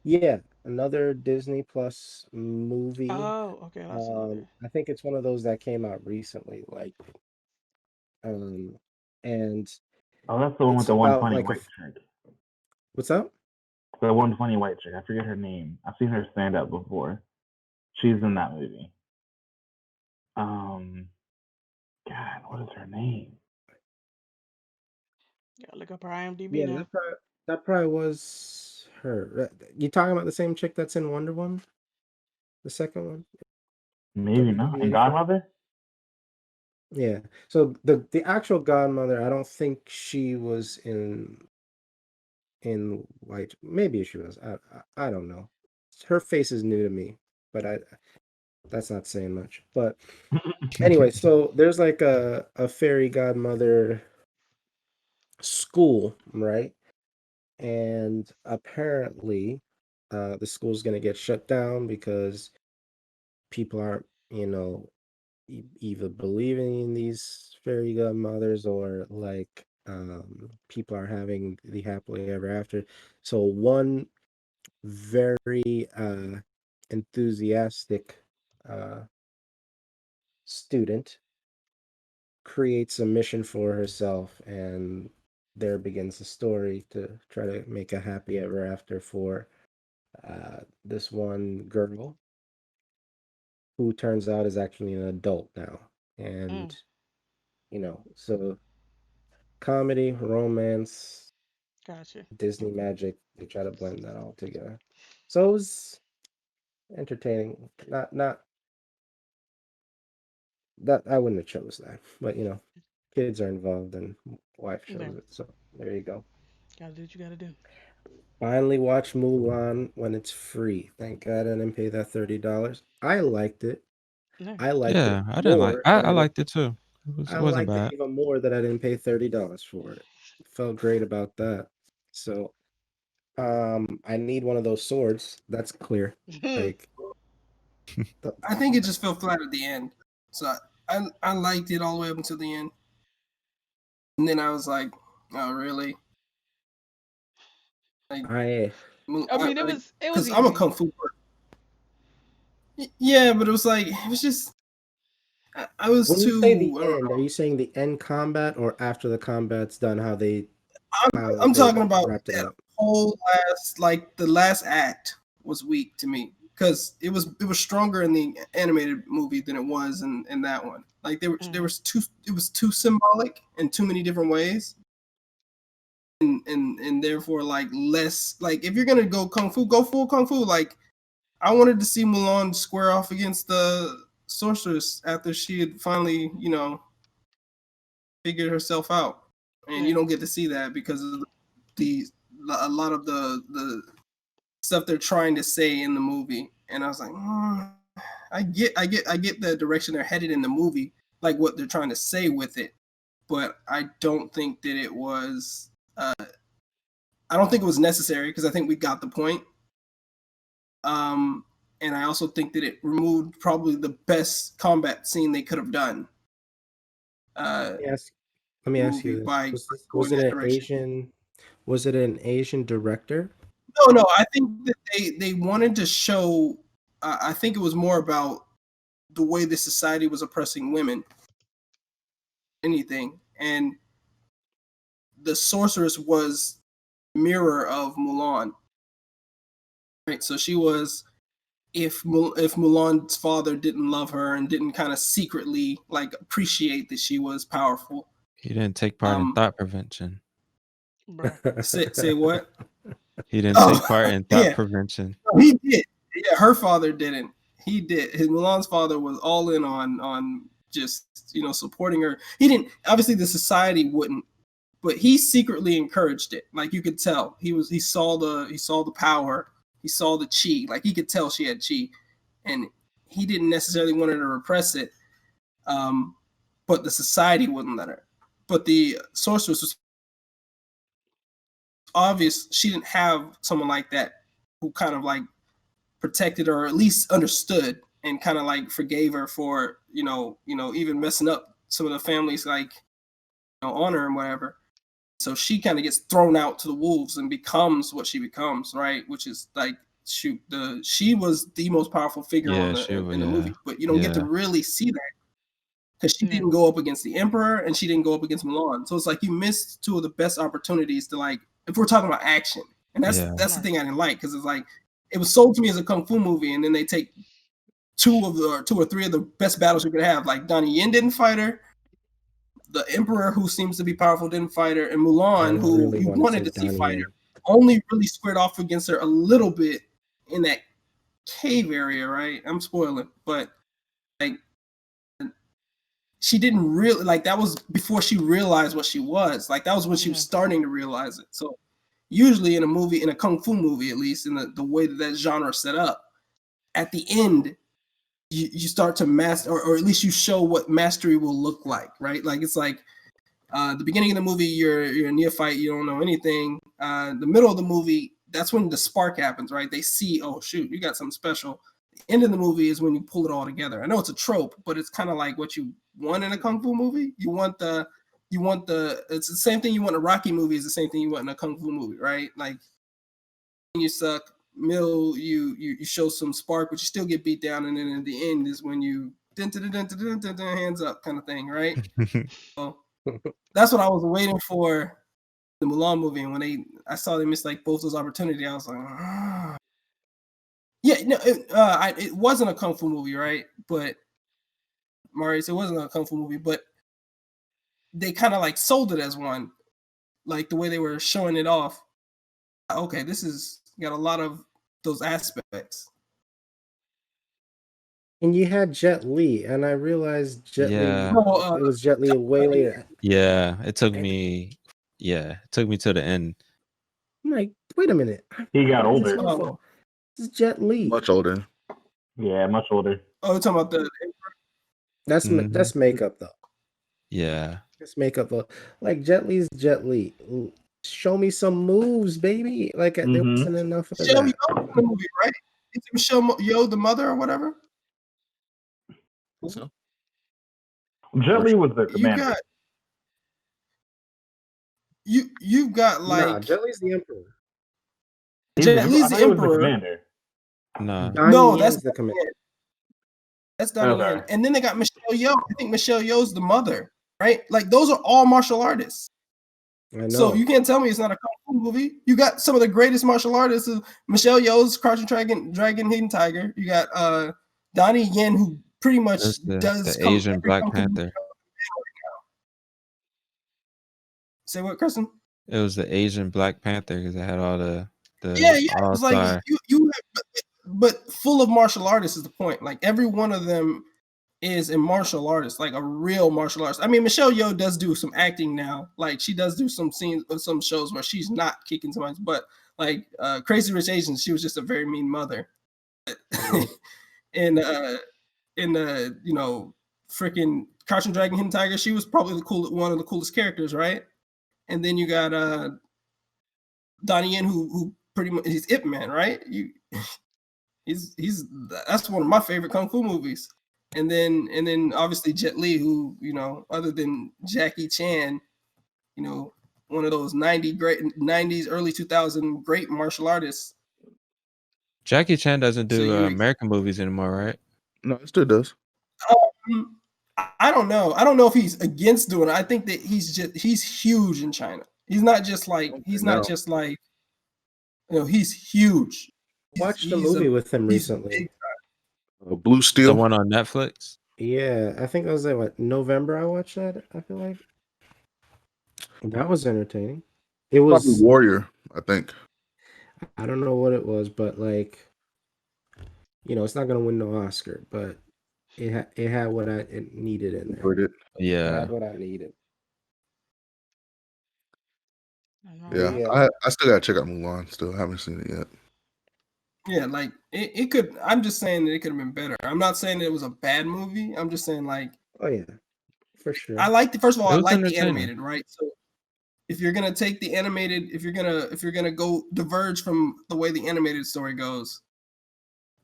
yeah, another Disney Plus movie. Oh, okay, that's another. I think it's one of those that came out recently, like um and Oh, that's the one with it's the about 120 like white chick. what's up? The 120 white chick. I forget her name. I've seen her stand up before. She's in that movie. Um, God, what is her name? Yeah, look up her IMDb Yeah, now. that probably was her. You talking about the same chick that's in Wonder Woman, the second one, Maybe not. And WB-84? Godmother? Yeah. So the actual Godmother, I don't think she was in White. Maybe she was. I don't know. Her face is new to me, but that's not saying much. But anyway, so there's like a fairy godmother school, right? And apparently, the school's gonna get shut down because people aren't, either believing in these fairy godmothers or like people are having the happily ever after. So one very enthusiastic uh, student creates a mission for herself, and there begins the story to try to make a happy ever after for this one girl who turns out is actually an adult now. And, so comedy, romance, Gotcha. Disney magic, they try to blend that all together. So it was entertaining. Not that I wouldn't have chose that, but kids are involved and wife Yeah. chose it. So there you go. Gotta do what you gotta do. Finally watch Mulan when it's free. Thank God I didn't pay that $30. I liked it. Yeah. I liked it Yeah, I didn't like. more I, that I I didn't. liked it too. It I wasn't liked it bad. even more that I didn't pay $30 for it. Felt great about that. So I need one of those swords. That's clear. Like I think it just fell flat at the end. So I liked it all the way up until the end, and then I was like, oh really? Like, I I mean, it was because I'm a easy. kung fu person. Yeah, but it was like it was just I was when you too. say the I don't end, are know. you saying the end combat or after the combat's done, how they I'm they talking about wrapped it that up? whole the last act was weak to me because it was stronger in the animated movie than it was in that one. Like there was too it was too symbolic in too many different ways. And therefore like less like if you're gonna go kung fu, go full kung fu. Like I wanted to see Mulan square off against the sorceress after she had finally, figured herself out. And you Yeah. don't get to see that because of the a lot of the stuff they're trying to say in the movie. And I was like, I get the direction they're headed in the movie, like what they're trying to say with it. But I don't think that it was I don't think it was necessary because I think we got the point. Um, and I also think that it removed probably the best combat scene they could have done. Let me ask, let me ask Movie you this: by was going it that an direction. Asian? Was it an Asian director? No, I think that they wanted to show. I think it was more about the way the society was oppressing women. Anything, and the sorceress was mirror of Mulan. Right, so she was if Mulan's father didn't love her and didn't kind of secretly like appreciate that she was powerful. He didn't take part in Um, thought prevention. Bruh. say what? He didn't Oh, take part in thought yeah, prevention. he did. Yeah, her father didn't. He did. His Mulan's father was all in on just supporting her. He didn't. Obviously, the society wouldn't, but he secretly encouraged it. Like you could tell, he saw the power. He saw the chi. Like he could tell she had chi, and he didn't necessarily want her to repress it. But the society wouldn't let her. But the sorceress was obvious. She didn't have someone like that who kind of like protected her or at least understood and kind of like forgave her for even messing up some of the families like honor and whatever. So she kind of gets thrown out to the wolves and becomes what she becomes, right? Which is like she was the most powerful figure Yeah, on she was. in the Yeah, movie, but you don't get to yeah, really see that because she Yeah. didn't go up against the emperor and she didn't go up against Mulan. So it's like you missed two of the best opportunities to like if we're talking about action, and that's yeah. that's the Right. thing I didn't like because it's like it was sold to me as a kung fu movie, and then they take two or three of the best battles you could have. Like Donnie Yen didn't fight her, the Emperor, who seems to be powerful, didn't fight her, and I Mulan, who really you want to wanted say to see Donnie fight Yen. her, only really squared off against her a little bit in that cave area, right? I'm spoiling, but like she didn't really like that was before she realized what she was. Like that was when she was Yeah. starting to realize it. So usually in a movie, in a kung fu movie, at least in the way that genre is set up, at the end you start to master, or at least you show what mastery will look like, right? Like it's like the beginning of the movie, you're a neophyte, you don't know anything. The middle of the movie, that's when the spark happens, right? They see, oh shoot, you got something special. end of the movie is when you pull it all together. I know it's a trope, but it's kind of like what you want in a kung fu movie. You want the it's the same thing you want in a Rocky movie is the same thing you want in a kung fu movie, right? Like you suck, middle you show some spark, but you still get beat down, and then at the end is when you hands up kind of thing, right? So that's what I was waiting for the Mulan movie, and when I saw they missed like both those opportunities, I was like, ah. Yeah, no, it wasn't a kung fu movie, right? But Marius, it wasn't a kung fu movie, but they kind of like sold it as one, like the way they were showing it off. Okay, this is got a lot of those aspects. And you had Jet Li, and I realized Jet Yeah. Li. It was Jet Li way later. Yeah, it took me. Yeah, it took me to the end. I'm like, wait a minute. He got Where is this older. motherfucker? This is Jet Li. Much older. Yeah, much older. Oh, you're talking about the That's makeup though. Yeah. That's makeup though. Like Jet Li's Jet Li. Show me some moves, baby. Like there wasn't enough of Michelle that. Yeoh in the movie, right? Is it Michelle Yeoh the mother or whatever? So Jet Li was the commander. You've got like Nah, Jet Li's the emperor. Jet Li's the I thought he was emperor. commander. No. Donnie that's Yen's the commander. That's Donnie Okay. Yen. And then they got Michelle Yeoh. I think Michelle Yeoh's the mother, right? Like those are all martial artists. I know. So you can't tell me it's not a kung fu movie. You got some of the greatest martial artists. Michelle Yeoh's Crouching Dragon, Hidden Tiger. You got Donnie Yen, who pretty much That's does the Asian Black kung fu movie Panther. right now. Say what, Kristen? It was the Asian Black Panther because it had all the Yeah. It was like all-star. you but full of martial artists is the point. Like every one of them is a martial artist, like a real martial artist. I mean, Michelle Yeoh does do some acting now. Like she does do some scenes of some shows where she's not kicking somebody's butt. Like Crazy Rich Asians, she was just a very mean mother. in freaking Crouching Dragon, Hidden Tiger, she was probably one of the coolest characters, right? And then you got Donnie Yen, who pretty much he's Ip Man, right? He's that's one of my favorite kung fu movies. And then obviously Jet Li, who other than Jackie Chan, one of those 90s, early 2000 great martial artists. Jackie Chan doesn't do So American movies anymore, right? no, it still does. I don't know. I don't know if he's against doing it. I think that he's huge in China. He's not just like he's huge. Watched a movie with him recently. Blue Steel. The one on Netflix. Yeah, I think it was like November. I watched that. I feel like that was entertaining. It was Probably Warrior, I think. I don't know what it was, but like, it's not gonna win no Oscar, but it had what it needed in there. It Yeah. had what I needed. Yeah. I still gotta check out Mulan. Still haven't seen it yet. Yeah, like it could. I'm just saying that it could have been better. I'm not saying that it was a bad movie. I'm just saying like. Oh yeah, for sure. I like first of all, I like the entertaining. animated, right? So if you're gonna take the animated, if you're gonna go diverge from the way the animated story goes,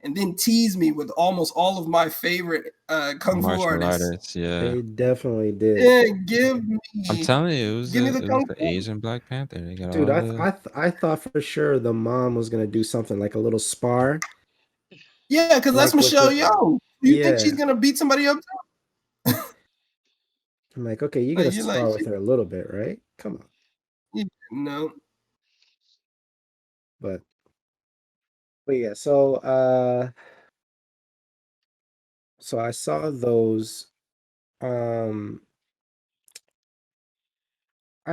and then tease me with almost all of my favorite kung fu artists. Yeah, they definitely did. Yeah, give me. I'm telling you, it was give me the it kung was the fu. Asian Black Panther. They got Dude, all I thought for sure the mom was gonna do something like a little spar. Yeah, because that's Michelle Yeoh. You think she's gonna beat somebody up? I'm like, okay, you gotta spar with her a little bit, right? Come on. No. But yeah, so I saw those. I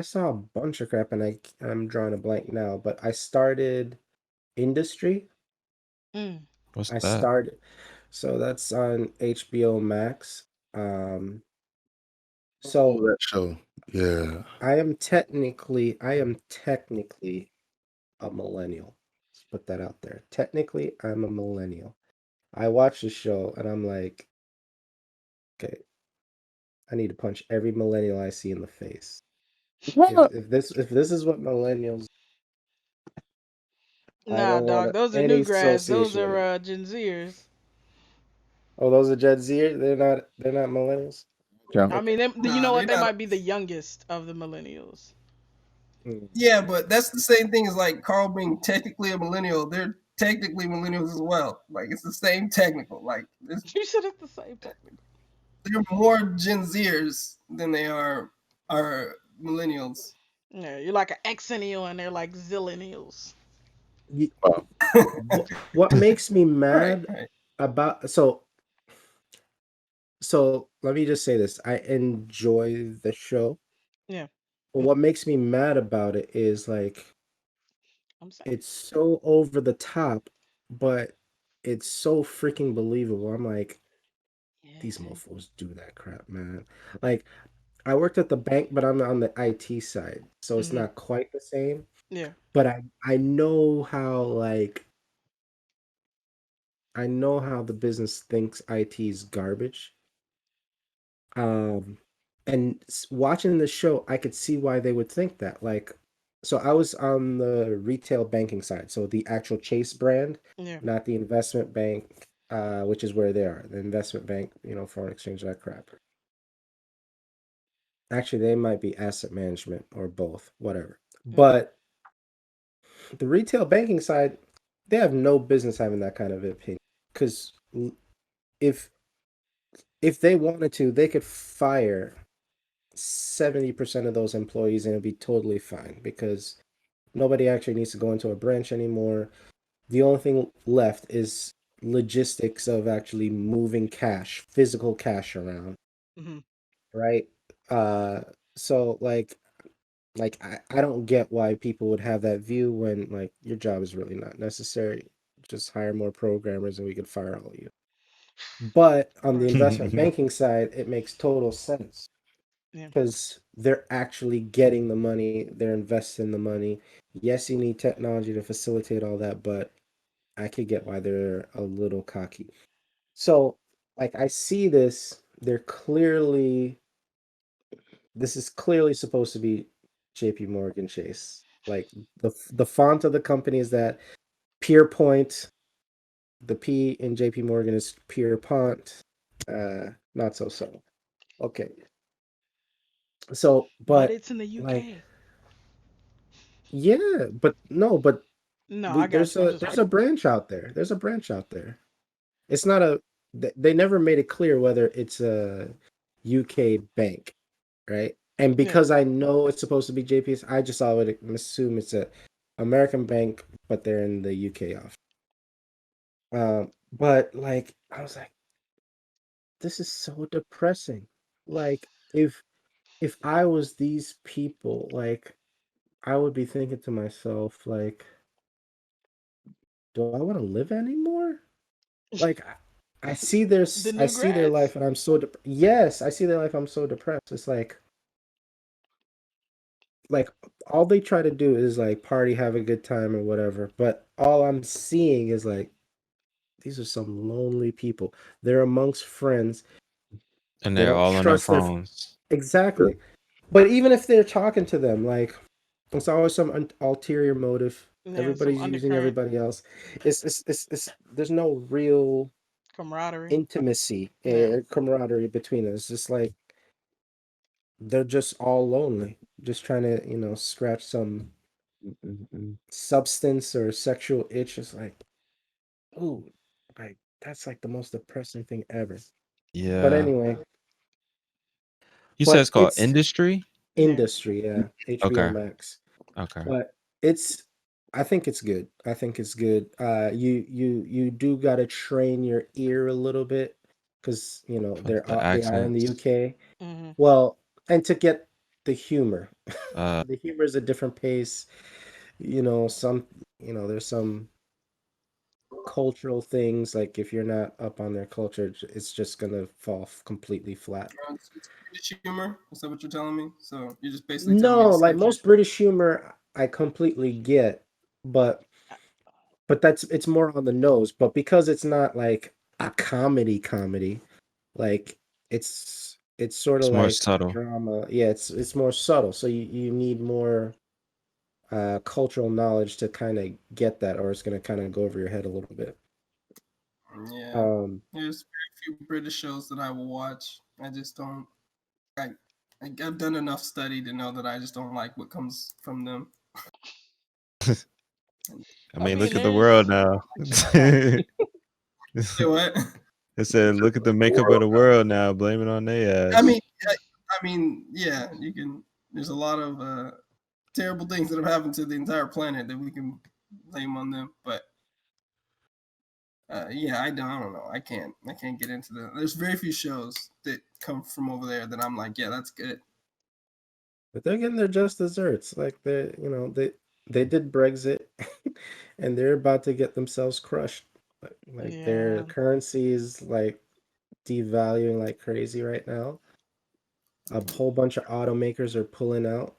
saw a bunch of crap, and I'm drawing a blank now. But I started Industry. What's I that? started. So that's on HBO Max. So that show, yeah. I am technically a millennial. Let's put that out there. Technically, I'm a millennial. I watch the show and I'm like, okay, I need to punch every millennial I see in the face. If this is what millennials. Nah, dog, those are new grads. Those are Gen Zers. Oh, those are Gen Z. They're not. They're not millennials. Yeah. I mean, you Nah, know they're what? They not. might be the youngest of the millennials. Hmm. Yeah, but that's the same thing as like Carl being technically a millennial. They're technically millennials as well. Like it's the same technical. Like You said it's the same technical. they're more Gen Zers than they are millennials. Yeah, you're like an exennial and they're like zillennials. Ye- Well, What makes me Right, mad right. about so let me just say this. I enjoy the show. Yeah, But what makes me mad about it is like I'm saying. it's so over the top, but it's so freaking believable. I'm like, these Yeah. mofos do that crap, man. Like I worked at the bank, but I'm on the IT side, so it's Mhm. not quite the same. Yeah. But I know how I know how the business thinks IT is garbage. Um, and watching the show, I could see why they would think that. Like, so I was on the retail banking side, so the actual Chase brand, Yeah. not the investment bank, which is where they are. The investment bank, foreign exchange, that crap. Actually, they might be asset management or both, whatever. Mhm. But the retail banking side, they have no business having that kind of opinion. Because if if they wanted to, they could fire 70% of those employees and it'd be totally fine because nobody actually needs to go into a branch anymore. The only thing left is logistics of actually moving cash, physical cash around, Mhm. right? Uh so I don't get why people would have that view when like your job is really not necessary. Just hire more programmers and we could fire all of you. But on the Right. investment banking side, it makes total sense Yeah. because they're actually getting the money, they're investing the money. Yes, you need technology to facilitate all that, but I could get why they're a little cocky. So, like, I see this, this is clearly supposed to be JP Morgan Chase. Like, the font of the company is that Pierpoint, the P in JP Morgan is Pierpont. Not so subtle. Okay. So, But but it's in the like, UK. yeah, but no, but No, I got you. I'm just there's a branch out there. There's a branch out there. It's not a they never made it clear whether it's a UK bank, right? And yeah. because I know it's supposed to be JPS, I just always assume it's a American bank, but they're in the UK off. But like I was like, this is so depressing. Like if I was these people, like I would be thinking to myself, like, do I want to live anymore? Like The I new see their grads. life and I'm so yes, I see their life, I'm so depressed. It's like all they try to do is like party, have a good time or whatever. But all I'm seeing is like these are some lonely people. They're amongst friends. And They they're don't all on their trust their phones. exactly. But even if they're talking to them, like it's always some ulterior motive. Yeah, some Everybody's using undercurrent everybody else. It's there's no real camaraderie. intimacy Yeah. and camaraderie between us. It's just like they're just all lonely, just trying to, scratch some substance or sexual itch. It's like, ooh, like that's like the most depressing thing ever. But Yeah. anyway, You said it's but called it's Industry? Yeah. industry, yeah, HBO Okay. Max. Okay. But it's I think it's good. I think it's good. You do gotta train your ear a little bit because Like the they are in the accents. UK. Mhm. Well, and to get the humor. Uh The humor is a different pace. Some there's some cultural things like if you're not up on their culture, it's just gonna fall completely flat. It's British humor. Is that what you're telling me? So you're just basically telling me No, to like skip. most British humor, I completely get, but it's more on the nose. But because it's not like a comedy, like it's sort of it's more like a subtle. drama. Yeah, it's more subtle. So you need more cultural knowledge to kind of get that, or it's gonna kind of go over your head a little bit. Yeah, there's very few British shows that I will watch. I just don't. I've done enough study to know that I just don't like what comes from them. I mean, look at the there's world now. Say what? It said, look at the makeup of the world now. Blame it on their ass. I mean, yeah, you can. There's a lot of terrible things that have happened to the entire planet that we can blame on them, but yeah, I don't know. I can't get into that. There's very few shows that come from over there that I'm like, yeah, that's good. But they're getting their just desserts. Like they did Brexit, and they're about to get themselves crushed. Like their Yeah. currency is like devaluing like crazy right now. A whole bunch of automakers are pulling out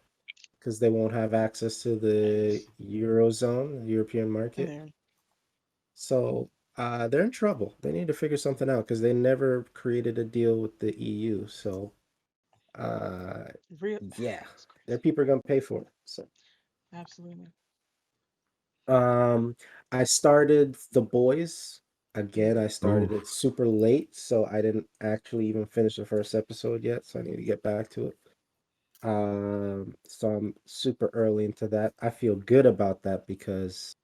because they won't have access to the Eurozone, the European market. Yeah. So they're in trouble. They need to figure something out because they never created a deal with the EU. So Real. yeah, It's their crazy. people are gonna pay for it. So Absolutely. I started The Boys again. I started Ooh. it super late, so I didn't actually even finish the first episode yet. So I need to get back to it. So I'm super early into that. I feel good about that because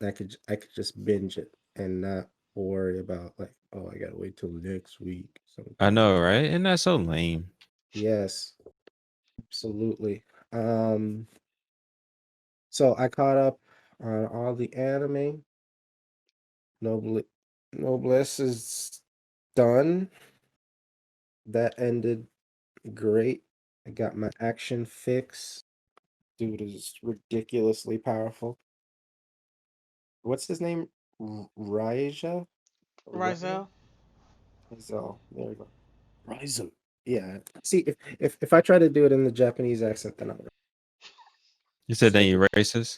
I could just binge it and not worry about like, oh, I gotta wait till next week. I know, right? Isn't that so lame? Yes, absolutely. Um, so I caught up on all the anime. Noble Noblesse is done. That ended great. I got my action fix. Dude is ridiculously powerful. What's his name? Raija? Rizel. Rizal. There we go. Rizal. Yeah. See, if I try to do it in the Japanese accent, then I'm You said then so. you're racist?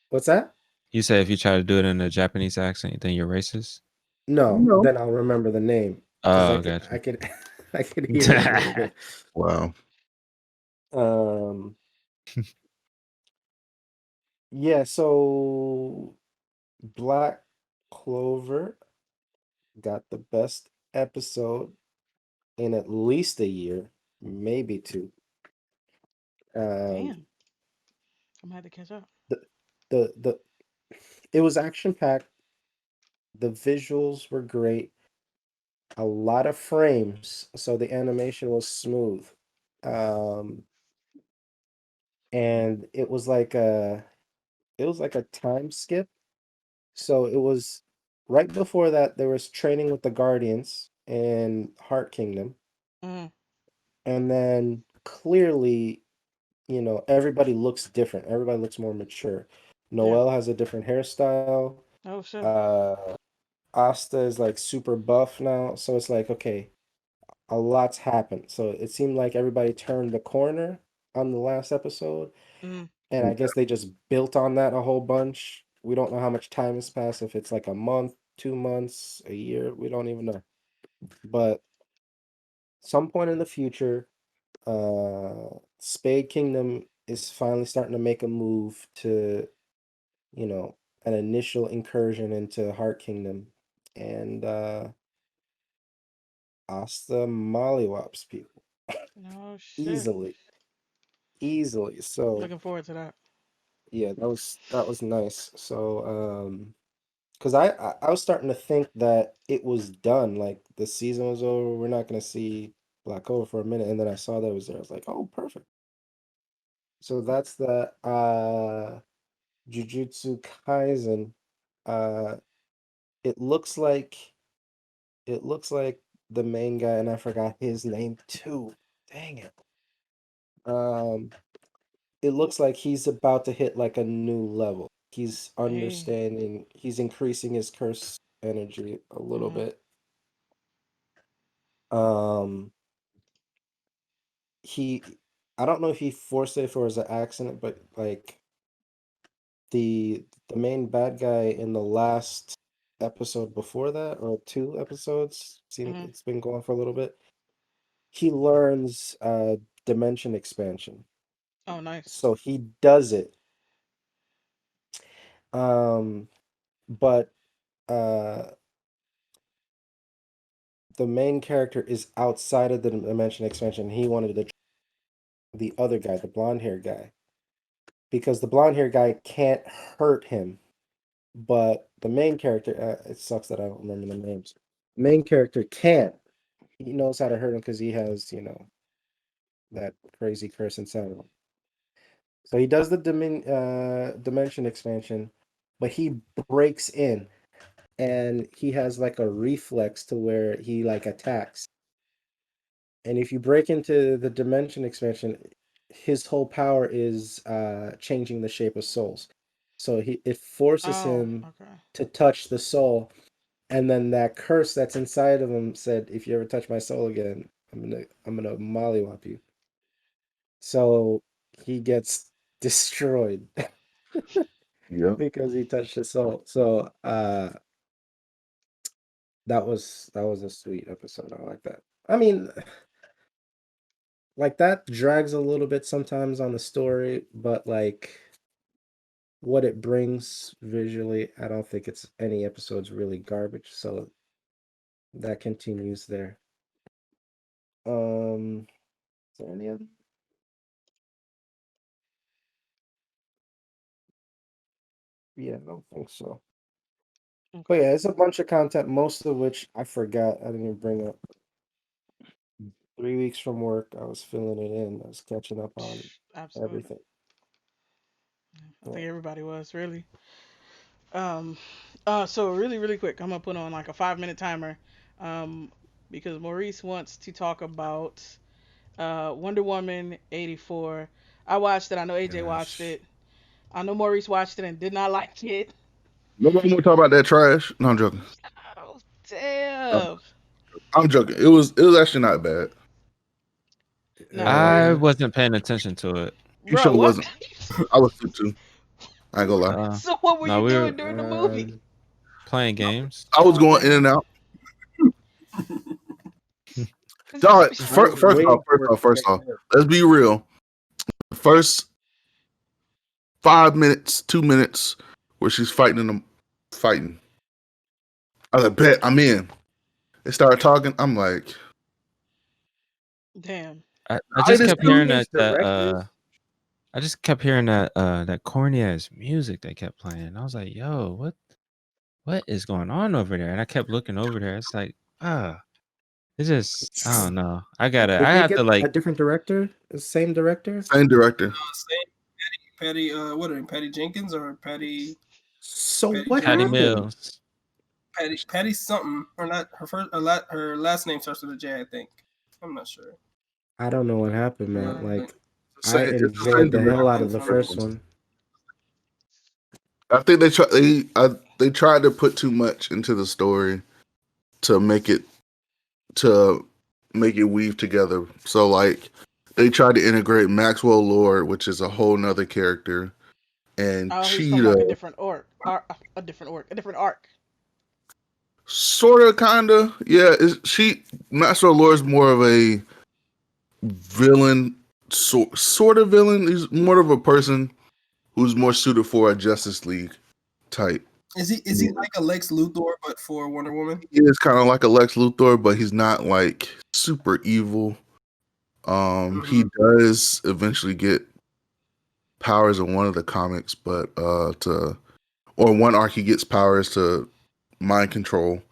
What's that? You said if you try to do it in a Japanese accent, then you're racist? No, then I'll remember the name because Oh, I gotcha. could I could hear it a little bit. Wow. Um. Yeah. So Black Clover got the best episode in at least a year, maybe two. Um, Damn. I'm gonna have to catch up. the the it was action packed. The visuals were great. A lot of frames, so the animation was smooth. Um, and it was like a time skip. So it was right before that there was training with the Guardians and Heart Kingdom, Mm. and then clearly everybody looks different. Everybody looks more mature. Yeah. Noelle has a different hairstyle. Oh shit. Uh, Asta is like super buff now. So it's like, okay, a lot's happened. So it seemed like everybody turned the corner on the last episode. Mm. And I guess they just built on that a whole bunch. We don't know how much time has passed, if it's like a month, 2 months, a year. We don't even know. But some point in the future, Spade Kingdom is finally starting to make a move to, an initial incursion into Heart Kingdom. And Asta mollywops people Oh shit. easily. Easily. So Looking forward to that. yeah, that was nice. So because I was starting to think that it was done, like the season was over, we're not gonna see Black Clover for a minute, and then I saw that it was there. I was like, oh, perfect. So that's the Jujutsu Kaisen. Uh, it looks like the main guy, and I forgot his name too. Dang it. Um, it looks like he's about to hit like a new level. He's Hey. understanding. He's increasing his curse energy a little Mm. bit. Um, he, I don't know if he forced it if it was an accident, but like the main bad guy in the last episode before that, or two episodes, Mm. it's been going for a little bit. He learns dimension expansion, Oh nice. so he does it. Um, but uh the main character is outside of the dimension expansion. He wanted the other guy, the blonde hair guy, because the blonde hair guy can't hurt him, but the main character, it sucks that I don't remember the names. Main character can't. He knows how to hurt him because he has, that crazy curse inside of him. So he does the dimension expansion, but he breaks in, and he has like a reflex to where he like attacks. And if you break into the dimension expansion, his whole power is changing the shape of souls. So it forces Oh, him okay. to touch the soul, and then that curse that's inside of him said, "If you ever touch my soul again, I'm gonna mollywop you." So he gets destroyed Yep. because he touched his soul. So that was a sweet episode. I like that. I mean, like that drags a little bit sometimes on the story, but like what it brings visually, I don't think it's any episode's really garbage. So that continues there. Is there any other? Yeah, I don't think so. But yeah, it's a bunch of content, most of which I forgot. I didn't even bring up. 3 weeks from work, I was filling it in. I was catching up on Absolutely. everything. I think everybody was really. Um, so really, really quick, I'm gonna put on like a 5 minute timer, um, because Maurice wants to talk about Wonder Woman 84. I watched it. I know AJ watched Gosh. it. I know Maurice watched it and did not like it. Nobody want to talk about that trash. No, I'm joking. Oh No, damn! I'm joking. It was actually not bad. Nah, I Uh, wasn't paying attention to it. You bro, sure what? wasn't? I was too. I ain't gonna lie. So what were No, you we were doing during the movie? playing games. I was Oh going in damn! and out. This Dog, is- I was first waiting for it to first get off, good. let's be real. The first 5 minutes, 2 minutes, where she's fighting. I was like, bet I'm in. They started talking. I'm like, Damn. I I just just kept hearing These that directors, I just kept hearing that corny ass music they kept playing. I was like, yo, what is going on over there? And I kept looking over there. It's like, it's just I don't know. did I they have get to a like different director? The same director? same director. Same Patty. What are they? Patty Jenkins or Patty? So Patty what Patty Jenkins? happened? Mills. Patty something or not? Her last name starts with a J, I think. I'm not sure. I don't know what happened, man. Right. Like I It's the enjoyed same the hell out director. of the first one. I think they tried to put too much into the story to make it weave together. So like they tried to integrate Maxwell Lord, which is a whole nother character, and Oh, he's from like a Cheetah, different a different arc. sorta, kinda. Yeah, Maxwell Lord is more of a villain, sort of villain. He's more of a person who's more suited for a Justice League type. Is he like a Lex Luthor but for Wonder Woman? He is kind of like a Lex Luthor, but he's not like super evil. He does eventually get powers in one of the comics, but one arc he gets powers to mind control.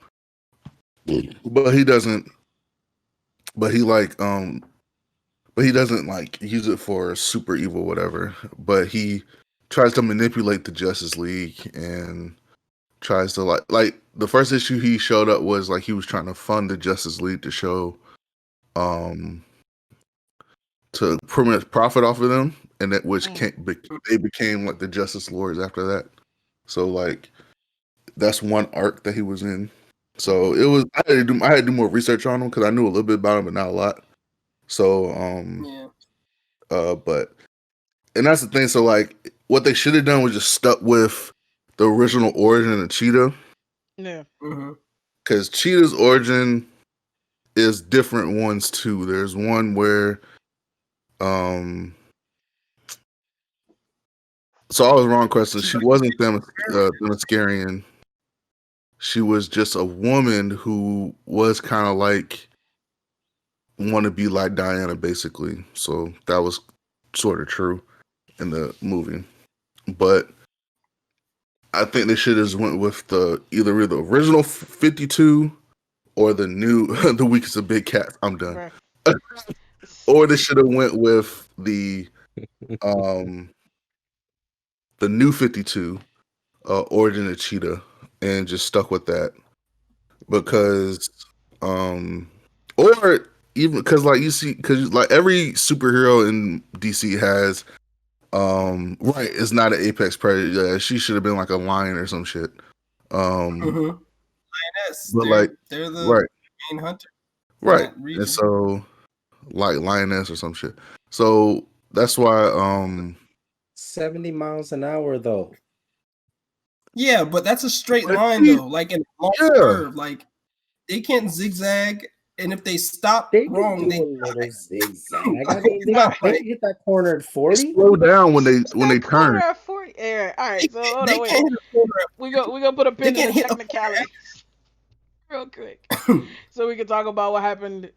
But he doesn't but he doesn't like use it for super evil whatever. But he tries to manipulate the Justice League and tries to like the first issue he showed up was like he was trying to fund the Justice League to show um to permanent profit off of them, and that which they became like the Justice Lords after that. So like that's one arc that he was in. So it was I had to do more research on him because I knew a little bit about him, but not a lot. So Yeah. but and that's the thing. So like what they should have done was just stuck with the original origin of Cheetah, Yeah. because Cheetah's origin is different ones too. There's one where um so I was wrong, Question. She wasn't Themyscirian. she was just a woman who was kind of like want to be like Diana, basically. So that was sort of true in the movie, but I think they should have went with either the original 52 or the new the weakest of big cats. I'm done. Bruh. Or they should have went with the new 52 Origin of Cheetah and just stuck with that because or even because like you see because like every superhero in DC has right, it's not an apex predator. Yeah, she should have been like a lion or some shit. Lioness. But like they're the right, main hunter. right, That region. and so like lioness or some shit. So that's why 70 miles an hour though. Yeah, but that's a straight But line though. Like in a long yeah. curve. Like they can't zigzag, and if they stop They can wrong, do they a little zigzag. I Like, mean, it's they not like- hit that corner at 40. slow down when they Corner turn. at 40. Yeah, all right, so hold they on, wait. can't hit a corner. We gonna put a pin in can't the hit a technicalities real quick, so we can talk about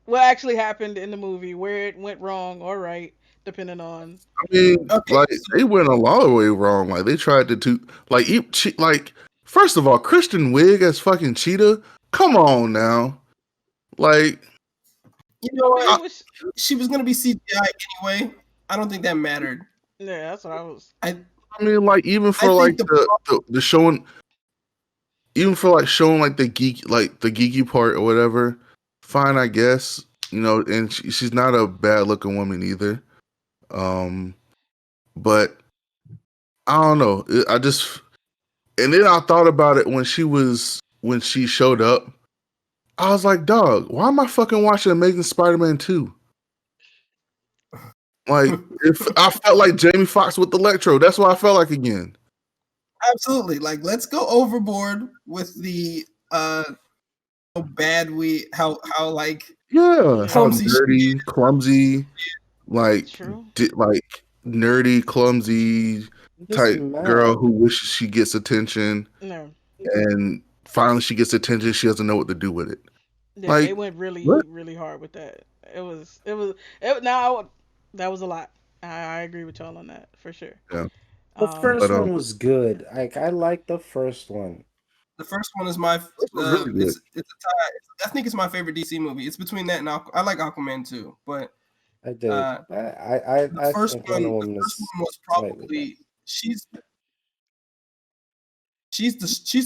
what actually happened in the movie, where it went wrong or right, depending on. I mean, Okay, like so- they went a lot of way wrong. Like they tried to like first of all, Kristen Wiig as fucking Cheetah. Come on now, like You know I mean, what? it was, She was gonna be CGI anyway. I don't think that mattered. yeah, that's what I was. I mean, like even for I like think the showing, even for like showing like the geeky part or whatever. Fine, I guess, you know. And she's not a bad looking woman either. But I don't know. I just and then I thought about it when she showed up. I was like, dog, why am I fucking watching Amazing Spider-Man 2? Like, if I felt like Jamie Foxx with Electro, that's what I felt like again. Absolutely. Like, let's go overboard with the how bad how like Yeah, how Clumsy nerdy, clumsy, like True. like nerdy, clumsy Just type mad. girl who wishes she gets attention, No. and finally she gets attention. She doesn't know what to do with it. Yeah, Like, they went really, what? really hard with that. That was a lot. I agree with y'all on that for sure. Yeah. The first But, one was good. Like I like the first one. the first one is my really good. it's a tie. I think it's my favorite DC movie. It's between that and I like Aquaman too, but I did. Uh, I the first think one, Wonder the Woman first is one was slightly probably she's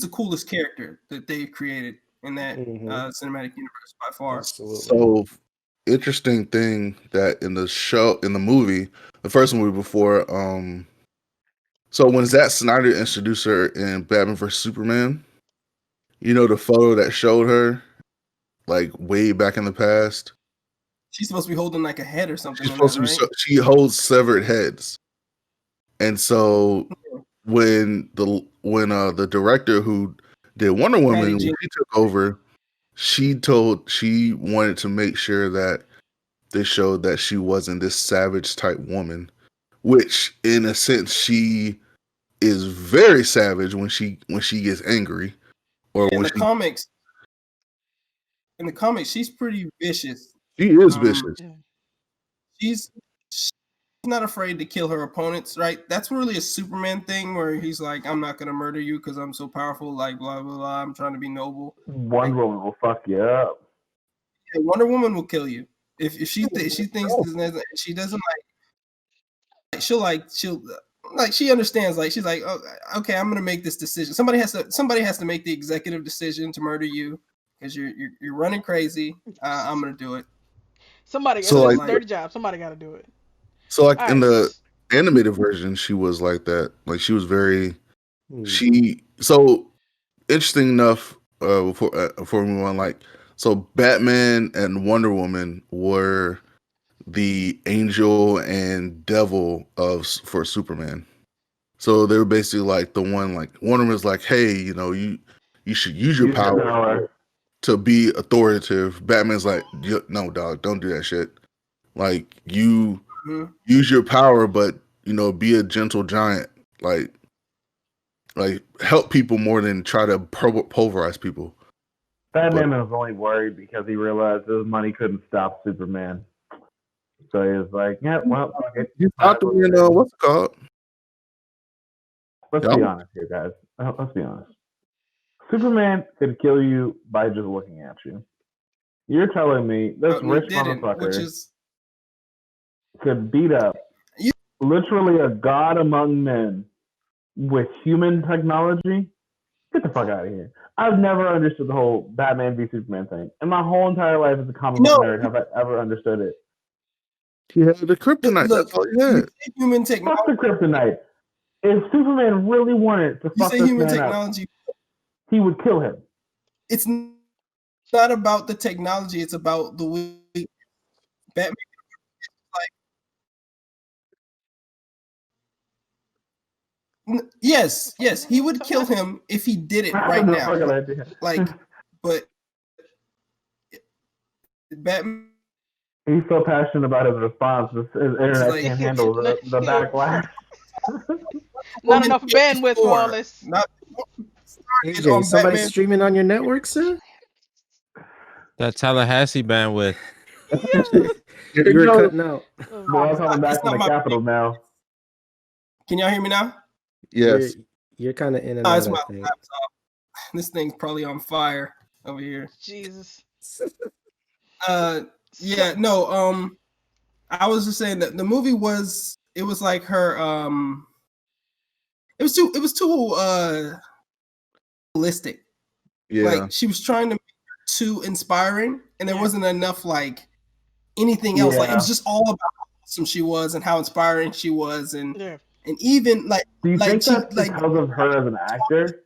the coolest character that they've created in that cinematic universe by far. absolutely. So interesting thing that in the movie, the first movie before, so when Zack Snyder introduced her in Batman vs Superman, you know the photo that showed her, like way back in the past. She's supposed to be holding like a head or something. She's supposed to be. She holds severed heads, and so when the director who did Wonder Woman, when she took over, she wanted to make sure that they showed that she wasn't this savage type woman, which in a sense she is very savage when she gets angry, or in when the comics. In the comics, she's pretty vicious. She is vicious. She's not afraid to kill her opponents, right? That's really a Superman thing where he's like, I'm not gonna murder you because I'm so powerful, like blah blah blah. I'm trying to be noble. Wonder Woman will fuck you up. Yeah, Wonder Woman will kill you if she thinks she doesn't like she understands, like she's like, oh, okay, I'm gonna make this decision. Somebody has to make the executive decision to murder you because you're running crazy. I'm gonna do it. Somebody, So, it's like- a dirty job. Somebody got to do it. So like All in right. the animated version, she was like that. Like she was very Hmm. so interesting enough. Before we move on, like so, Batman and Wonder Woman were the angel and devil for Superman. So they were basically like the one. Like Wonder Woman's like, hey, you know, you should use your power to be authoritative. Batman's like, no, dog, don't do that shit. Like you use your power, but you know, be a gentle giant. Like, like help people more than try to pulverize people. Batman was only worried because he realized his money couldn't stop Superman. So he was like, "Yeah, well, fuck it." He's out the window. What's it called? Let's be honest here, guys. Let's be honest. Superman could kill you by just looking at you. You're telling me this rich motherfucker could beat up literally a god among men with human technology? Get the fuck out of here. I've never understood the whole Batman v Superman thing. In my whole entire life as a comic book nerd, have I ever understood it? He had the kryptonite. That's all he had. Human technology. Fuck the kryptonite. If Superman really wanted to fuck this man up, he would kill him. It's not about the technology. It's about the way Batman. Yes, he would kill him if he did it right now. Like, but Batman. He's so passionate about his response. His internet can't handle the backlash. Not enough bandwidth for all this. AJ, somebody streaming on your network, sir? That Tallahassee bandwidth. You're cutting out. Well, I'm coming back from the Capitol now. Can y'all hear me now? Yes. You're kind of in and out. It's my laptop. This thing's probably on fire over here. Jesus. Yeah, no, I was just saying that the movie was like her it was too realistic. Yeah. Like she was trying to make her too inspiring and there wasn't enough like anything else. Like it was just all about how awesome she was and how inspiring she was and even like do you think that's because of her as an actor?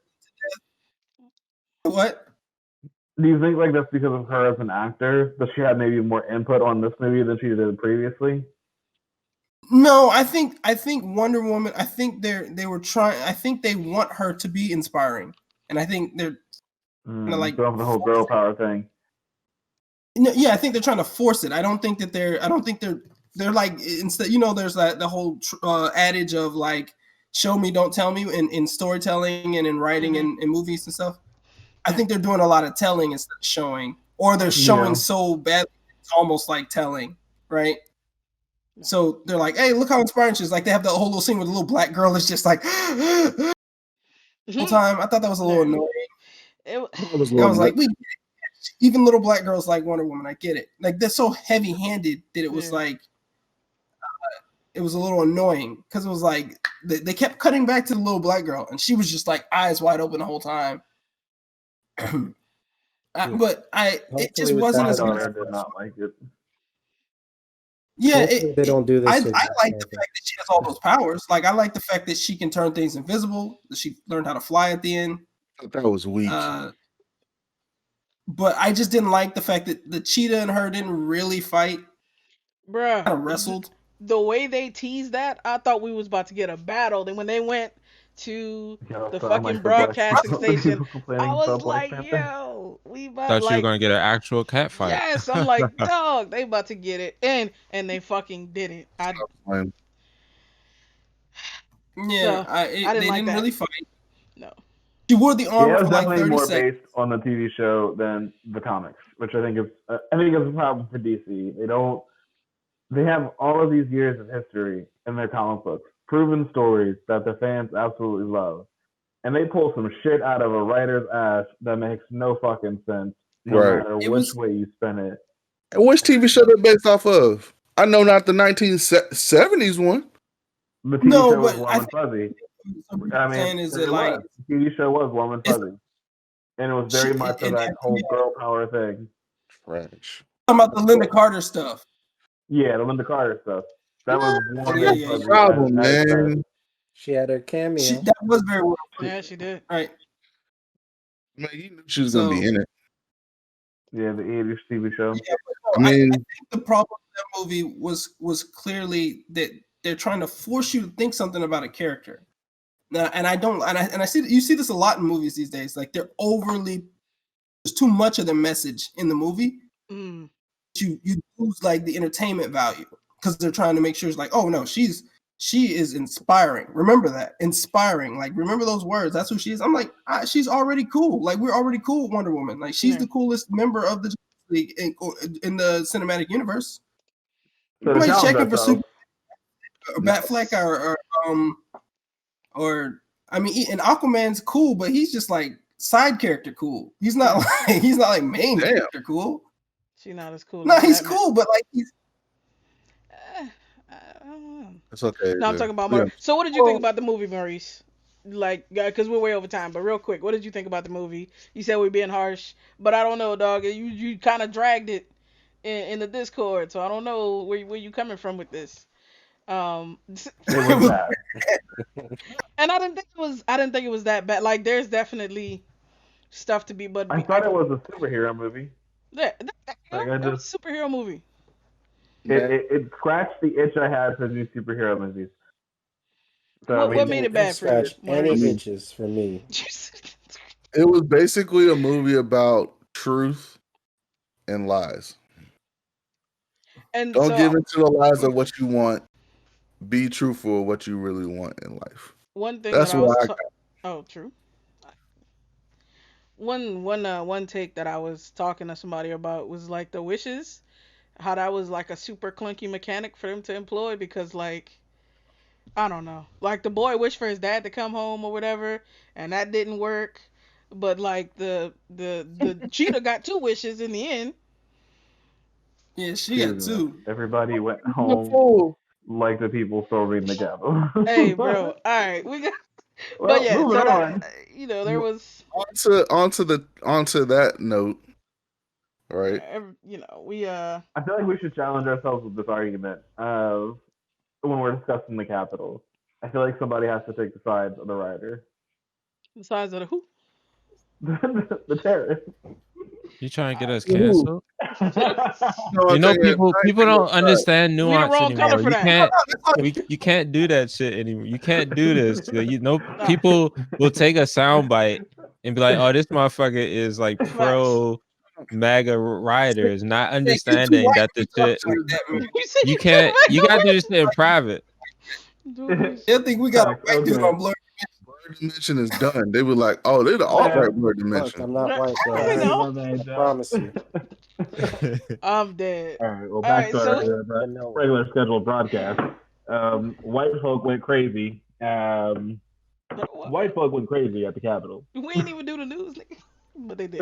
What? Do you think like that's because of her as an actor that she had maybe more input on this movie than she did previously? No, I think Wonder Woman. I think they were trying. I think they want her to be inspiring, and I think they're like the whole girl power thing. No, yeah, I think they're trying to force it. I don't think they're like instead. You know, there's the whole adage of like, "Show me, don't tell me" in storytelling and in writing and in movies and stuff. I think they're doing a lot of telling instead of showing, or they're showing so badly it's almost like telling, right? So they're like, "Hey, look how inspiring she is!" Like they have the whole little scene with the little black girl is just like the whole time. I thought that was a little annoying. I was like, even little black girls like Wonder Woman. I get it. Like they're so heavy-handed that it was like it was a little annoying because it was like they kept cutting back to the little black girl, and she was just like eyes wide open the whole time. But it just wasn't as good. I did not like it. Yeah, they don't do this. I like the fact that she has all those powers. Like I like the fact that she can turn things invisible. That she learned how to fly at the end. That was weak. But I just didn't like the fact that the cheetah and her didn't really fight. Bruh. Kind of wrestled. The way they teased that, I thought we was about to get a battle. Then when they went to the fucking broadcasting station, I was like, yo, we about thought you were gonna get an actual cat fight. Yes, I'm like, dog, they about to get it. And they fucking didn't. Yeah, so, they didn't really fight. No. She wore the armor for like 30 more seconds. based on the TV show than the comics, which I think is a problem for DC. They have all of these years of history in their comic books, proven stories that the fans absolutely love, and they pull some shit out of a writer's ass that makes no fucking sense, no matter which way you spin it. And which TV show they're based off of? I know not the 1970s one. The TV show was Warm and Fuzzy. I mean, is it like the TV show was Warm and Fuzzy, and it was very much of that whole girl power thing. Trash. Talking about the Linda Carter stuff. Yeah, the Linda Carter stuff. That was one problem, man. She had her cameo. That was very well. Yeah, she did. All right. Man, you knew she was gonna be in it. Yeah, the 80s TV show. Yeah, I think the problem with that movie was clearly that they're trying to force you to think something about a character. Now, and I see you see this a lot in movies these days. Like there's too much of the message in the movie. You lose like the entertainment value because they're trying to make sure it's like, oh no, she's she is inspiring. Remember that. Inspiring. Like, remember those words. That's who she is. I'm like, she's already cool. Like, we're already cool with Wonder Woman. Like, she's the coolest member of the Justice League in the cinematic universe. So Nobody's checking for ourselves. Super or Batfleck or I mean, and Aquaman's cool, but he's just like side character cool. He's not like main character cool. She's not as cool. No, he's cool, but like he's. I don't know. It's okay. No, I'm talking about Maurice. So, what did you think about the movie, Maurice? Like, because we're way over time, but real quick, what did you think about the movie? You said we're being harsh, but I don't know, dog. You kind of dragged it in the Discord, so I don't know where you coming from with this. It was bad. And I didn't think it was that bad. Like, there's definitely stuff to be, but I thought it was a superhero movie. That was a superhero movie. It scratched the itch I had for new superhero movies. So, what made it bad for you? Scratch any itches for me. It was basically a movie about truth and lies. And don't give into the lies of what you want. Be truthful of what you really want in life. One thing that's why. True. One take that I was talking to somebody about was like the wishes, how that was like a super clunky mechanic for them to employ because like I don't know, like the boy wished for his dad to come home or whatever, and that didn't work, but like the cheetah got 2 wishes in the end. Yeah, she got 2. Everybody went home like the people still reading the Capitol. Hey, bro. All right, we got. Well, but yeah, so that, there was onto that note, right? We I feel like we should challenge ourselves with this argument of when we're discussing the Capitol. I feel like somebody has to take the sides of the rioter. The sides of the who? The terrorists. You trying to get us canceled? People don't understand nuance anymore. You can't do that shit anymore. You can't do this. People will take a soundbite and be like, "Oh, this motherfucker is like pro MAGA rioters," not understanding that the shit. You can't. You got to do this shit in private. I think we got a white dude on Blerdimension is done. They were like, "Oh, they're the alt-right Blerdimension." I'm not white, guys. I promise you. I'm dead. All right. Well, back to our regular scheduled broadcast. White folk went crazy. White folk went crazy at the Capitol. We ain't even do the news, nigga. But they did.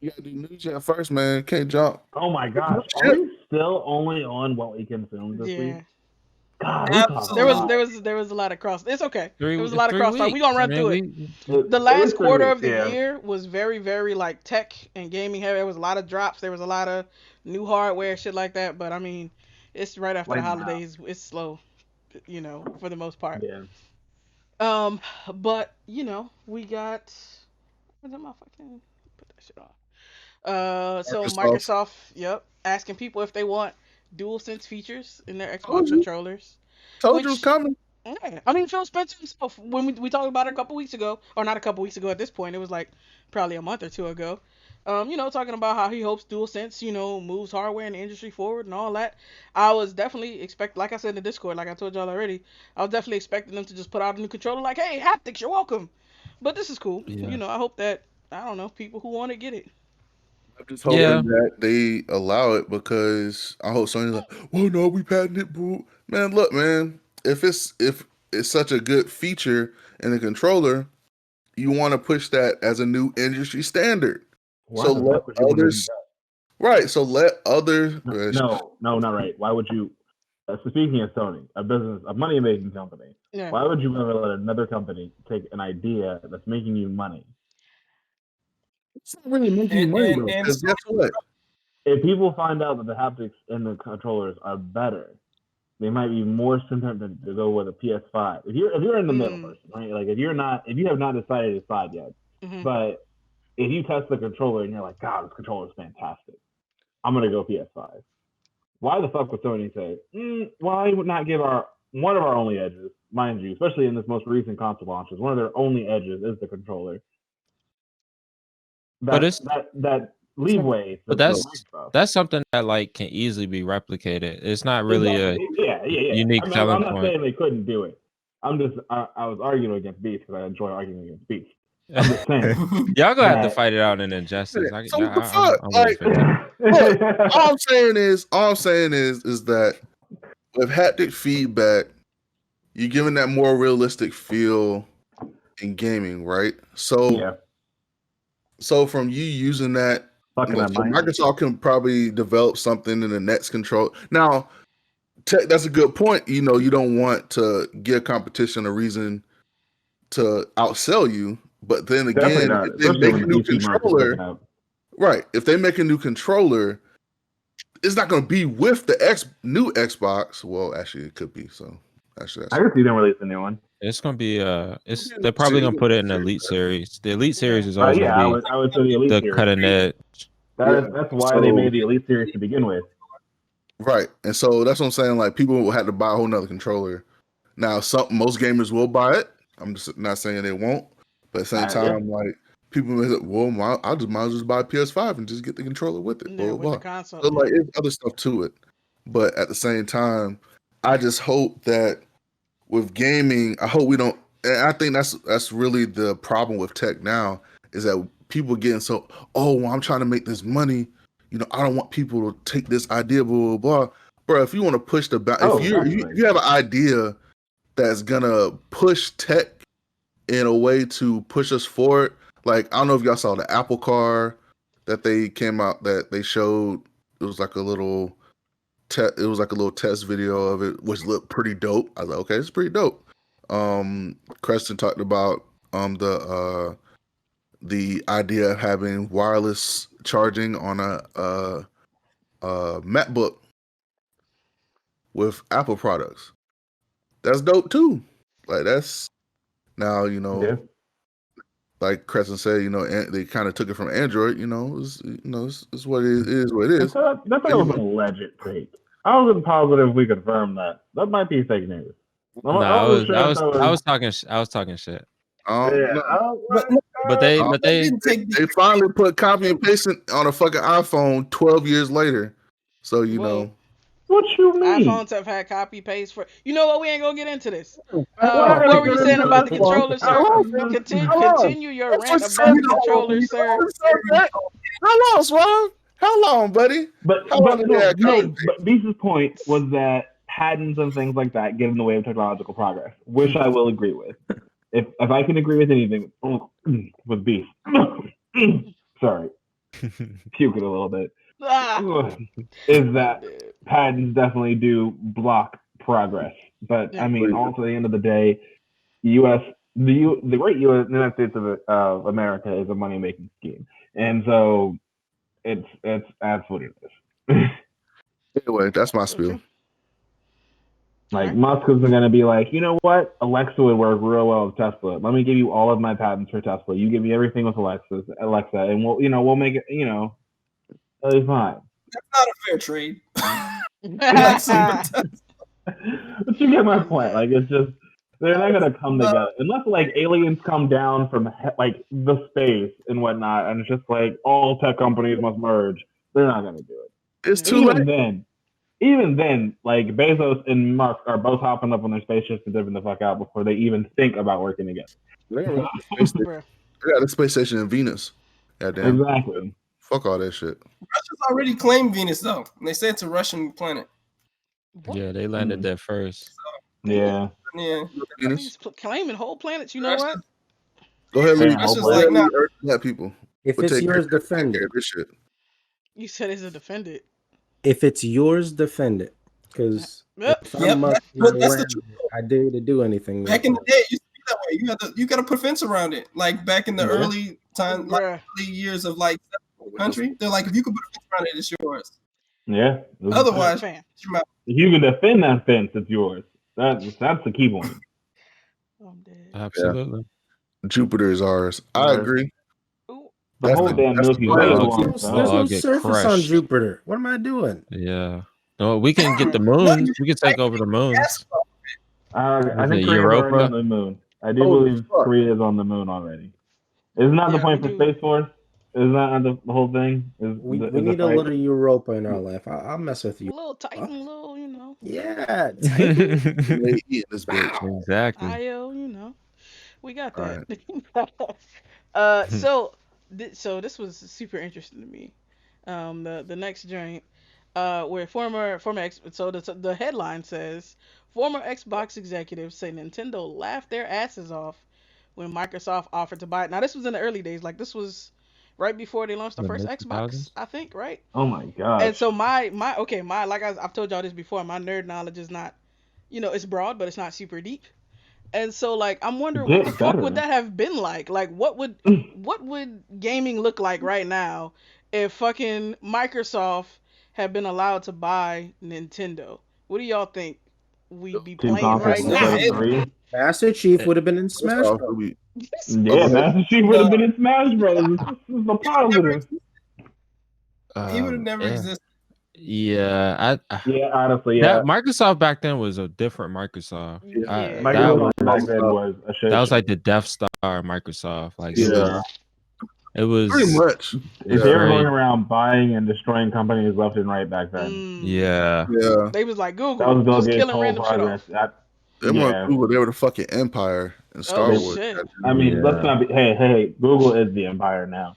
You gotta do news chat first, man. Can't jump. Oh my gosh. Are we still only on what we consumed this week? God, there was a lot of cross. It's okay. There was a lot of crosstalk. We gonna run through it. The last quarter of the year was very, very like tech and gaming heavy. There was a lot of drops. There was a lot of new hardware, shit like that. But I mean, it's right after the holidays. It's slow, for the most part. Yeah. But we got. Where's that motherfucking put that shit off? So Microsoft, asking people if they want DualSense features in their Xbox controllers. Told you it was coming. Yeah, I mean, Phil Spencer himself, when we talked about it a couple weeks ago, or not a couple weeks ago at this point, it was like probably a month or 2 ago. Talking about how he hopes DualSense, moves hardware in the industry forward and all that. I was definitely like I said in the Discord, like I told y'all already, I was definitely expecting them to just put out a new controller, like, hey, haptics, you're welcome. But this is cool. Yeah. I hope that people who want it get it. I'm just hoping that they allow it because I hope Sony's like, well, no, we patented it, bro. Man, look, man, if it's such a good feature in the controller, you want to push that as a new industry standard. So let others, right? So let others. No, not right. Why would you? Speaking of Sony, a money-making company, why would you ever let another company take an idea that's making you money? It's not really making you money, though. Because guess what? If people find out that the haptics in the controllers are better, they might be more tempted to go with a PS5. If you're in the middle person, right? Like if you have not decided to decide yet, but if you test the controller and you're like, God, this controller is fantastic, I'm gonna go PS5. Why the fuck would Sony say, why would not give one of our only edges, mind you, especially in this most recent console launches, one of their only edges is the controller. That leeway. But that's something that like can easily be replicated. It's not really exactly. a yeah. unique I'm selling not point. saying they couldn't do it. I'm just I was arguing against Beast because I enjoy arguing against Beast. I'm just saying. Y'all gonna have to fight it out in Injustice. So what the fuck? Like, look, all I'm saying is that with haptic feedback, you're giving that more realistic feel in gaming, right? So, so from you using that, Microsoft can probably develop something in the next control. Now, that's a good point. You know, you don't want to give competition a reason to outsell you, but then again, if they make a new controller, right? If they make a new controller, it's not going to be with the new Xbox. Well, actually, it could be. So, actually, I could see them release a new one. It's gonna be they're probably gonna put it in the Elite Series. The Elite Series is always gonna be I would say the Elite Series. Cutting edge. That's why they made the Elite Series to begin with. Right. And so that's what I'm saying. Like, people will have to buy a whole nother controller. Now, most gamers will buy it. I'm just not saying they won't. But at the same time, like, people may say, well, I might as well just buy a PS5 and just get the controller with it. Yeah, blah, blah, with blah. the console. So, like, there's other stuff to it. But at the same time, I just hope that with gaming, I hope we don't. And I think that's really the problem with tech now, is that people getting so, well, I'm trying to make this money. You know, I don't want people to take this idea, blah, blah, blah. Bro, if you want to push if you have an idea that's gonna push tech in a way to push us forward, like, I don't know if y'all saw the Apple car that they came out, that they showed. It was like a little test video of it, which looked pretty dope. I was like, okay, it's pretty dope. Creston talked about the idea of having wireless charging on a MacBook with Apple products. That's dope too. Like, that's now, you know, like Creston said, you know, they kind of took it from Android. You know, it's what it is. What it is. That was a legit take. I wasn't positive we confirmed that. That might be fake news. No, I was talking shit. But they finally put copy and paste it on a fucking iPhone 12 years later. So, you know. What you mean? iPhones have had copy paste for. You know what? We ain't gonna get into this. What were you saying about the controller, sir? Continue your rant about the controller, sir. How long, Swab? How long, buddy? But Beast's point was that patents and things like that get in the way of technological progress, which I will agree with. If I can agree with anything with Beast, sorry, puke it a little bit. Is that patents definitely do block progress, but I mean, also at the end of the day, the United States of America is a money making scheme, and so it's that's what it is. Anyway, that's my spiel. Like, Musk is going to be like, you know what? Alexa would work real well with Tesla. Let me give you all of my patents for Tesla. You give me everything with Alexa, and we'll make it. You know, it'll be fine. That's not a fair trade. But you get my point. Like, it's just, they're not gonna come together unless like aliens come down from like the space and whatnot, and it's just like all tech companies must merge. They're not gonna do it. It's too late. Even then, like, Bezos and Musk are both hopping up on their spaceships and dipping the fuck out before they even think about working together. They got a space station in Venus. Goddamn. Exactly. Fuck all that shit. Russia's already claimed Venus, though. And they said it's a Russian planet. Yeah, they landed there first. Yeah. He's claiming whole planets. You know what? Go ahead, leave. Like, people. If it's yours, defend it. This shit. You said it's a defend it. If it's yours, defend it. Because I dare you to do anything. Back in the day, it used to be that way. You got to put fence around it. Like back in the early time, like early years of like country, they're like, if you can put a fence around it, it's yours. Yeah. Otherwise, if you can defend that fence, it's yours. That's the key point. Absolutely. Yeah. Jupiter is ours. I agree. The whole damn Milky Way. There's no surface on Jupiter. What am I doing? Yeah. No, we can get the moon. We can take over the moons. I think Korea is on the moon. I do believe Korea is on the moon already. Isn't that the point for Space Force? Isn't that the whole thing? We need a little Europa in our life. I'll mess with A you. little Titan, little, you know. Yeah, Titan. They eating this bitch. Exactly. IO, you know. We got All that. So this was super interesting to me. The next joint, where former the headline says former Xbox executives say Nintendo laughed their asses off when Microsoft offered to buy it. Now this was in the early days, like this was right before they launched the The first mid Xbox, 2000s. I think, right? Oh my And gosh. so my like I've told y'all this before, my nerd knowledge is not, it's broad, but it's not super deep. And so like I'm wondering what the Get fuck would better. that have been like? Like what would gaming look like right now if fucking Microsoft had been allowed to buy Nintendo? What do y'all think we'd be Two playing right consoles Nah, instead of now? three. Master Chief Eh, would have been in First Smash off, Bros. Yeah, Master Chief would have been in Smash Bros. This is a positive. he would have never Yeah. existed. Yeah. Yeah, honestly, That yeah. Microsoft back then was a different Microsoft. Yeah. Microsoft back then was a shit That was show. like the Death Star Microsoft. Like Yeah. it was pretty much. it's They were very going around buying and destroying companies left and right back then. yeah. Yeah. They was like That was Google, Bill just Gates' killing whole random shit progress. off. Them on Yeah. Google, they were the fucking empire in Star Oh Wars. shit. I mean, let's Yeah. not be. Hey, Google is the empire now.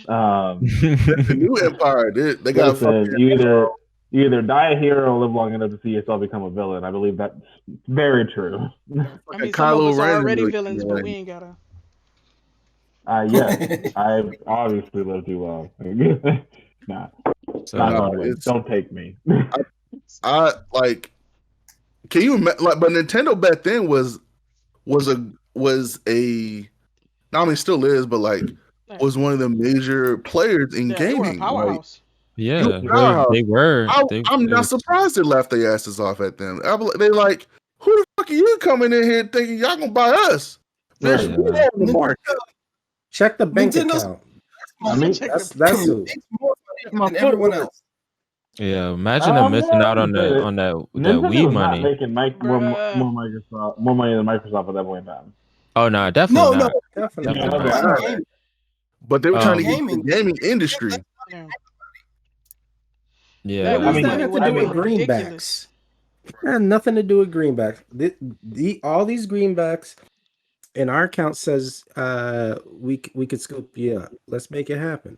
The new empire, they got Listen, fucking you either die a hero or live long enough to see yourself become a villain. I believe that's very true. I mean, some of Kylo us are Ren. already villains, but we ain't gotta. Yes, I've obviously lived too long. Nah, So not Nah, on way. Don't take me. I like. Can you like? But Nintendo back then was a. I mean, still is, but like was one of the major players in Yeah, they were a gaming. Like, powerhouse. yeah, powerhouse. they were. I'm They not were surprised they laughed their asses off at them. They like, who the fuck are you coming in here thinking y'all gonna buy us? Bitch, Right. we on the market. Check the bank Nintendo's- account. I mean, That's who. It's more money than everyone else. Yeah, imagine them missing out on that Nintendo Wii was not money. making more money than Microsoft at that point in time. Oh no, definitely No, not. Definitely. Yeah, not. that's no. not. Gaming. But they were trying to get Gaming. the gaming industry. Yeah. Yeah, That What does Wii that money have would to have do been with ridiculous. greenbacks? That had nothing to do with greenbacks. All these greenbacks in our account says we could scoop you up. Let's make it happen.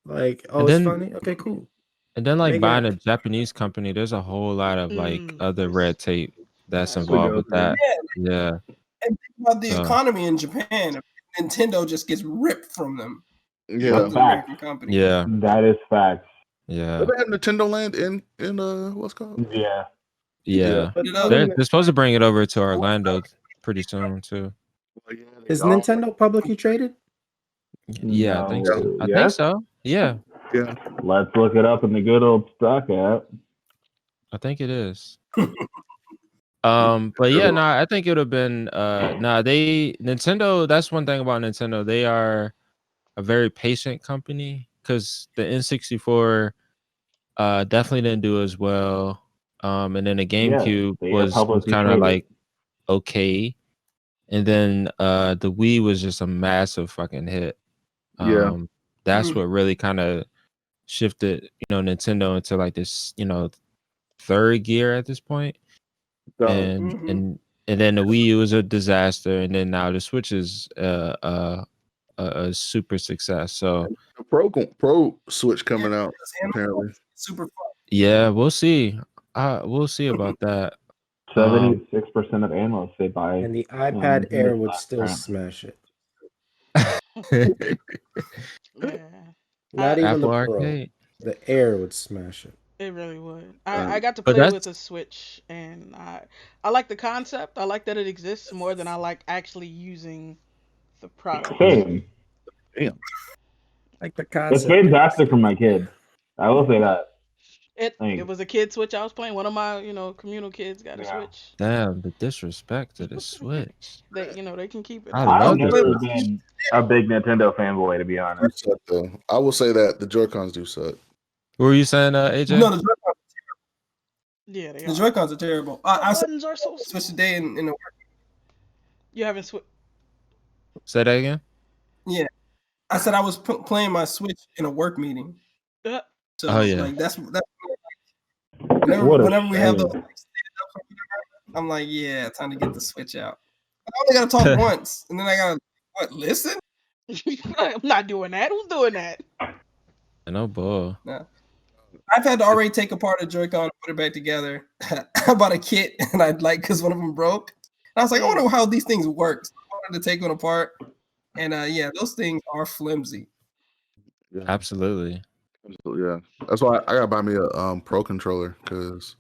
Like, oh, And it's then- funny. Okay, cool. and then like Make it buying a happen. Japanese company, there's a whole lot of like other red tape that's Yeah. involved with that. Yeah. And think about the So- economy in Japan. Nintendo just gets ripped from them. Yeah, From the American company. Yeah. That is facts. Yeah. they have Nintendo Land in what's it called? Yeah. Yeah. Put it up. They're supposed to bring it over to Orlando pretty soon too. Is Nintendo publicly traded? Yeah, I think so. No. I Yes? think so. Yeah, Yeah, Let's look it up in the good old stock app. I think it is. But yeah, no, I think it would have been Nintendo, that's one thing about Nintendo. They are a very patient company because the N64 definitely didn't do as well. And then the GameCube they are was publicly kind of traded. like okay. And then the Wii was just a massive fucking hit. Yeah. That's what really kind of shifted, Nintendo into like this, third gear at this point. And then the Wii U was a disaster, and then now the Switch is a super success. So the Pro Switch coming out apparently. Super fun. yeah, we'll see. We'll see about that. 76% of analysts say buy. And the iPad Air would still smash it. Yeah. Not even Apple the Pro. Arcade. The Air would smash it. It really would. I got to But play that's- with a Switch, and I like the concept. I like that it exists more than I like actually using the product. Same. Like the It's concept. fantastic for my kids. I will say that. It was a kid Switch I was playing. One of my communal kids got a Yeah. Switch. Damn, the disrespect to the Switch. They can keep it. I I've love never it. been a big Nintendo fanboy, to be They honest. suck, though. I will say that the Joy-Cons do suck. What were you saying, AJ? No, the Joy-Cons, Yeah, they the are. Joy-Cons are terrible. The I buttons are so switched today in the work. You haven't switched. Say that again. Yeah. I said I was playing my Switch in a work meeting. Uh, So Oh, yeah. like that's What whenever a we have shame. those, I'm like, yeah, time to get the Switch out. I only gotta talk once, and then I gotta listen. I'm not doing that. Who's doing that? No bull. No. I've had to already take apart a Joy-Con and put it back together. I bought a kit, and I'd like because one of them broke. And I was like, I wonder how these things work. So I wanted to take one apart, and yeah, those things are flimsy. Yeah, Absolutely. yeah. That's why I gotta buy me a Pro controller because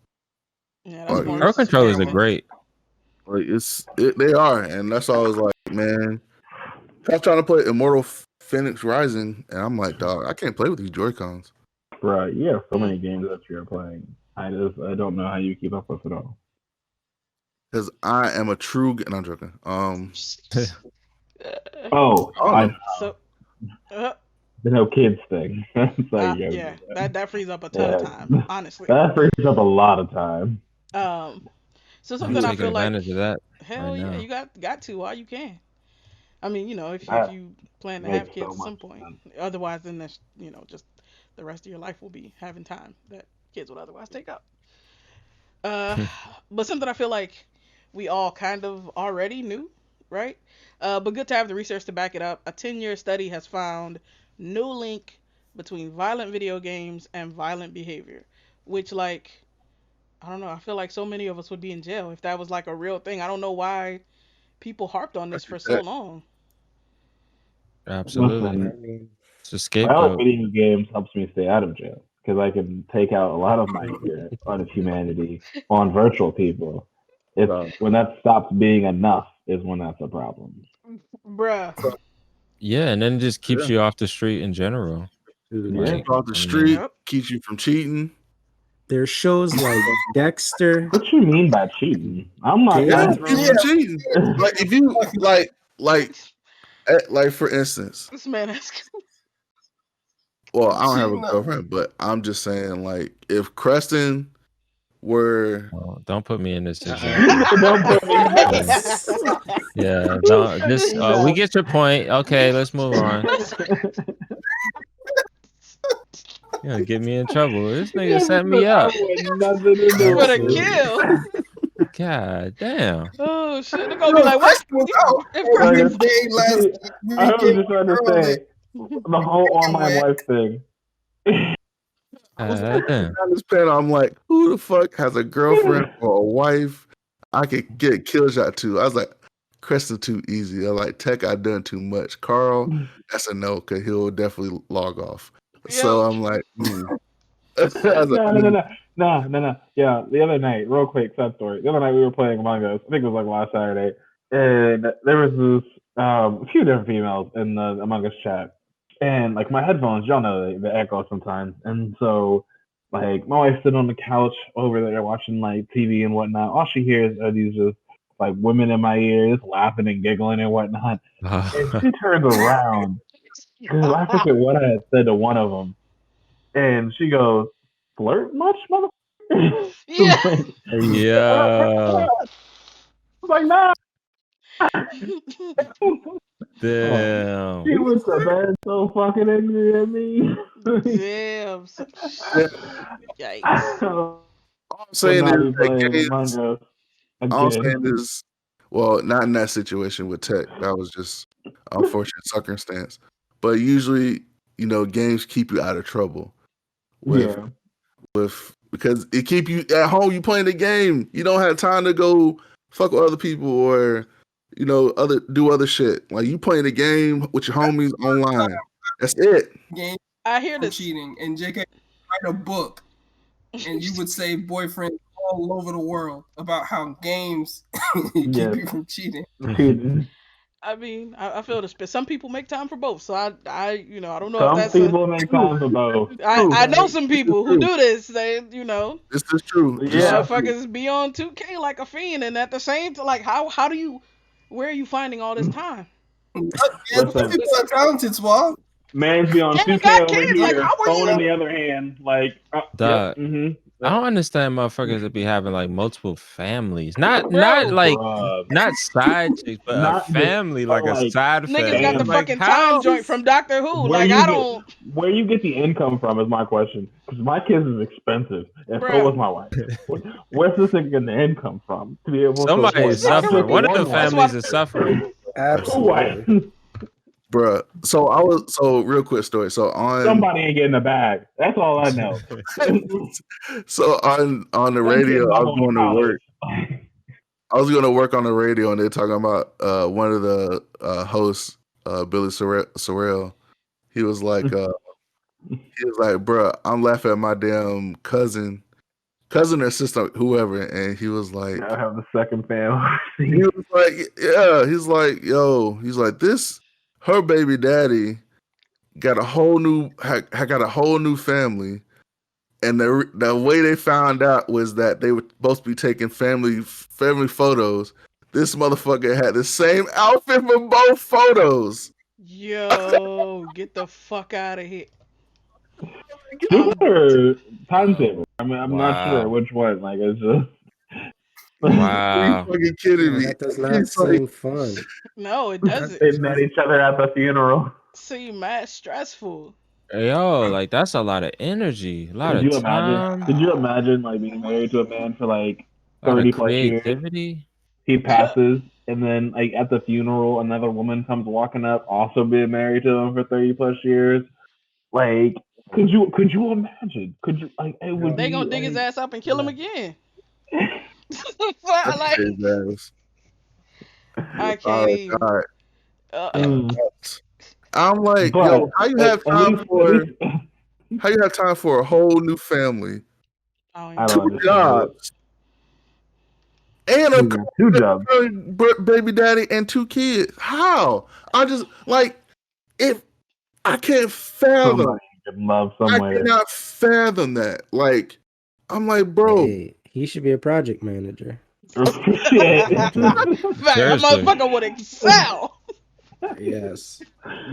Yeah, that's more Pro controllers are scalable. great. like they are, and that's why I was like, man, I was trying to play Immortal Phoenix Rising, and I'm like, dog, I can't play with these Joy-Cons. Right, you have so many games that you're playing. I don't know how you keep up with it all. Because I am a true. And I'm joking. Oh, I So, the no kids thing. That's like, yeah, that frees up a ton of time, honestly. That frees up a lot of time. So I'm something I taking feel like, advantage of that. hell right yeah, now. you got to while you can. I mean, if That you plan to makes have kids so at some much point, sense. otherwise then that's just the rest of your life will be having time that kids would otherwise take up. But something I feel like we all kind of already knew, right? But good to have the research to back it up. A 10-year study has found no link between violent video games and violent behavior, which like I don't know. I feel like so many of us would be in jail if that was like a real thing. I don't know why people harped on this for so long. Absolutely. Listen, It's a violent scapegoat. video games helps me stay out of jail because I can take out a lot of my humanity on virtual people. It's when that stops being enough is when that's a problem. Bruh. Yeah, and then it just keeps Yeah. you off the street in general. Yeah. Like, Off the I mean, street, Yep. keeps you from cheating. There's shows like Dexter. What you mean by cheating? I'm not. Game Yeah, of keeps you Thrones. from cheating. Like if you like for instance, This man has well, I don't have a Cheating. girlfriend, but I'm just saying, like, if Creston were well, don't put me in this situation. Don't put me. Yeah, don't, this we get your point. Okay, let's move on. You're gonna get me in trouble. This nigga set me up. Nothing to do for with the it. kill. God damn. Oh shit! They're gonna be like, what? If Like, Chris- I was just trying to say the whole on my wife thing. Damn. on this panel, I'm like, who the fuck has a girlfriend or a wife I could get a kill shot to? I was like, Creston too easy. I like Tech. I done too much. Carl, that's a no, cause he'll definitely log off. So I'm like, I was like, No. Yeah, the other night, real quick, sad story. The other night we were playing Among Us. I think it was like last Saturday, and there was this a few different females in the Among Us chat, and like my headphones, y'all know they echo sometimes, and so like my wife's sitting on the couch over there watching like TV and whatnot. All she hears are these just like women in my ears laughing and giggling and whatnot. And she turns around because I forget what I had said to one of them, and she goes, "Flirt much, motherfucker?" Yeah. Yeah. I was like, nah. Damn. She went to bed so fucking angry at me. Damn. Yikes. all I'm saying Not is be that playing Among games. Us All I'm again. saying is, well, not in that situation with Tech. That was just unfortunate circumstance. But usually, games keep you out of trouble. With because it keep you at home. You playing the game. You don't have time to go fuck with other people or do other shit. Like you playing the game with your homies online. That's it. Game I hear this. cheating, and JK write a book, and you would save boyfriends all over the world about how games keep you from cheating. I mean, I feel this. Some people make time for both, so I don't know Some if that's people make time for both. I know some people who do this. They, This is true. Yeah. motherfuckers be on 2K like a fiend, and at the same time, like how do you, where are you finding all this time? Some people are talented, Swab. Man's be on Yeah, 2K got over kids, here, like, how are phone you- in the other hand, like, Dog. I don't understand motherfuckers that be having like multiple families. Not Bro. like Bruh. not side chicks, but a Not just, family, but like a like side Niggas got the family. Like fucking time how? joint from Doctor Who. where Like, you I get don't. where you get the income from is my question. Because my kids is expensive, and so Bruh. was my wife. Where's this thing getting the income from to be able to Somebody afford is not just suffering. One of one the wife, That's why. families is suffering. two wives? Absolutely. Bruh. So real quick story. So on Somebody ain't getting a bag. That's all I know. so on the Them kids radio, I not was going to going to work. college. I was going to work on the radio, and they're talking about one of the hosts, Billy Sorrell. He was like, bruh, I'm laughing at my damn cousin or sister, whoever, and he was like, I have the second family. he was like, yeah, he's like, yo, he's like, this, her baby daddy got a whole new, got a whole new family. And the way they found out was that they were supposed to be taking family photos. This motherfucker had the same outfit for both photos. Yo, get the fuck out of here. Super timetable. I mean, I'm not sure Wow. which one. Like, it's just. Are you Wow. fucking kidding me? That does not He's like, seem fun. No, it doesn't. They met each other at the funeral. Seem mad stressful. Yo, like that's a lot of energy, a lot Could of you imagine? time, Could you imagine like being married to a man for like a lot 30 of plus years? creativity. He passes, and then like at the funeral, another woman comes walking up, also being married to him for 30 plus years. Like, could you imagine? Could you like it would They be gonna dig his like ass up and kill him again. that's Like, his ass. I Oh can't even. God. Mm. I'm like, But yo, how you have time at for least a whole new family, I I don't don't two understand it. jobs, and a Two jobs. baby daddy and two kids? How? I just like if I can't fathom. Somebody can love I somewhere. cannot fathom that. Like, I'm like, bro. Hey, he should be a project manager. Shit. Fact, that Seriously. motherfucker would excel. Yes.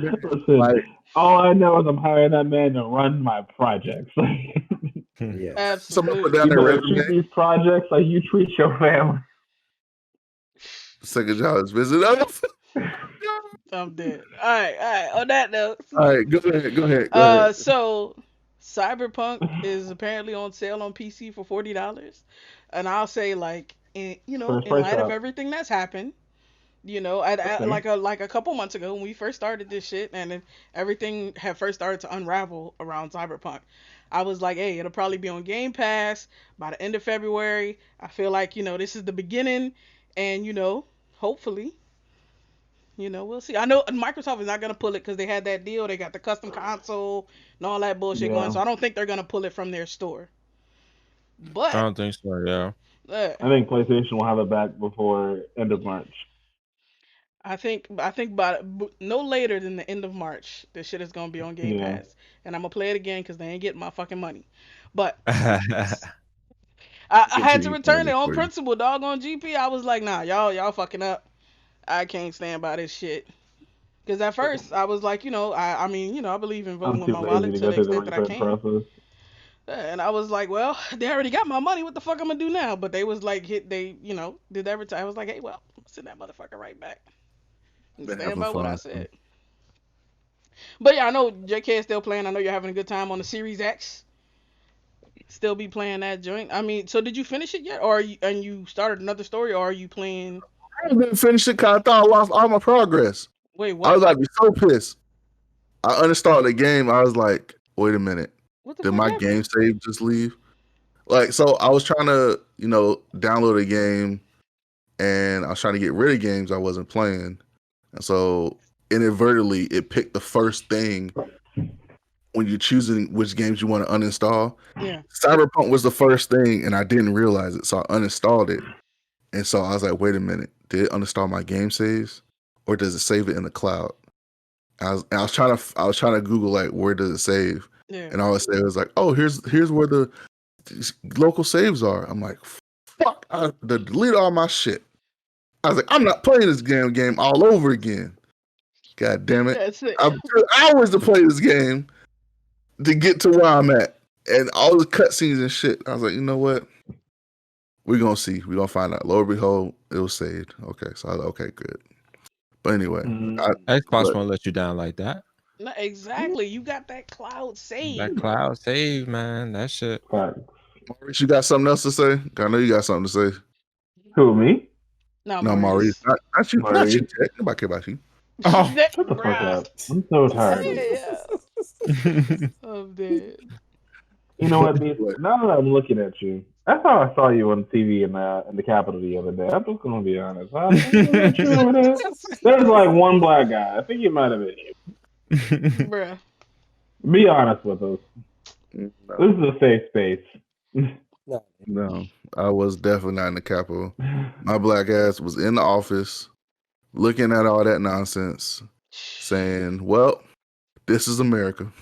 Listen, Like, all I know is I'm hiring that man to run my projects. Yes. someone put Absolutely. down You their better treat resume. these projects like you treat your family. Second job is visit us. I'm dead. All right. On that note, All right, go ahead. so Cyberpunk is apparently on sale on PC for $40, and I'll say like, First in price light of drop. everything that's happened, Okay. like a couple months ago when we first started this shit, and then everything had first started to unravel around Cyberpunk. I was like, hey, it'll probably be on Game Pass by the end of February. I feel like, this is the beginning, and, hopefully, we'll see. I know Microsoft is not going to pull it because they had that deal. They got the custom console and all that bullshit going, Yeah. so I don't think they're going to pull it from their store. I But, don't think so. Yeah. I think PlayStation will have it back before end of March. I think by no later than the end of March, this shit is gonna be on Game Yeah. Pass, and I'm gonna play it again because they ain't getting my fucking money. But That's I had to Continue return playing it it on for you. principle, dog. On GP, I was like, nah, y'all fucking up. I can't stand by this shit. Because at first I was like, I mean, I believe in voting I'm with too my lazy wallet to to go the through the extent that I reset can. process. And I was like, well, they already got my money. What the fuck I'm gonna do now? But they was like, did every time. I was like, hey, well, send that motherfucker right back. And Been stand having by what I fun. said. But yeah, I know JK is still playing. I know you're having a good time on the Series X. Still be playing that joint. I mean, so did you finish it yet, or you started another story, or are you playing? I ain't been finished it because I thought I lost all my progress. Wait, I what? was like, so pissed. I uninstalled the game. I was like, wait a minute. What the Did fuck my happened? game save just leave? Like, so I was trying to, download a game, and I was trying to get rid of games I wasn't playing. And so inadvertently, it picked the first thing when you're choosing which games you want to uninstall. Yeah. Cyberpunk was the first thing, and I didn't realize it, so I uninstalled it. And so I was like, wait a minute, did it uninstall my game saves, or does it save it in the cloud? I was trying to Google like where does it save, Yeah. and all it said was like, oh, here's where the local saves are. I'm like, fuck, I delete all my shit. I was like, I'm not playing this game all over again. God damn it! That's it. I took hours to play this game to get to where I'm at. and all the cutscenes and shit. I was like, you know what? We're gonna see. We're gonna find out. Lo and behold, it was saved. Okay, so I was like, okay, good. But anyway, Xbox won't let you down like that. No, exactly. You got that cloud saved. That cloud save, man. That shit. Maurice, you got something else to say? I know you got something to say. Who, me? No, No, Maurice, not you. Not Maurice. you. Tech. Nobody care about you. Oh, Shut the fuck up. I'm so tired. I'm dead. You know what, dude? Now that I'm looking at you, that's how I saw you on TV in the Capitol the other day. I'm just gonna be honest. There's like one black guy. I think he might have been you. Bruh. Be honest with us. This is a safe space. No, I was definitely not in the Capitol. My black ass was in the office, looking at all that nonsense, saying, "Well, this is America."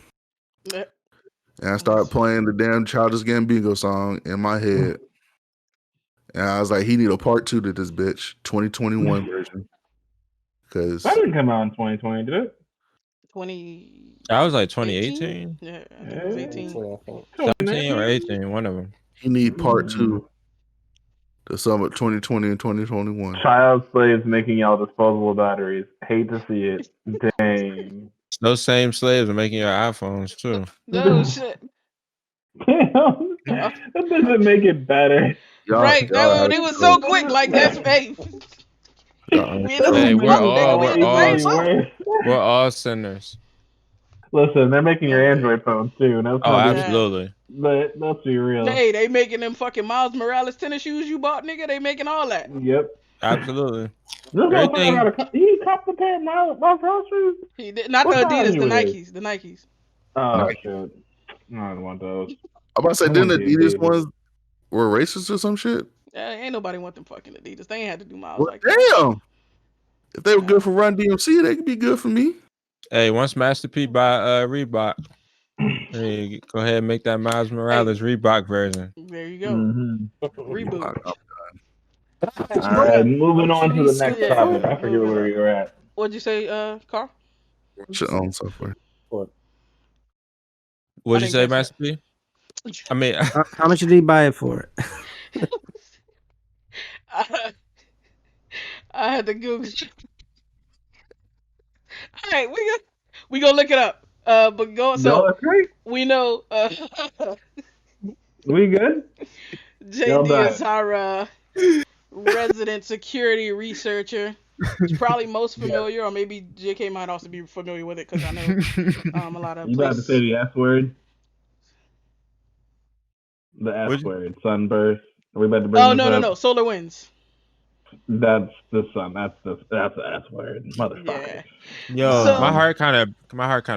And I started playing the damn Childish Gambino song in my head. And I was like, he need a part 2 to this bitch, 2021 version. Because that didn't come out in 2020, did it? 20. I was like 2018. Yeah, I think it was 18. 17 or 18, one of them. He need part 2 to sum up 2020 and 2021. Child slaves making y'all disposable batteries. Hate to see it. Dang. Those same slaves are making your iPhones too. No shit. Damn. That doesn't make it better. Right. It was so quick. Like that's hey. Hey, we're all sinners. Listen, they're making your Android phones too. Oh, absolutely. But let's be real. Hey, they making them fucking Miles Morales tennis shoes you bought, nigga. They making all that. Yep. Absolutely. He copped the pair of Miles Morales shoes? He did not the Adidas, the Nikes. The Nikes. Oh shit. I don't want those. I'm about to say, didn't Adidas ones were racist or some shit? Ain't nobody want them fucking Adidas. They ain't had to do Miles like that. Damn. If they were good for Run DMC, they could be good for me. Hey, once Master P buy Reebok, hey, go ahead and make that Miles Morales Reebok version. There you go. Reboot. All right, moving on to the next topic. I forget where you were at. What'd you say, Carl? Your own software. What'd you say, Master P? I mean, how much did he buy it for? I had to Google. All right, we gonna look it up. But go so no, that's great. We know. We good? JD is our resident security researcher. He's probably most familiar, or maybe JK might also be familiar with it because I know a lot of. You about to say the S word? The S word, sunburst. Are we about to bring this up? No. Solar winds. That's the sun. That's the S word, motherfucker. Yeah. Yo, my heart kind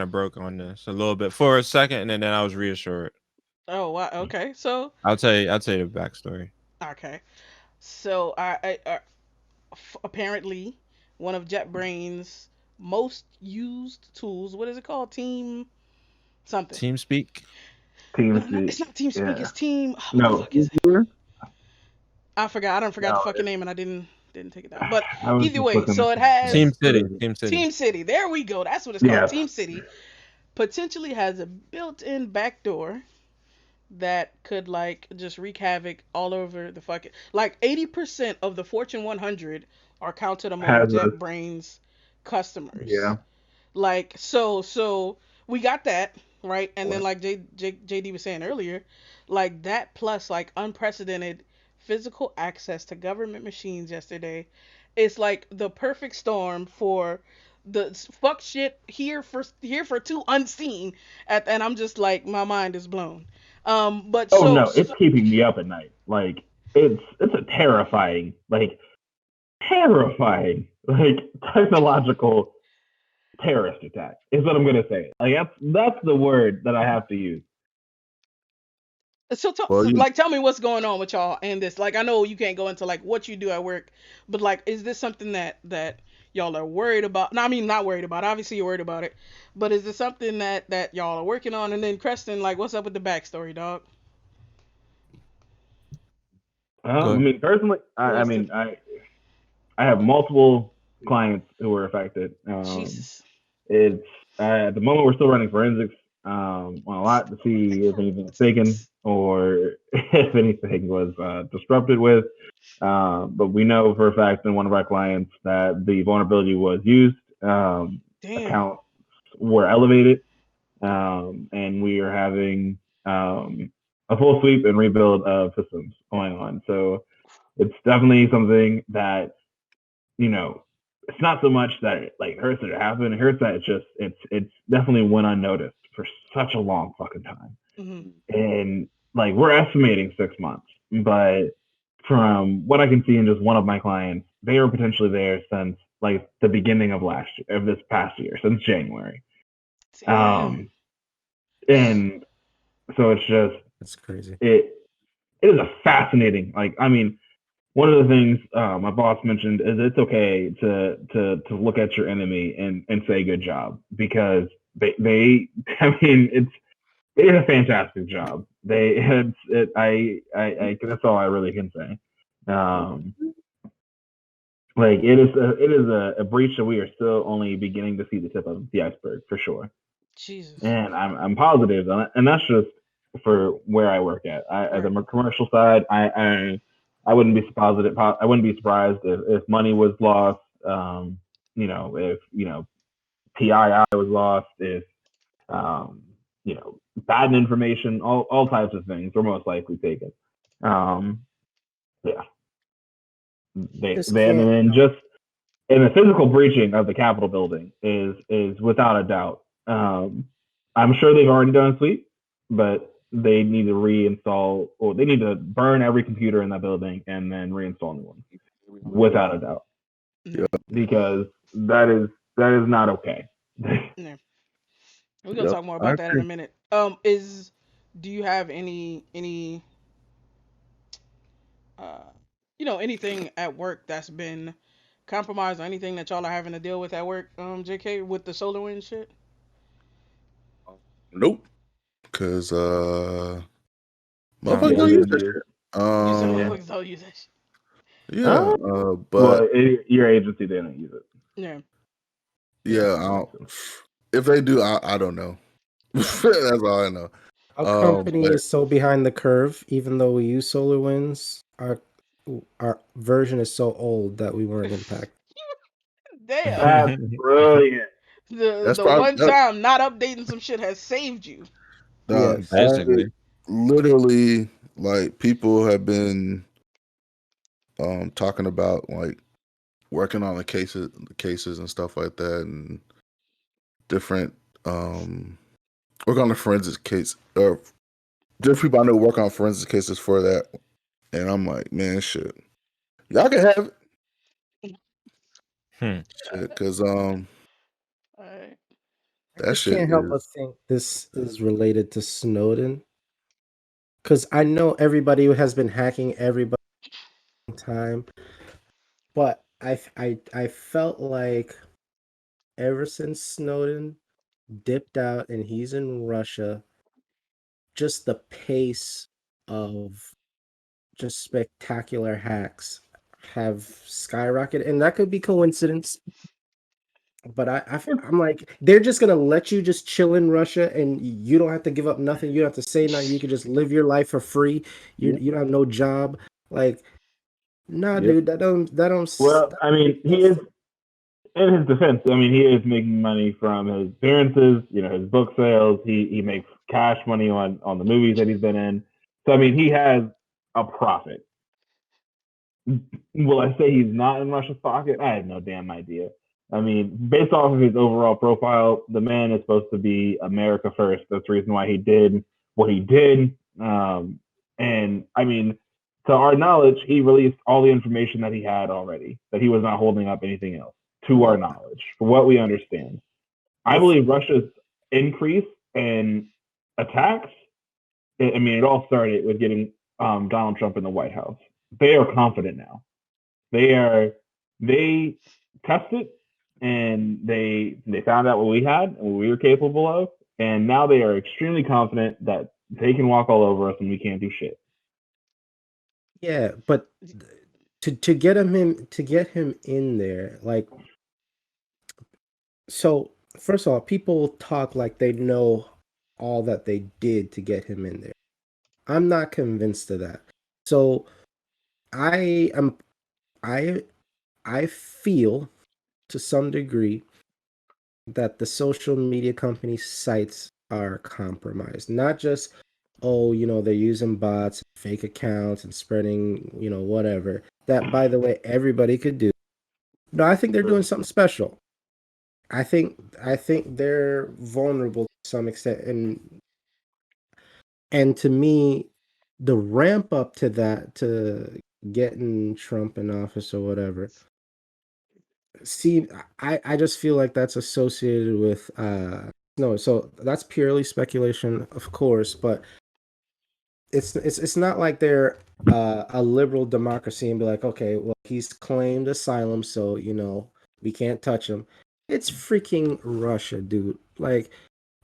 of broke on this a little bit for a second, and then I was reassured. Oh wow. Okay, so I'll tell you the backstory. Okay, so I apparently one of JetBrains' most used tools. What is it called? Team something. TeamSpeak. TeamSpeak. It's not TeamSpeak. It's Team. No. I forgot. I forgot the fucking name, and I didn't take it down. But either way, so it has Team City. Team City. There we go. That's what it's called. Team City potentially has a built-in backdoor that could like just wreak havoc all over the fucking. Like 80% of the Fortune 100 are counted among JetBrains customers. Yeah. Like so we got that right, and then like JD was saying earlier, like that plus like unprecedented physical access to government machines yesterday. It's like the perfect storm for the fuck shit here for two unseen, and I'm just like my mind is blown. But it's keeping me up at night. Like it's a terrifying technological terrorist attack is what I'm gonna say. Like that's the word that I have to use. So tell me what's going on with y'all and this. Like I know you can't go into like what you do at work, but like is this something that y'all are worried about? No, I mean not worried about. Obviously you're worried about it, but is this something that y'all are working on? And then Creston, like what's up with the backstory, dog? I mean personally, I have multiple clients who were affected. Jesus. It's at the moment we're still running forensics on a lot to see if anything was taken or if anything was disrupted with. But we know for a fact in one of our clients that the vulnerability was used. Damn. Accounts were elevated, and we are having a full sweep and rebuild of systems going on. So it's definitely something that, you know, it's not so much that it like hurts that it happened. It hurts that it's definitely went unnoticed for such a long fucking time. Mm-hmm. And like we're estimating 6 months, but from what I can see in just one of my clients, they were potentially there since like the beginning of this past year, since January. Damn. And so it's just That's crazy. it is a fascinating, like, I mean, one of the things my boss mentioned is it's okay to look at your enemy and say good job, because they I mean they did a fantastic job. I that's all I really can say. Like it is a breach that we are still only beginning to see the tip of the iceberg for sure. Jesus. And I'm positive, and that's just for where I work at. At the commercial side, I wouldn't be positive. I wouldn't be surprised if money was lost. If PII was lost, if bad information, all types of things were most likely taken. Yeah, Just and can't. then just and the physical breaching of the Capitol building is without a doubt. I'm sure they've already done a sweep, but they need to reinstall, or they need to burn every computer in that building and then reinstall new ones, without a doubt. Yeah. Because that is not okay. Yeah. We're gonna talk more about that in a minute. Do you have any anything at work that's been compromised, or anything that y'all are having to deal with at work, JK, with the SolarWinds shit? Nope. Cause motherfuckers Yeah, don't use that you- shit. You said yeah. motherfuckers don't use that shit. Yeah. But well, your agency didn't use it. Yeah. yeah, if they do, I don't know. That's all I know. Our company is so behind the curve. Even though we use SolarWinds, our version is so old that we weren't impacted. Damn. That's brilliant. The one time not updating some shit has saved you. Yes. Basically. Literally, like people have been talking about like working on the cases and stuff like that, and different work on the forensic case, or different people I know work on forensic cases for that. And I'm like, man, shit, y'all can have it. Shit, because Alright. that I shit can't help but think this is related to Snowden, because I know everybody has been hacking everybody all the time, but I felt like ever since Snowden dipped out and he's in Russia, just the pace of just spectacular hacks have skyrocketed, and that could be coincidence. But I'm like, they're just gonna let you just chill in Russia, and you don't have to give up nothing. You don't have to say nothing. You can just live your life for free. You don't have no job. Like, nah, dude, that don't. Well, I mean, he is, in his defense, I mean, he is making money from his appearances, his book sales. He makes cash money on the movies that he's been in. So I mean, he has a profit. Will I say he's not in Russia's pocket? I have no damn idea. I mean, based off of his overall profile, the man is supposed to be America first. That's the reason why he did what he did. And I mean, to our knowledge, he released all the information that he had already, that he was not holding up anything else, to our knowledge, for what we understand. I believe Russia's increase in attacks, I mean, it all started with getting Donald Trump in the White House. They are confident now. They tested, and they found out what we had and what we were capable of, and now they are extremely confident that they can walk all over us and we can't do shit. Yeah, but to get him in there, like, so first of all, people talk like they know all that they did to get him in there. I'm not convinced of that. So I am I I feel to some degree that the social media company sites are compromised. Not just, oh, they're using bots, fake accounts, and spreading, whatever. That, by the way, everybody could do. No, I think they're doing something special. I think they're vulnerable to some extent, and to me, the ramp up to that, to getting Trump in office or whatever, see, I just feel like that's associated with no, so that's purely speculation, of course, but it's not like they're a liberal democracy and be like, okay, well, he's claimed asylum, so we can't touch him. It's freaking Russia, dude. Like,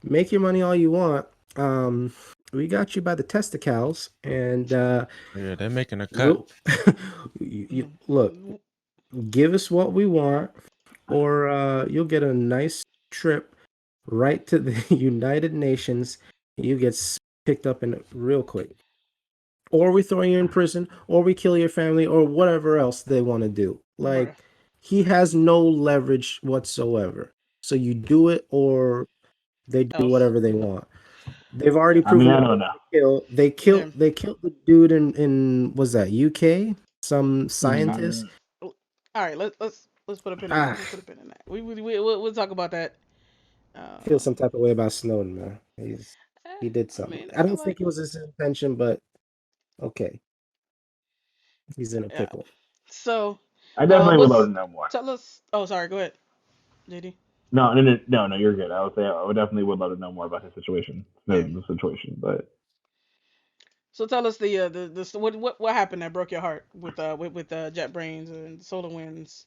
make your money all you want. We got you by the testicles, and Yeah, they're making a cut. we'll look, give us what we want, or you'll get a nice trip right to the United Nations. You get picked up in it real quick. Or we throw you in prison, or we kill your family, or whatever else they want to do. Bruh. Like, he has no leverage whatsoever. So you do it, or they do Else. whatever they want. They've already Yeah. I mean, proven I what don't they know. can kill. They Yeah. killed. They killed the dude in was that UK? Some scientist. Mm, All right. Let's put a pin in that. Ah, Let's put a pin in that. We'll talk about that. feel Uh, some type of way about Snowden, man. He did I something. mean, I I don't like. think it was his intention, but okay, he's in a Yeah. pickle. So, I definitely would love let's to know more. tell us. Oh, sorry. Go ahead, JD. No, you're good. I would say I would definitely would love to know more about his situation, Yeah. the situation. But So tell us the what happened that broke your heart with JetBrains and SolarWinds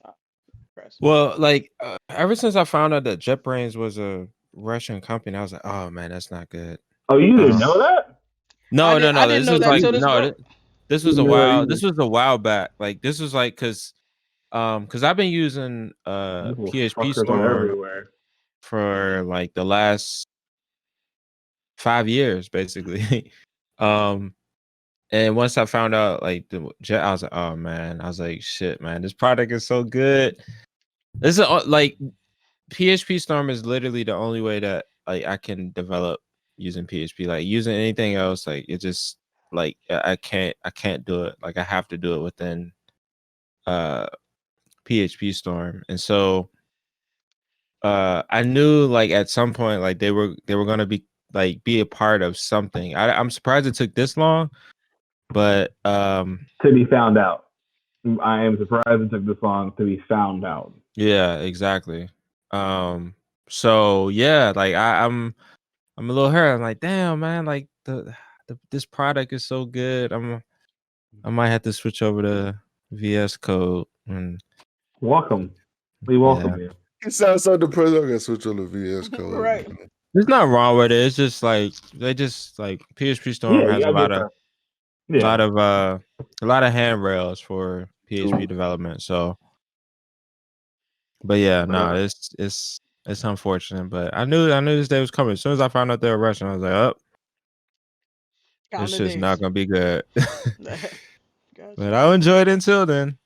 press. Well, like ever since I found out that JetBrains was a Russian company, I was like, oh man, that's not good. oh, you didn't Um, know that? I no. didn't This know was that like till this no, broke. this was a No, while. you This was a while back. Like this was like because I've been using little PHP fuckers are Storm everywhere. for like the last 5 years, basically. um, and once I found out like the Jet, I was like, oh man, I was like, shit, man, this product is so good. This is like PHP Storm is literally the only way that like I can develop using PHP. Like using anything else, like it just like I can't do it. Like I have to do it within uh PHP Storm. And so I knew like at some point like they were gonna be a part of something. I'm surprised it took this long, but To be found out. I am surprised it took this long to be found out. yeah, exactly. So yeah, like I'm a little hurt. I'm like, damn, man, like this product is so good. I might have to switch over to VS Code. And Welcome. We yeah, welcome you. It sounds so depressing. I gotta switch on the VS Code. Right. Man. there's nothing wrong with it. It's just like they just like PHP Storm Yeah, you has a gotta lot get of that. Yeah. a lot of handrails for PHP Cool. development. So, but yeah, no, Uh, it's unfortunate. But I knew this day was coming. As soon as I found out they were Russian, I was like, oh, Count this the shit's not days. gonna be good. Gotcha. But I'll enjoy it until then.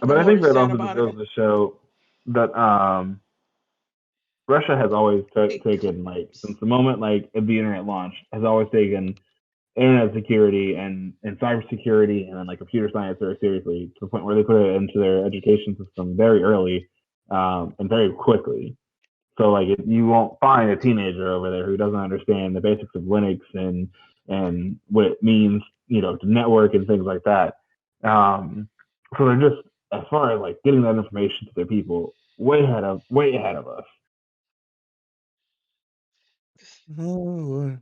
but I'm I think already that sad also about just it. goes to show that Russia has always It taken, like, since the moment like the internet launched, has always taken internet security and cybersecurity and then like computer science very seriously, to the point where they put it into their education system very early, and very quickly. So like you won't find a teenager over there who doesn't understand the basics of Linux and what it means, to network and things like that. So they're just, as far as like getting that information to their people, way ahead of us. Oh,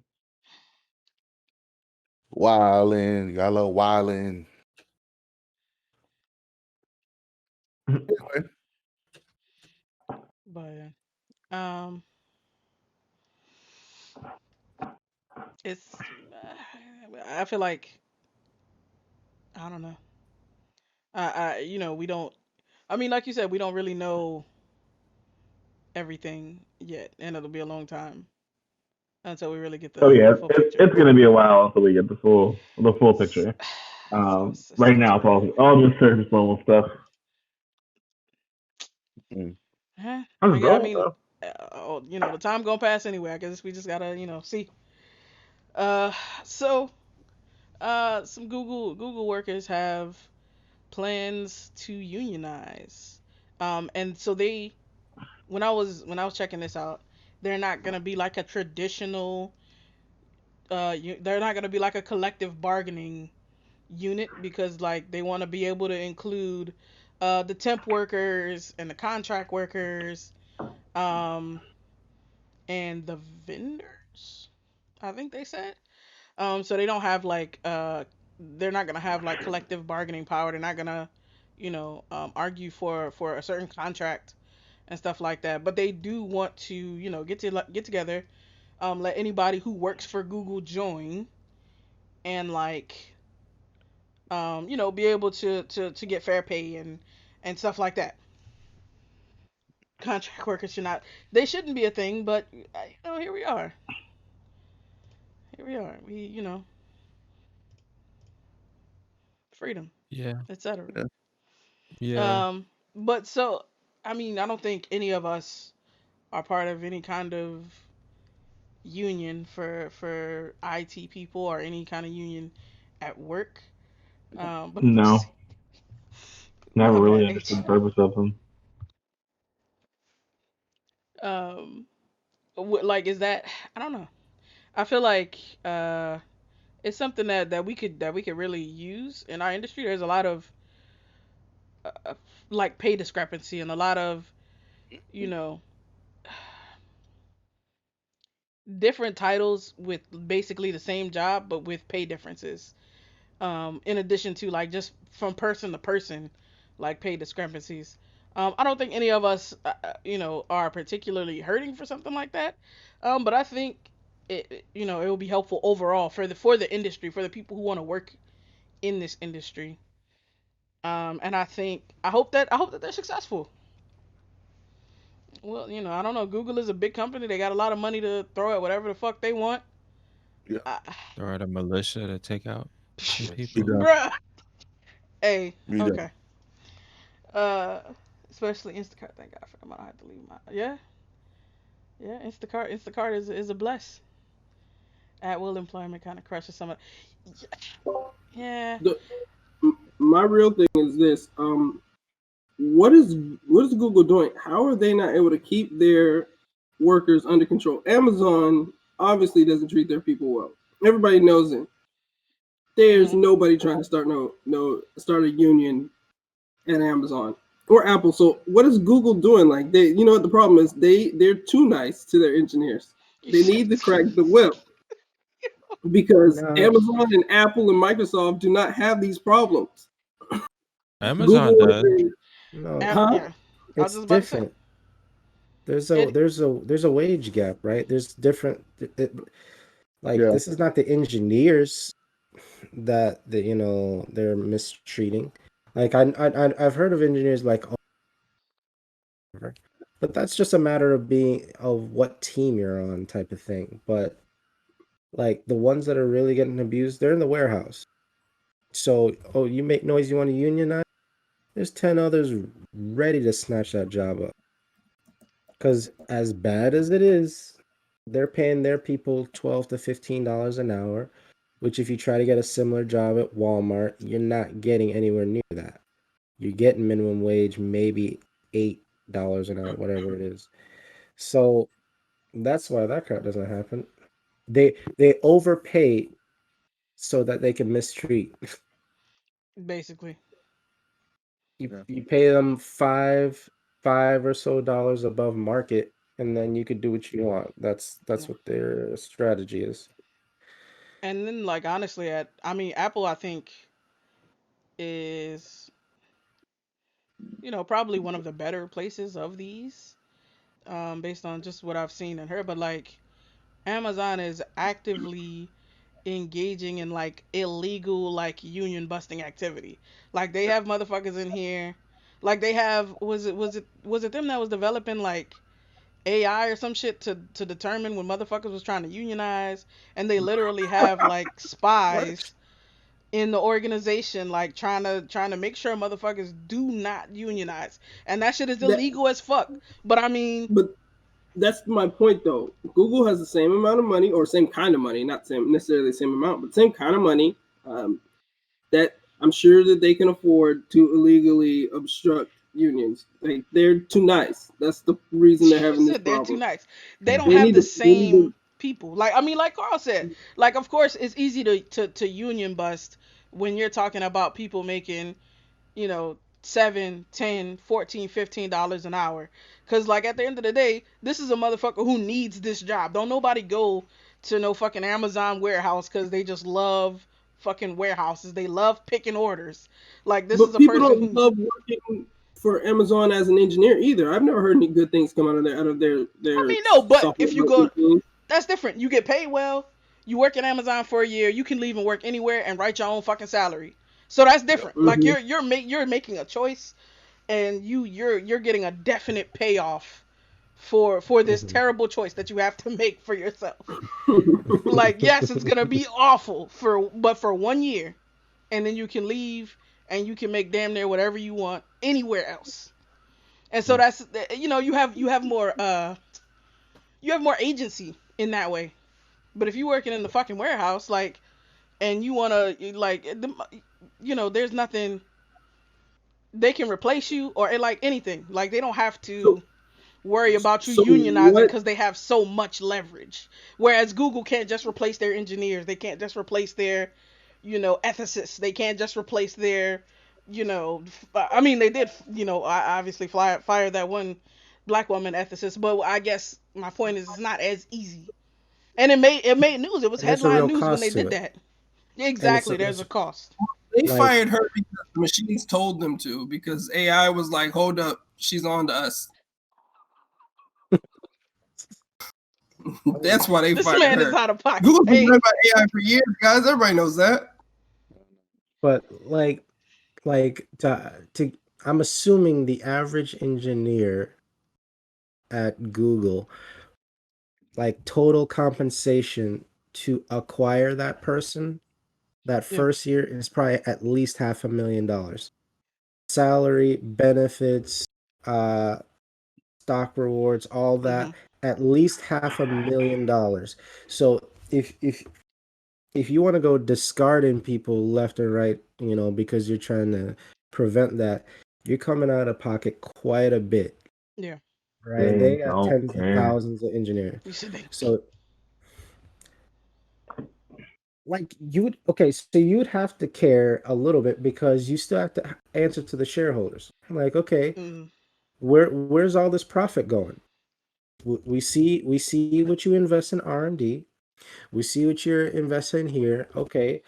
wildin', you got a little wildin'. Anyway, But it's I feel like I don't know. We don't. I mean, like you said, we don't really know everything yet, and it'll be a long time until we really get So yeah, the full picture. it's gonna be a while until we get the full S- picture. So Right it's now it's crazy. all just surface level stuff. Mm. Huh? I'm I going mean, though. the time gonna pass anyway. I guess we just gotta, see. Uh, so some Google workers have plans to unionize. And so they when I was checking this out, they're not gonna be like a traditional. They're not gonna be like a collective bargaining unit because like they want to be able to include the temp workers and the contract workers, um, and the vendors. I think they said. So they don't have like they're not gonna have like collective bargaining power. They're not gonna, argue for a certain contract and stuff like that. But they do want to, get together, let anybody who works for Google join and like, be able to get fair pay and stuff like that. Contract workers should not, they shouldn't be a thing, but here we are. Here we are. We, freedom, Yeah. etc. Yeah. Yeah. Um, but so, I mean, I don't think any of us are part of any kind of union for IT people or any kind of union at work. But we'll see. No, never My bad, really H. understood the purpose of them. Um, like is that? I don't know. I feel like it's something that we could really use in our industry. There's a lot of like pay discrepancy and a lot of you know different titles with basically the same job but with pay differences. In addition to like just from person to person, like pay discrepancies. I don't think any of us, are particularly hurting for something like that. But I think it will be helpful overall for the industry, for the people who want to work in this industry. And I hope that they're successful. Well, I don't know. Google is a big company. They got a lot of money to throw at whatever the fuck they want. Yeah. I, Or the militia to take out some Be people. done. bruh. Hey, Be done. okay. Uh, especially Instacart. Thank God for them. I don't have to leave my. Yeah, yeah. Instacart is a bless. At will employment kind of crushes some of. Yeah. The, my real thing is this: what is Google doing? How are they not able to keep their workers under control? Amazon obviously doesn't treat their people well. Everybody knows it. There's Mhm. nobody trying to start a union at Amazon or Apple. So what is Google doing? Like what the problem is? They're too nice to their engineers. They need to crack the whip because No, Amazon and Apple and Microsoft do not have these problems. Google Amazon does. is no, huh? Yeah. I was it's just about to say different. There's a it. there's a there's a wage gap, right? There's different like Yeah. this is not the engineers that they're mistreating. Like I've heard of engineers like whatever. But that's just a matter of being of what team you're on type of thing. But like the ones that are really getting abused, they're in the warehouse. So, oh, you make noise, you want to unionize? There's 10 others ready to snatch that job up. Because as bad as it is, they're paying their people $12 to $15 an hour, which if you try to get a similar job at Walmart, you're not getting anywhere near that. You're getting minimum wage, maybe $8 an hour, whatever it is. So that's why that crap doesn't happen. They overpay so that they can mistreat. Basically. You Yeah. you pay them five or so dollars above market, and then you could do what you want. That's Yeah. what their strategy is. And then like honestly, Apple I think is probably one of the better places of these, based on just what I've seen and heard. But like Amazon is actively engaging in like illegal like union busting activity. Like they have motherfuckers in here. Like they have was it them that was developing like AI or some shit to determine when motherfuckers was trying to unionize, and they literally have like spies in the organization like trying to make sure motherfuckers do not unionize, and that shit is That, illegal as fuck. But I mean, but that's my point though. Google has the same amount of money, or same kind of money, not same necessarily the same amount, but same kind of money. That I'm sure that they can afford to illegally obstruct unions. Like they're too nice. That's the reason they're having this said they're too problem. nice. They don't They have need the to. They need same people. Like I mean, like Carl said, like of course it's easy to union bust when you're talking about people making, you know, 7, 10, 14, $15 an hour. Cause like at the end of the day, this is a motherfucker who needs this job. Don't nobody go to no fucking Amazon warehouse because they just love fucking warehouses. They love picking orders. Like this is But a people person don't who, love working for Amazon as an engineer either. I've never heard any good things come out of I their mean, no, but software if you go, development teams. that's different. You get paid well. You work at Amazon for a year. You can leave and work anywhere and write your own fucking salary. So that's different. Like Mm-hmm. you're making a choice, and you're getting a definite payoff for this Mhm. terrible choice that you have to make for yourself. Like yes, it's gonna be awful for 1 year, and then you can leave and you can make damn near whatever you want anywhere else. And so that's you have more agency in that way. But if you working in the fucking warehouse, like, and you wanna like, there's nothing they can replace you or like anything. Like they don't have so to worry about you so unionizing what? because they have so much leverage. Whereas Google can't just replace their engineers. They can't just replace their, ethicists. They can't just replace their, I mean, they did, obviously fire that one black woman ethicist. But I guess my point is it's not as easy. And it made news. It was And there's a headline real news when they cost to did it. that. And Exactly. There's a cost. They like fired her because the machines told them to. Because AI was like, "Hold up, she's on to us." That's why they This fired man is her. out of pocket. Google's been Hey. done by AI for years, guys. Everybody knows that. but to I'm assuming the average engineer at Google, like total compensation to acquire that person that Yeah. first year is probably at least $500,000. Salary, benefits, uh stock rewards, all Hmm. that, at least $500,000. So if you want to go discarding people left and right, because you're trying to prevent that, you're coming out of pocket quite a bit, Yeah. right? They They got don't tens of care. thousands of engineers. You said they. So like so you would have to care a little bit because you still have to answer to the shareholders. Like, okay, Mm, where's all this profit going? We see what you invest in R&D. We see what you're investing here. Okay,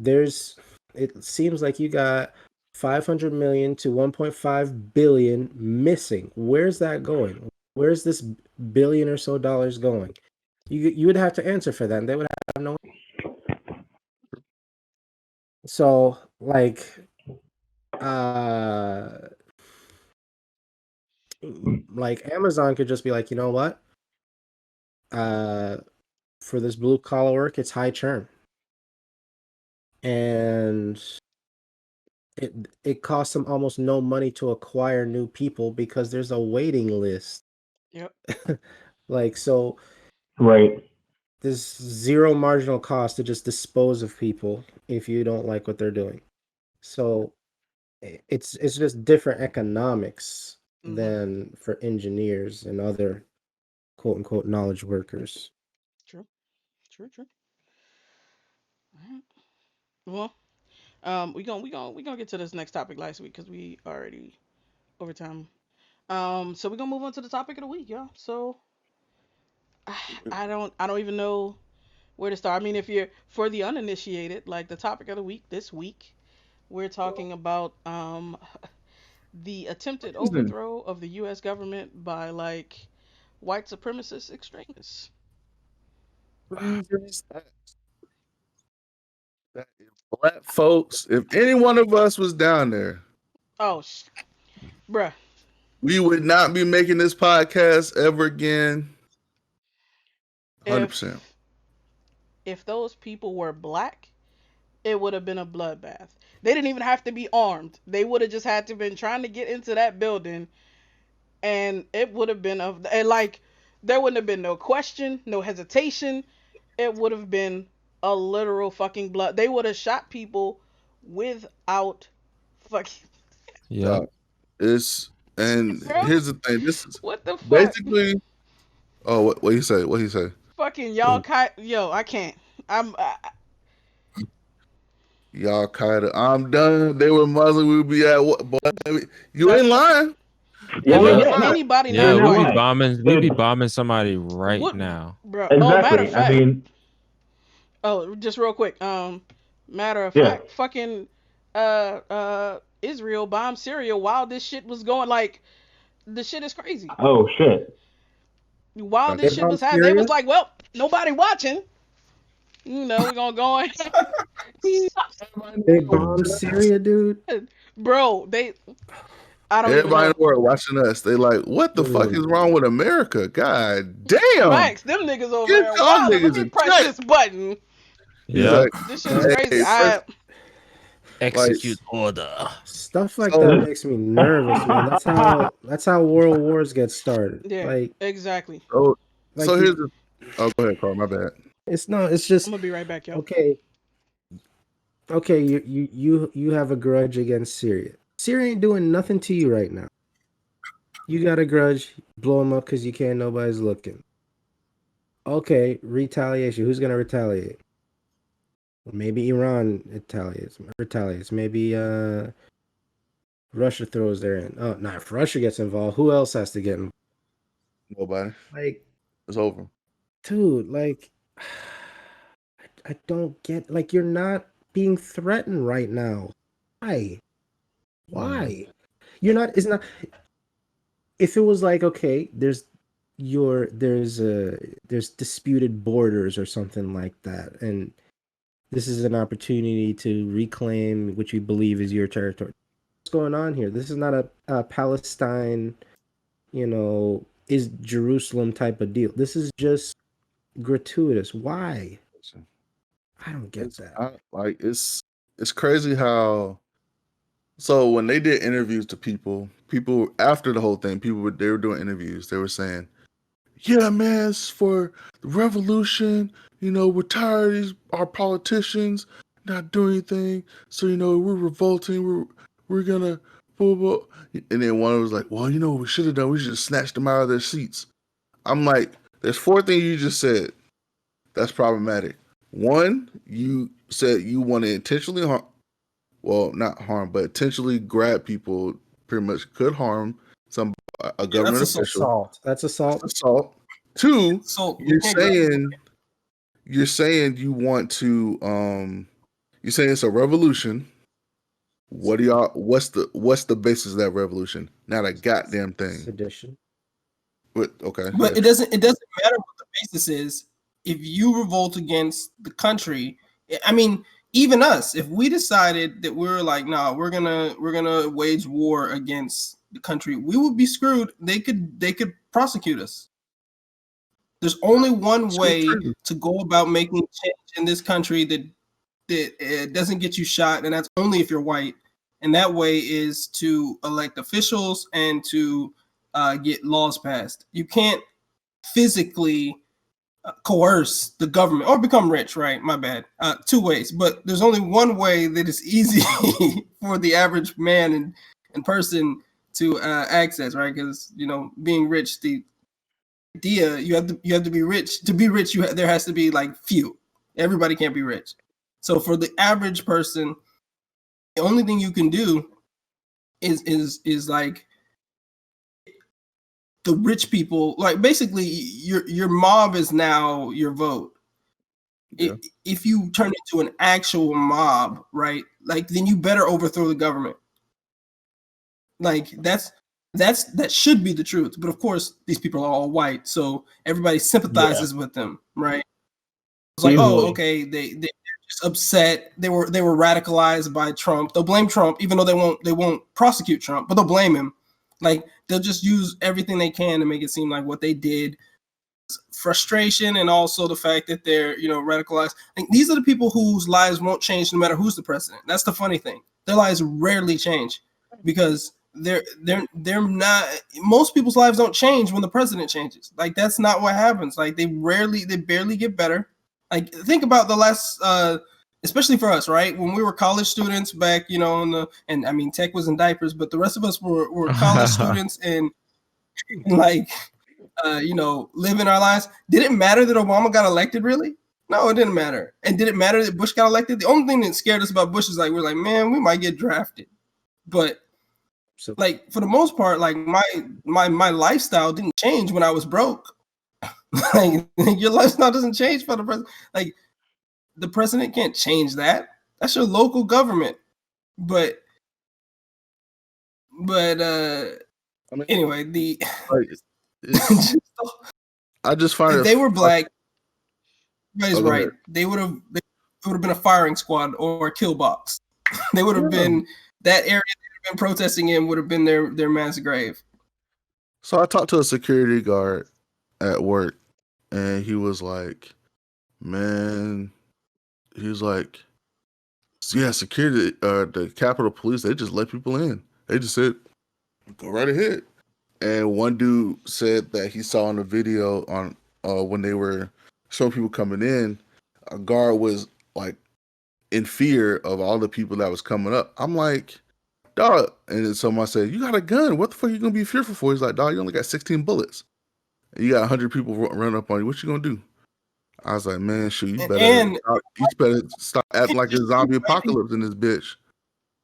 it seems like you got 500 million to 1.5 billion missing. Where's that going? Where's this billion or so dollars going? You would have to answer for that, and they would have no. So uh like Amazon could just be like, you know what? Uh for this blue collar work, it's high churn. And it costs them almost no money to acquire new people because there's a waiting list. yep. Like, so Right. there's zero marginal cost to just dispose of people if you don't like what they're doing. So it's just different economics Hmm. than for engineers and other quote unquote knowledge workers. True. True. True. Alright. Well, we gonna get to this next topic last week because we already over time. So we're gonna move on to the topic of the week, y'all. So I don't even know where to start. I mean, if you're for the uninitiated, like the topic of the week this week, we're talking about the attempted Reason. overthrow of the U.S. government by like white supremacist extremists. Reasons that if black folks, if any one of us was down there, Oh, bruh. we would not be making this podcast ever again. 100%. If those people were black, it would have been a bloodbath. They didn't even have to be armed. They would have just had to been trying to get into that building, and it would have been and like there wouldn't have been no question, no hesitation. It would have been a literal fucking blood. They would have shot people without fucking. Yeah. It's and Bro, here's the thing. This is what the fuck? basically. Oh, what you say? What you say? Fucking y'all, yo, I can't. Y'all Qaeda. I'm done. They were Muslim. We would be at what? Boy, you ain't lying. Yeah, Well, yeah, yeah. anybody Yeah, not we'll white. be bombing. We'd be bombing somebody right What- now. Bro, oh, matter Exactly. of fact, I mean, oh, just real quick. Matter of Yeah. fact, fucking Israel bombed Syria while this shit was going. Like, the shit is crazy. oh shit. While They this shit was happening, they Syria? was like, well, nobody watching. You know, we're gonna go in. They bombed Syria, dude. Bro, I don't even Everybody in know. the world watching us. They like, what the fuck is wrong with America? God damn. Facts, them niggas over Get there. y'all Wow, let niggas me in press check. this button. Yeah. Like, This shit is crazy. first- Execute order. Stuff like So- that makes me nervous, man. That's how world wars get started. Yeah, Like exactly. so Like so you- here's the. Oh, go ahead, Carl. My bad. it's I'm just gonna be right back, yo. okay. Okay, you have a grudge against Syria. Syria ain't doing nothing to you right now. You got a grudge, blow them up because you can't. Nobody's looking. Okay, retaliation. Who's gonna retaliate? Maybe Iran retaliates. Maybe Russia throws their in. Oh, no, if Russia gets involved, who else has to get involved? Nobody. Like, It's over. dude, like, I don't get, like, you're not being threatened right now. Why? Why? You're not, it's not, if it was like, okay, there's disputed borders or something like that, and this is an opportunity to reclaim what you believe is your territory. What's going on here? This is not a Palestine, is Jerusalem type of deal. This is just gratuitous. Why? I don't get that. It's crazy how. So when they did interviews to people after the whole thing, they were doing interviews. They were saying, "Yeah, man, it's for the revolution. We're tired of our politicians not doing anything. So we're revolting. We're gonna blah, blah." And then one was like, "Well, what we should have done? We should have snatched them out of their seats." I'm like, "There's 4 things you just said that's problematic. One, you said you want to intentionally harm. Well, not harm, but intentionally grab people. Pretty much could harm a government That's official. Assault. That's assault. Assault. 2, So you're saying you want to you're saying it's a revolution. What's the basis of that revolution? Not a goddamn thing. Sedition. But okay. But yeah. it doesn't matter what the basis is. If you revolt against the country, I mean, even us, if we decided that we're like, nah, we're gonna wage war against the country, we would be screwed. They could prosecute us. There's only one way to go about making change in this country that doesn't get you shot, and that's only if you're white. And that way is to elect officials and to get laws passed. You can't physically coerce the government or become rich, right? My bad. 2 ways, but there's only one way that is easy for the average man and person to access, right? Because being rich, the idea you have to be rich. To be rich, there has to be like few. Everybody can't be rich. So for the average person, the only thing you can do is like the rich people, like basically your mob is now your vote. Yeah. If you turn into an actual mob, right? Like then you better overthrow the government. Like that should be the truth. But of course, these people are all white, so everybody sympathizes with them, right? It's like, oh, okay, they're just upset. They were radicalized by Trump. They'll blame Trump, even though they won't prosecute Trump, but they'll blame him. Like they'll just use everything they can to make it seem like what they did was frustration, and also the fact that they're radicalized. Like, these are the people whose lives won't change no matter who's the president. That's the funny thing. Their lives rarely change because they're not. Most people's lives don't change when the president changes. Like, that's not what happens. Like, they barely get better. Like, think about the last especially for us, right? When we were college students back, and I mean, Tech was in diapers, but the rest of us were college students and like, living our lives. Did it matter that Obama got elected, really? No, it didn't matter. And did it matter that Bush got elected? The only thing that scared us about Bush is like, we're like, man, we might get drafted. But like, for the most part, like my lifestyle didn't change when I was broke. Like, your lifestyle doesn't change for the president. Like, the president can't change that. That's your local government. But anyway, I just find if it. They were black. Everybody's Okay. right. They would have been a firing squad or a kill box. They would have been that area they've been protesting in would have been their mass grave. So I talked to a security guard at work, and he was like, "Man," he was like, "Yeah, security, the Capitol Police, they just let people in. They just said, go right ahead." And one dude said that he saw in the video on when they were showing people coming in, a guard was like in fear of all the people that was coming up. I'm like, dog. And then someone said, "You got a gun. What the fuck are you gonna be fearful for?" He's like, "Dog, you only got 16 bullets. And you got 100 people run up on you. What you gonna do?" I was like, "Man, shoot, you better stop acting like a zombie apocalypse in this bitch.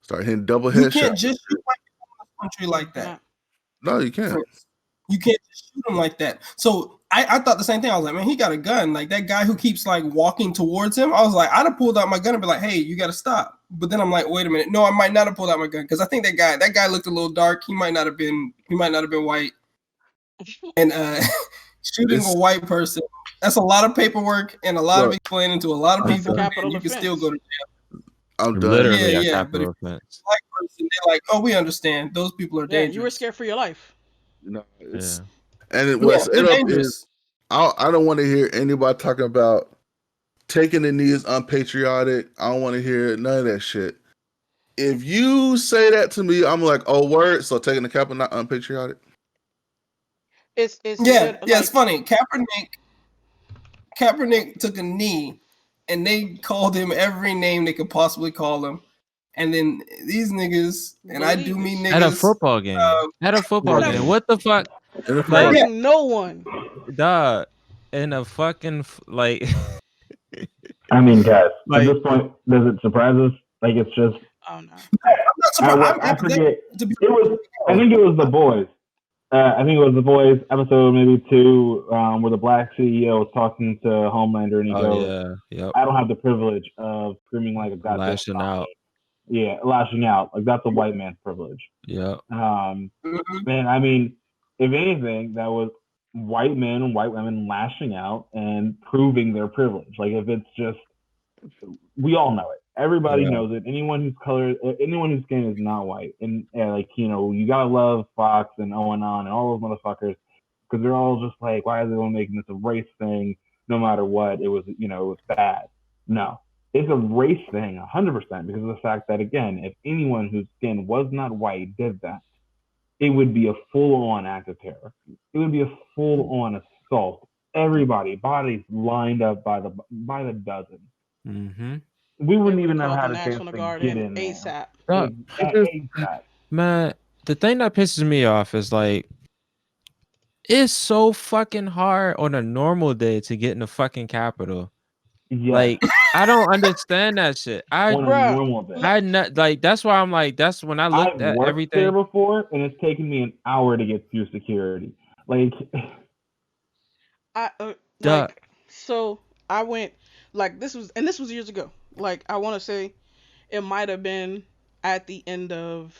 Start hitting double headshots." You can't just shoot white people in this country like that. No, you can't. You can't just shoot him like that. So I thought the same thing. I was like, man, he got a gun. Like, that guy who keeps like walking towards him, I was like, I'd have pulled out my gun and be like, hey, you got to stop. But then I'm like, wait a minute. No, I might not have pulled out my gun because I think that guy looked a little dark. He might not have been white. And shooting a white person, that's a lot of paperwork and a lot of explaining to a lot of people. And you can still go to jail. I'm done. Literally Yeah. But if offense. White person, they're like, oh, we understand. Those people are dangerous. You were scared for your life. And what's dangerous. I don't want to hear anybody talking about taking the knee is unpatriotic. I don't want to hear none of that shit. If you say that to me, I'm like, oh, word. So taking the cap not unpatriotic. It's it's funny. Kaepernick took a knee, and they called him every name they could possibly call him. And then these niggas, and I do mean niggas, at a football game. Game. What the fuck? Like, no one. Dog. In a fucking like. I mean, guys, at this point, does it surprise us? Like, it's just. Oh no. I'm not surprised. I forget. I think it was The Boys. I think it was The Boys episode maybe 2, where the black CEO was talking to Homelander, and he goes, "I don't have the privilege of screaming like a goddamn lashing out." Yeah, lashing out. Like, that's a white man's privilege. Yeah. Man, I mean, if anything, that was white men and white women lashing out and proving their privilege. Like, if it's just, we all know it. Everybody knows it. Anyone whose skin is not white, and you gotta love Fox and Owen and all those motherfuckers, because they're all just like, why are they making this a race thing? No matter what, it was bad. No, it's a race thing, 100%, because of the fact that, again, if anyone whose skin was not white did that, it would be a full-on act of terror. It would be a full-on assault. Everybody, bodies lined up by the dozen. Mm-hmm. We wouldn't even have had a chance National to Guard get in ASAP. ASAP. Man, the thing that pisses me off is like, it's so fucking hard on a normal day to get in the fucking Capitol. Yeah. Like, I don't understand that shit. On a normal day. That's why I'm like, that's when I looked at everything there before, and it's taken me an hour to get through security. Like, so I went, like, this was years ago. Like, I want to say it might have been at the end of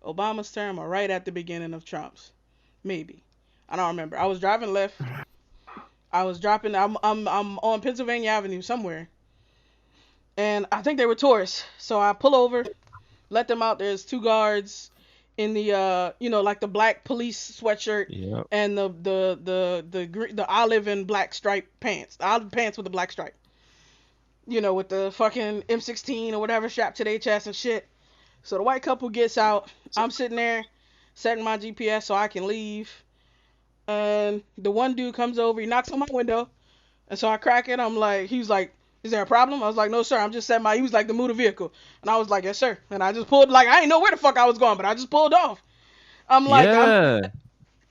Obama's term or right at the beginning of Trump's, maybe. I don't remember. I was driving left. I was dropping. I'm on Pennsylvania Avenue somewhere, and I think they were tourists. So I pull over, let them out. There's 2 guards, in the like the black police sweatshirt Yep. and the olive and black stripe pants, the olive pants with the black stripe, with the fucking M16 or whatever strapped to their chest and shit. So the white couple gets out. I'm sitting there setting my GPS so I can leave. And the one dude comes over, he knocks on my window, and so I crack it. He was like, "Is there a problem?" I was like, "No, sir. I'm just setting my." He was like, "To move the vehicle," and I was like, "Yes, sir." And I just pulled, like, I didn't know where the fuck I was going, but I just pulled off. I'm Yeah.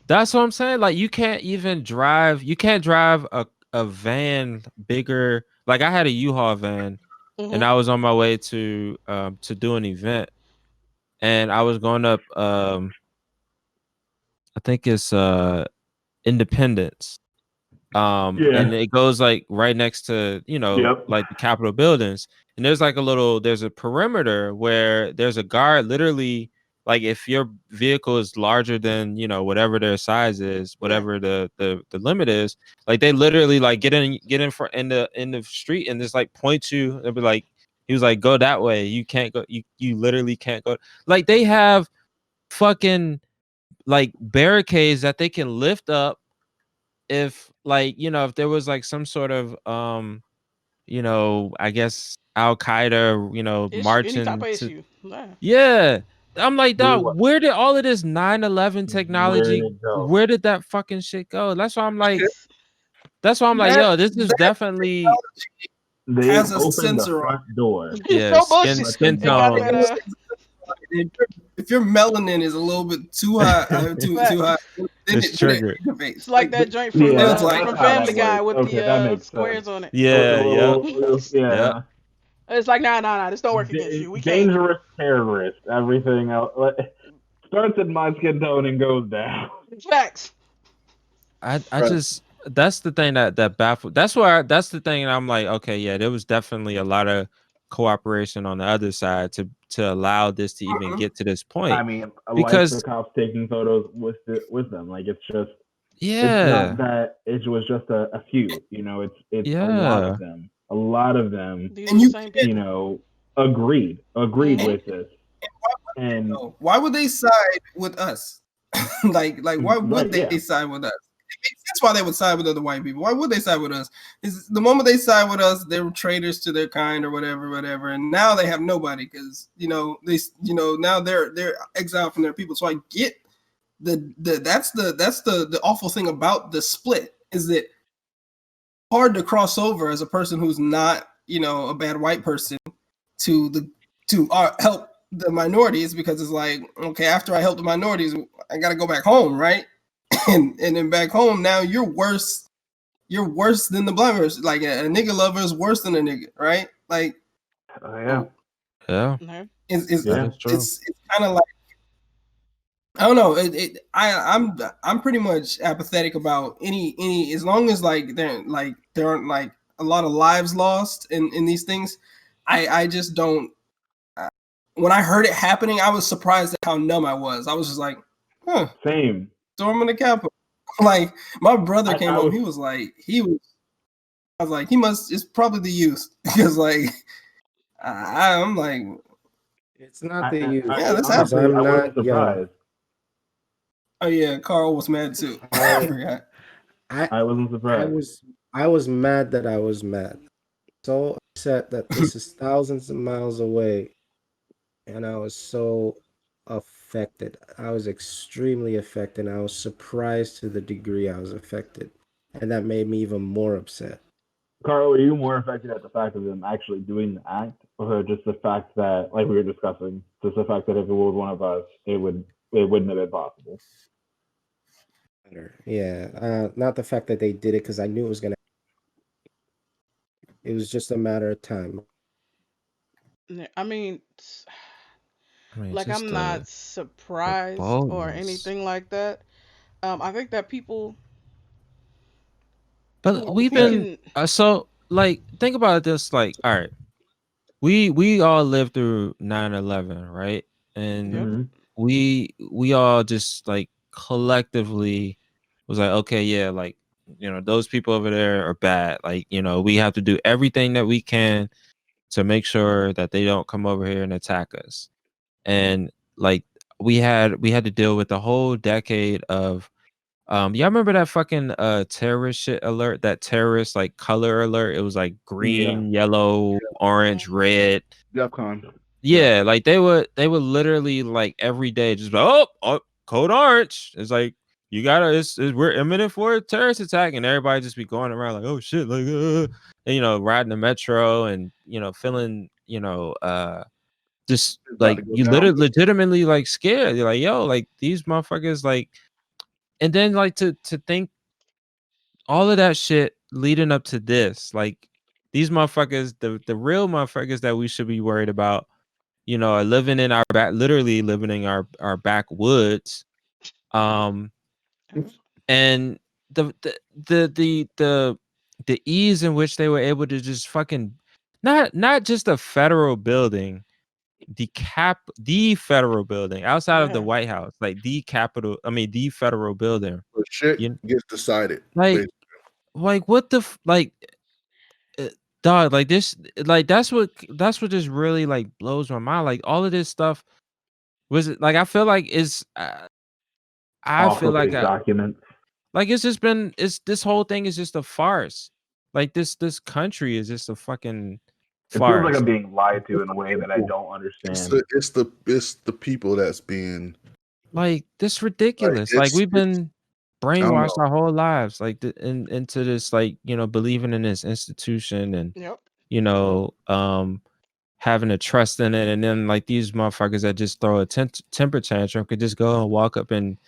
That's what I'm saying. Like, you can't drive a van bigger. Like, I had a U-Haul van, and Mhm. I was on my way to do an event, and I was going up I think it's Independence. And it goes like right next to, Yep. like the Capitol buildings. And there's like there's a perimeter where there's a guard literally, like, if your vehicle is larger than, whatever their size is, whatever the limit is, like, they literally like get in front in the street and just like point you and be like, he was like, go that way. You can't go, you literally can't go. Like, they have fucking like barricades that they can lift up if, like, if there was like some sort of I guess Al Qaeda, issue, any type marching of to. issue. Yeah. Yeah. I'm like, dog, Where where did all of this 9/11 did technology, it go? where did that fucking shit go? That's why I'm like, It's That yo, this is that definitely, They has a opened the sensor on. front door. it's yeah, so skin bullshit. skin It got tone. that If your melanin is a little bit too high, too high, then It's it triggered. activates. it's like that joint from Yeah, It's like from that's how Family that Guy works. with Okay, the that makes squares sense. on it. Yeah, yeah, yeah. Yeah. It's like, nah, this don't work against you. We can't. Dangerous terrorist. Everything else starts at my skin tone and goes down. Facts. I Right. just, that's the thing that baffled. That's the thing, and I'm like, okay, yeah, there was definitely a lot of cooperation on the other side to allow this to even get to this point. I mean, like Because the cops taking photos with them. Like, it's just, yeah, it's not that it was just a few. It's a lot yeah, of them. A lot of them. These And are you the same people. Agreed Mhm. with this. And why would they side with us? like why would Right, they yeah. side with us? It makes sense why they would side with other white people. Why would they side with us? Is the moment they side with us, they were traitors to their kind or whatever, and now they have nobody because now they're exiled from their people. So I get that's the awful thing about the split is that hard to cross over as a person who's not a bad white person to help the minorities because it's like, okay, after I help the minorities, I got to go back home, right? and then back home now you're worse than the black person. Like a nigga lover is worse than a nigga, right? Like yeah. yeah, Mhm. it's Yeah. that's true. it's kind of like I don't know. I'm pretty much apathetic about any as long as there aren't like a lot of lives lost in these things. I just don't. When I heard it happening, I was surprised at how numb I was. I was just like, huh, Same. storming the Capitol. Like my brother I came home, was- he was like, I was like, it's probably the youth because like I'm like, It's not the youth. Yeah, that's because honestly, I'm I wasn't not young. surprised. oh yeah, Carl was mad too. I forgot. I wasn't surprised. I was mad that I was mad. So upset that this is thousands of miles away, and I was so affected. I was extremely affected. I was surprised to the degree I was affected, and that made me even more upset. Carl, were you more affected at the fact of them actually doing the act, or just the fact that, like we were discussing, just the fact that if it was one of us, it wouldn't have been possible? Yeah, not the fact that they did it because I knew it was gonna. It was just a matter of time. Yeah, I mean, I mean, like, just I'm not the surprised or boldness. anything like that. I think that people But we've who been can. so, like, think about this. Like, all right, we all lived through 9/11, right? And Yep. Mm-hmm. we all just like collectively was like, okay, yeah, like, those people over there are bad. Like, we have to do everything that we can to make sure that they don't come over here and attack us. And like, we had to deal with the whole decade of y'all remember that fucking terrorist shit alert, that terrorist like color alert? It was like green, yellow, orange, red. DEFCON. Yeah, like they would literally like every day just like, oh, code orange. It's like you gotta we're imminent for a terrorist attack, and everybody just be going around like, oh shit, like and, you know, riding the metro and, you know, feeling, you know, just It's about like to go you down. legitimately like scared. You're like, yo, like these motherfuckers, like, and then like to think all of that shit leading up to this, like these motherfuckers, the real motherfuckers that we should be worried about, you know, are living in our literally living in our backwoods, and the the ease in which they were able to just fucking not just a federal building, the federal building outside of the Yeah. White House, like the federal building. But shit You gets decided. like what the like dog, like this, like that's what just really like blows my mind. Like all of this stuff was like I feel like it's I feel like documents. like it's just been this whole thing is just a farce. Like this country is just a fucking It feels like farce. I'm being lied to in a way that I don't understand. It's the people that's being Like this ridiculous. Like it's we've been I don't brainwashed know. our whole lives, like into this, like, you know, believing in this institution and Yep. you know, having a trust in it, and then like these motherfuckers that just throw a temper tantrum could just go and walk up and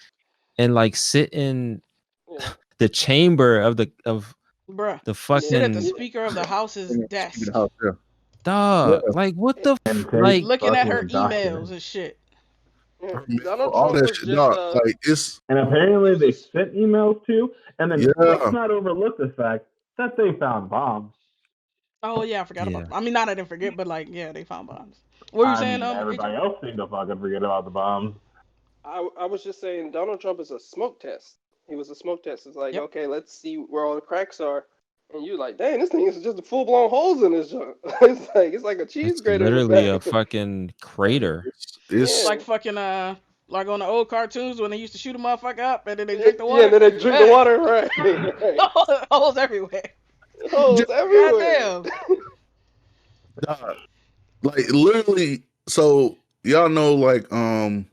like sit in Yeah. the chamber of the Bruh. fucking Sit at the speaker of the house's desk, The house, yeah. dog. Like what the And take like looking at fucking her emails documents. and shit. Yeah. I mean, Donald all Trump that was shit, just dog. Like it's And apparently they sent emails too. And then Yeah. let's not overlook the fact that they found bombs. Oh yeah, I forgot Yeah. about. I mean, not I didn't forget, but like, yeah, they found bombs. What were you I saying? mean, everybody else seemed to fucking forget about the bombs. I was just saying Donald Trump is a smoke test. He was a smoke test. It's like, Yep. okay, let's see where all the cracks are. And you're like, dang, this thing is just full blown holes in this junk. it's like a cheese it's grater. literally in the a back. fucking crater. it's Yeah. Like fucking like on the old cartoons when they used to shoot a motherfucker up and then they drink the water. Yeah, then they drink the water, right? right. Holes everywhere. Holes everywhere. Goddamn. dog. Like literally. So y'all know, like you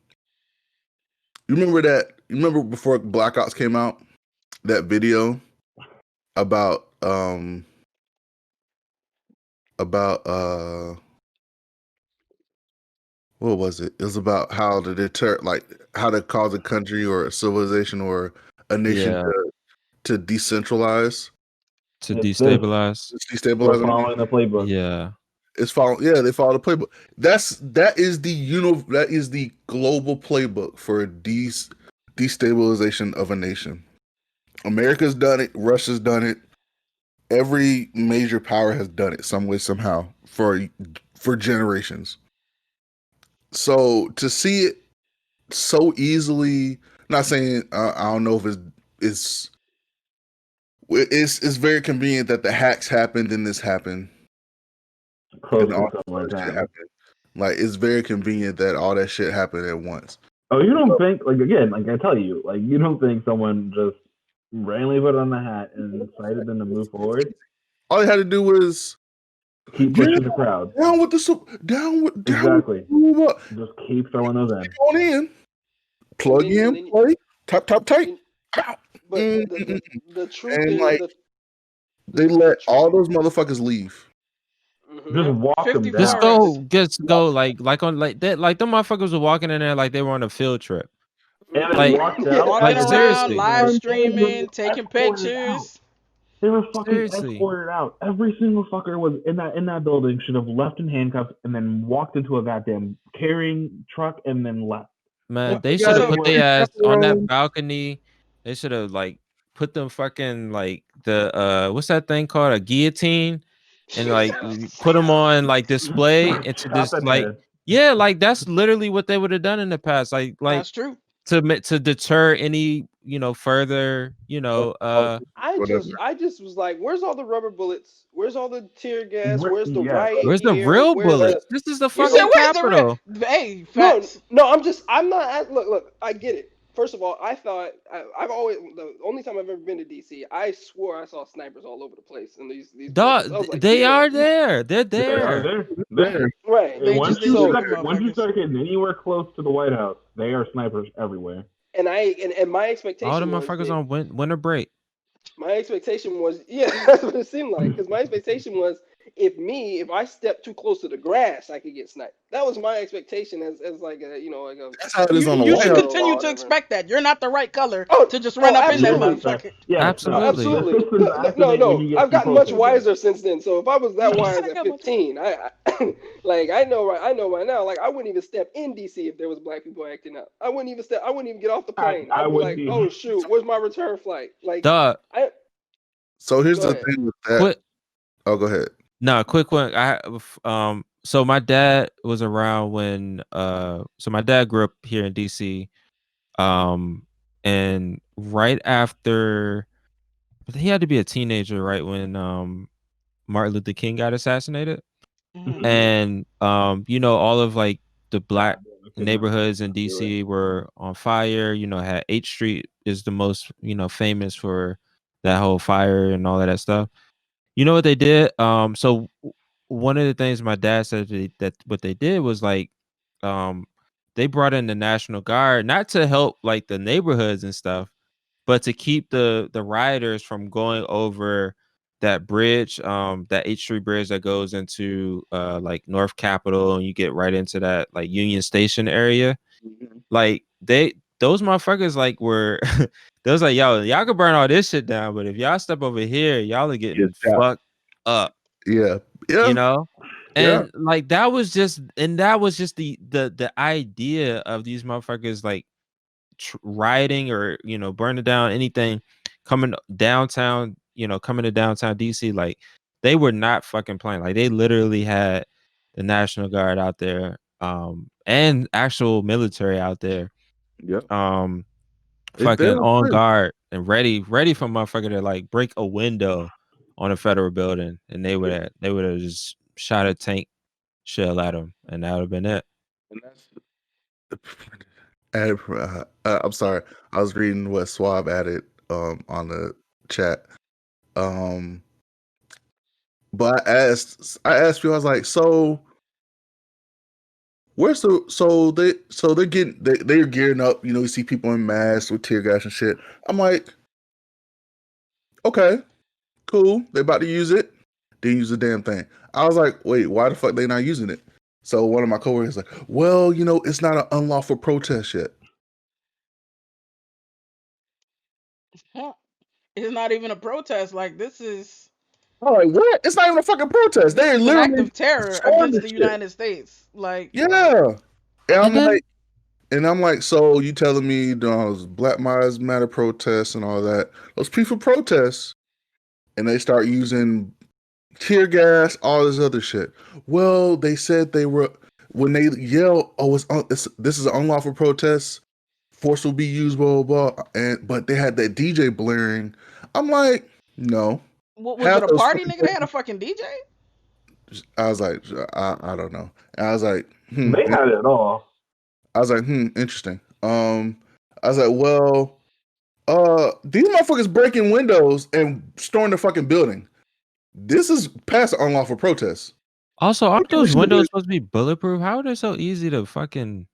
remember before Black Ops came out, that video about what was it? It was about how to deter, like how to cause a country or a civilization or a nation Yeah. to decentralize, To It's destabilize. to We're destabilize. following the playbook. Yeah. It's follow. Yeah, they follow the playbook. That is the global playbook for destabilization of a nation. America's done it. Russia's done it. Every major power has done it some way, somehow for generations. So to see it so easily, not saying I don't know if it's very convenient that the hacks happened and this happened. Close And to all something like that shit that. happened. Like it's very convenient that all that shit happened at once. Oh, you don't think, like, again, like I tell you, like, you don't think someone just randomly put on the hat and decided them to move forward? All they had to do was Keep pushing the crowd. down with the Exactly. move up. Just keep throwing those in. On in, plug And then- in, play, tap, tight. But the truth And is like that they let all those motherfuckers leave. Just walk them 54 down. Just go like on like that, like them motherfuckers were walking in there like they were on a field trip. And they Like- walked out. Walking like, around, seriously. live streaming, taking Escorted pictures. They were fucking Seriously. escorted out. Every single fucker was in that building should have left in handcuffs and then walked into a goddamn carrying truck and then left. Man, they Yeah, should have so- put their ass on that Chaperone. balcony. They should have like put them fucking like the what's that thing called, a guillotine, and like put them on like display into this Chopping like heads. yeah, like that's literally what they would have done in the past. Like That's true. to deter any further, I just was like, where's all the rubber bullets? Where's all the tear gas? Where's the riot where's the gear? real Where's bullets? This is the You fucking said where's the Capitol. Hey, No, facts. I'm not. Look. I get it. First of all, I thought I've always the only time I've ever been to DC, I swore I saw snipers all over the place in these buildings. I was like, They yeah, are there. They're They are there. there. right. They Once just didn't shoot them you motherfuckers. start getting anywhere close to the White House, they are snipers everywhere. And my expectation All the was motherfuckers that, on winter break. my expectation was, yeah, that's what it seemed like. Because my expectation was, if I step too close to the grass, I could get sniped. That was my expectation as like a That's how it is on the You White should House. continue to expect that. You're not the right color Oh, to just run up in that absolutely. motherfucker. Yeah, Absolutely. The Absolutely. systems No, activate when you get I've too gotten close much to the wiser since then. So if I was that wise I at got much 15, I know right now. Like I wouldn't even step in DC if there was black people acting up. I wouldn't even get off the plane. I I'd be wouldn't like, either. oh shoot, where's my return flight? Like, Dog. So here's Go the ahead. thing with that. Quick. Oh, go ahead. No, quick one. So my dad was around when so my dad grew up here in DC. And right after he had to be a teenager right when Martin Luther King got assassinated. Mhm. And all of like the black neighborhoods in DC were on fire. Had 8th Street is the most famous for that whole fire and all of that stuff. You know what they did? So one of the things my dad said that what they did was like they brought in the National Guard, not to help like the neighborhoods and stuff, but to keep the rioters from going over that bridge, that 8th Street bridge that goes into like North Capitol, and you get right into that like Union Station area. Like those motherfuckers like were they was like, yo, y'all can burn all this shit down, but if y'all step over here, y'all are getting fucked up. Yeah. And like that was just the idea of these motherfuckers like rioting or burning down anything coming downtown, coming to downtown DC. Like they were not fucking playing. Like they literally had the National Guard out there, and actual military out there, fucking on guard and ready for motherfucker to like break a window on a federal building, and they would have just shot a tank shell at them, and that would have been it. And I'm sorry, I was reading what Swab added on the chat. But I asked you, I was like, so where's they're gearing up, you see people in masks with tear gas and shit. I'm like, okay, cool, they about to use it, didn't use the damn thing. I was like, wait, why the fuck they not using it? So one of my coworkers like, well, it's not an unlawful protest yet. It's not even a protest. Like this is. I'm like, what? It's not even a fucking protest. They're It's an literally act of terror against the United States. Like, yeah. And I'm like, so you telling me those Black Lives Matter protests and all that, those peaceful protests, and they start using tear gas, all this other shit. Well, they said they were, when they yell, oh, this is an unlawful protest, force will be used, blah, blah, blah. But they had that DJ blaring. I'm like, no. What was it, a party, nigga? They had a fucking DJ? I was like, I don't know. And I was like, they had it all. I was like, interesting. I was like, well, these motherfuckers breaking windows and storming the fucking building. This is past unlawful protest. Also, aren't those windows supposed to be bulletproof? How are they so easy to fucking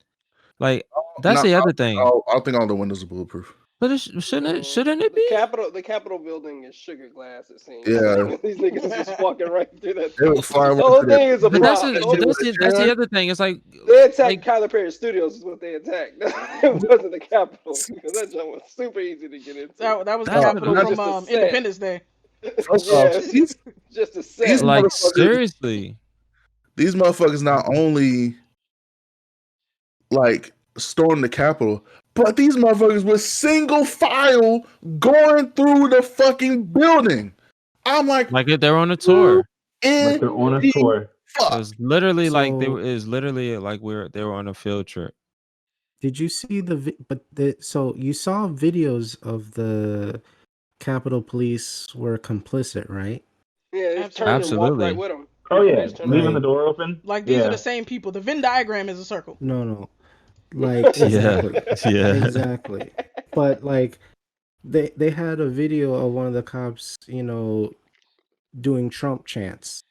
like? That's the other thing. I think all the windows are bulletproof. But shouldn't it be? The Capitol building is sugar glass. It seems. Yeah, these niggas just walking right through that. The whole thing is a but prop. that's the other thing. It's like they attacked Kyler Perry Studios is what they attacked. It wasn't the Capitol because that joint was super easy to get into. That was the Capitol from Independence Day. Just a set. Like seriously, these motherfuckers not only like stormed the Capitol, but these motherfuckers were single file going through the fucking building. I'm like they're on a tour. Like they're on a tour. It was literally like they were on a field trip. Did you see so you saw videos of the Capitol Police were complicit, right? Yeah, they turned and Absolutely. walked right Absolutely. with them. Oh They yeah, just turned leaving around. the door open. Like these are Yeah. the same people. The Venn diagram is a circle. No, like Yeah. exactly, Yeah. exactly. But like they had a video of one of the cops, doing Trump chants.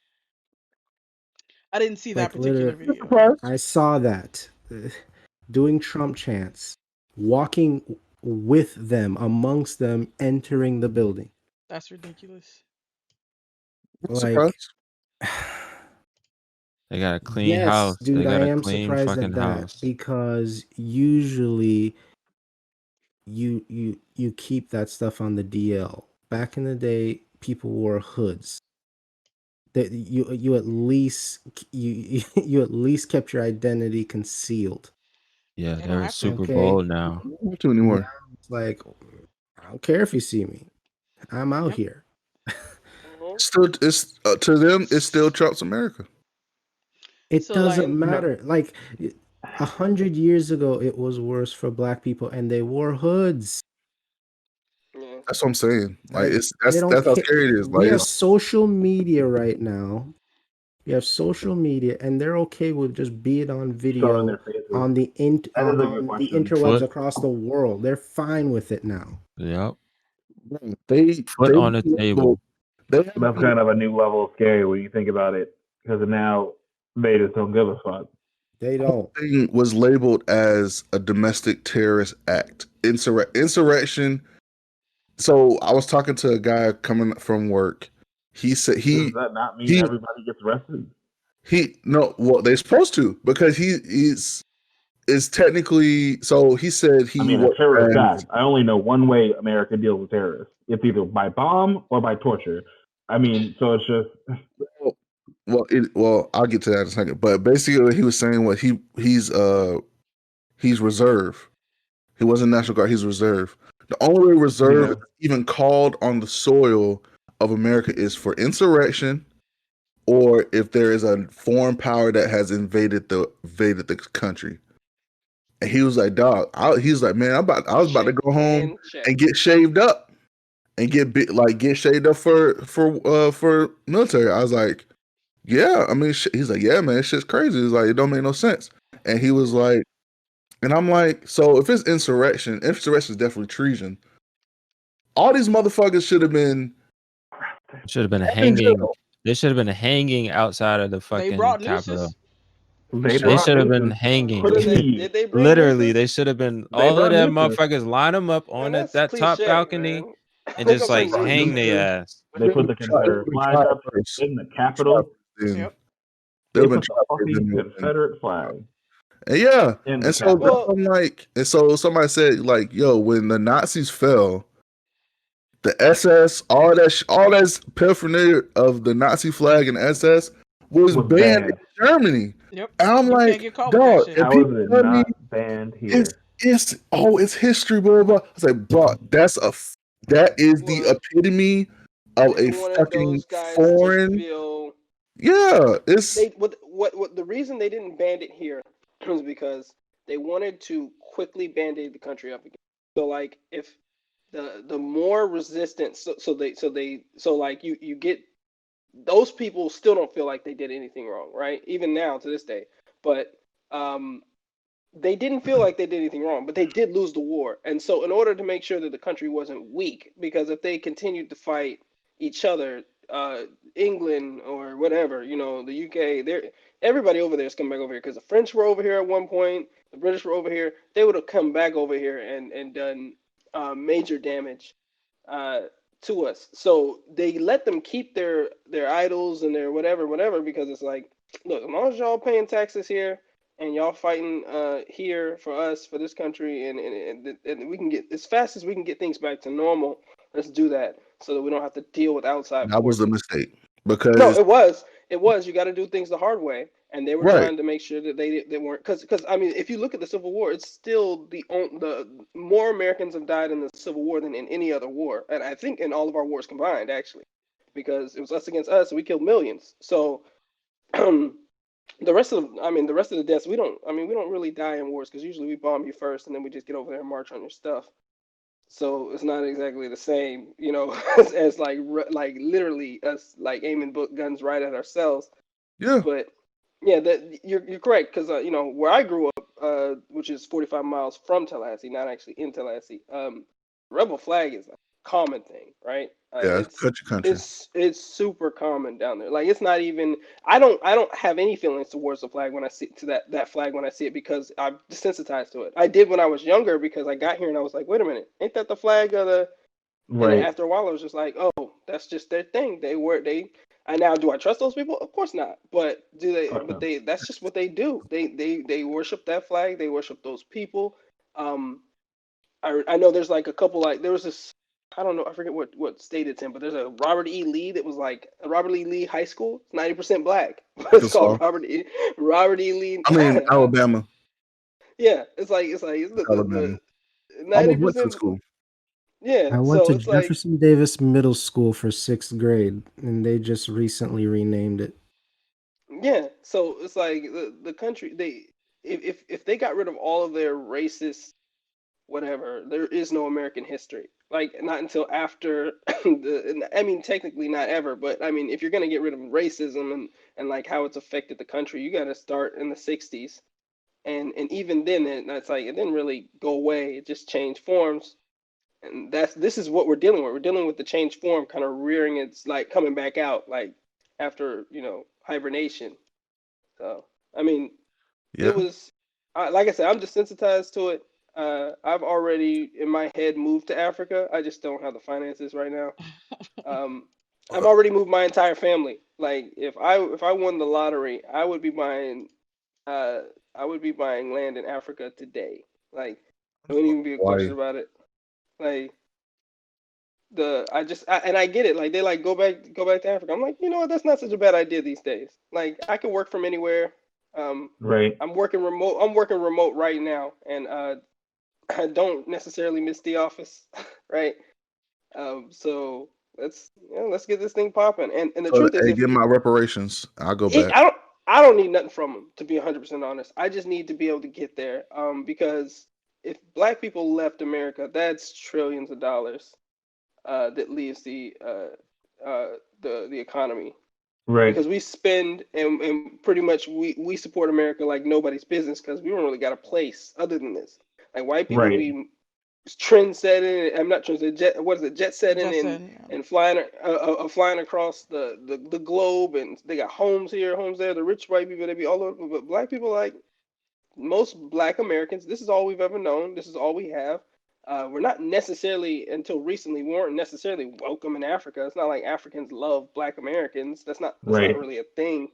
I didn't see that Like particular literally, video. I saw that doing Trump chants, walking with them, amongst them, entering the building. That's ridiculous. I'm Like, surprised. They got a clean yes, house. They dude, I got a am clean surprised fucking at that house. because usually you keep that stuff on the DL. Back in the day, people wore hoods. That you at least you at least kept your identity concealed. Yeah, They don't they're have to. super Okay, bold now. I don't have to now anymore. it's like I don't care if you see me. I'm out Yep. here. Mhm. Still, it's to them. It still Trump's America. It So, like- doesn't matter. Like 100 years ago, it was worse for black people, and they wore hoods. Yeah. That's what I'm saying. Like Like it's they don't that's how care. scary it is. We Like have it's social media right now. We have social media, and they're okay with just being on Showing video their faces. on the That is a good on the question. interwebs Foot. across the world. They're fine with it now. Yep. they Foot on the table. They That's have kind of a new level of scary when you think about it, because now they just don't give a fuck. They don't. thing was labeled as a domestic terrorist act, insurrection. So I was talking to a guy coming from work. He said Does that not mean he everybody gets arrested? no, well they're supposed to because is technically. So he said I he mean, a was terrorist act. I only know one way America deals with terrorists. It's either by bomb or by torture. I mean, so it's just well I'll get to that in a second. But basically he was saying what he's reserve. He wasn't National Guard. He's reserve. The only way reserve is even called on the soil of America is for insurrection, or if there is a foreign power that has invaded the country. And he was like, "Dog," he's like, "Man, I was about to go home and get shaved up and get shaved up for military." I was like, "Yeah, I mean," he's like, "Yeah, man, it's just crazy. It's like it don't make no sense." And he was like. And I'm like, so if it's insurrection is definitely treason. All these motherfuckers should have been hanging. They should have been hanging outside of the They fucking brought Capitol. nooses. they They should have been nooses. hanging. What is he? Did they bring Literally, nooses? they should have been. They All of brought them nooses. motherfuckers line them up on Man, that's that top cliche, balcony man. and just Some like nooses. hang their ass. They put the Confederate flag up in the Capitol. Yep. They put the fucking Confederate flag. And yeah, in the and so Capitol. I'm like, and so somebody said like, "Yo, when the Nazis fell, the SS, all that paraphernalia of the Nazi flag and SS was banned in Germany." Yep. And I'm You like, can't get caught with that "Dog, shit. and How is people it tell me not banned here? it's history, blah blah." I was like, "Bro, that is the epitome of They a wanted fucking those guys foreign." to feel Yeah, it's what the reason they didn't ban it here was because they wanted to quickly band-aid the country up again. So like if the more resistance, so like you get those people still don't feel like they did anything wrong, right? Even now to this day, but they didn't feel like they did anything wrong, but they did lose the war. And so in order to make sure that the country wasn't weak, because if they continued to fight each other, England or whatever, the UK, everybody over there is coming back over here because the French were over here at one point, the British were over here. They would have come back over here and done major damage to us. So they let them keep their idols and their whatever because it's like, look, as long as y'all paying taxes here and y'all fighting here for us, for this country, and we can get, as fast as we can get things back to normal, let's do that so that we don't have to deal with outside that was forces. a mistake because No, it was. You got to do things the hard way, and they were Right. trying to make sure that they weren't, because I mean, if you look at the Civil War, it's still the more Americans have died in the Civil War than in any other war, and I think in all of our wars combined, actually, because it was us against us, and we killed millions. So The rest of the deaths, we don't really die in wars because usually we bomb you first and then we just get over there and march on your stuff. So it's not exactly the same, as like literally us like aiming guns right at ourselves. Yeah. But yeah, that you're correct because where I grew up, which is 45 miles from Tallahassee, not actually in Tallahassee. Rebel flag is a common thing, right? Yeah, it's country. It's super common down there. Like it's not even. I don't have any feelings towards the flag when I see that flag when I see it because I'm desensitized to it. I did when I was younger because I got here and I was like, wait a minute, ain't that the flag of the? And then Right. after a while, I was just like, oh, that's just their thing. And now, do I trust those people? Of course not. But do they? Fuck But no. that's just what they do. They worship that flag. They worship those people. Um, I know there's like a couple like there was this. I don't know. I forget what state it's in, but there's a Robert E. Lee that was like a Robert E. Lee High School. It's 90% black. It's Arkansas. called Robert E. Lee. I mean, Alabama. Yeah, it's the Alabama. Almost went to 90%. school. Yeah, I went so to it's like. Jefferson Davis Middle School for 6th grade, and they just recently renamed it. Yeah, so it's like the country if they got rid of all of their racist whatever, there is no American history. Like not until after technically not ever, but I mean if you're gonna get rid of racism and like how it's affected the country, you got to start in the '60s, and even then it's like it didn't really go away. It just changed forms, and this is what we're dealing with. We're dealing with the change form kind of rearing its like coming back out like after hibernation. So I mean, it Yeah. was like I said, I'm desensitized to it. I've already in my head moved to Africa. I just don't have the finances right now. I've already moved my entire family. Like if I won the lottery, uh I would be buying land in Africa today. Like there wouldn't even be a question Hawaii. about it. Like and I get it. Like they like go back to Africa. I'm like, you know what? That's not such a bad idea these days. Like I can work from anywhere. Right. I'm working remote. I'm working remote right now, and I don't necessarily miss the office, right? So let's get this thing popping. And the So, truth is, hey, if get my reparations. I'll go it, back. I don't need nothing from them to be 100% honest. I just need to be able to get there. Because if black people left America, that's trillions of dollars. That leaves the economy Right. because we spend and pretty much we support America like nobody's business because we don't really got a place other than this. Like white people Right. be trend setting. I'm not trend setting. What is it? Jet setting Just and said, yeah. and flying across the globe, and they got homes here, homes there. The rich white people they be all over, but black people like most black Americans. This is all we've ever known. This is all we have. We're not necessarily until recently we weren't necessarily welcome in Africa. It's not like Africans love black Americans. That's not Right. really a thing.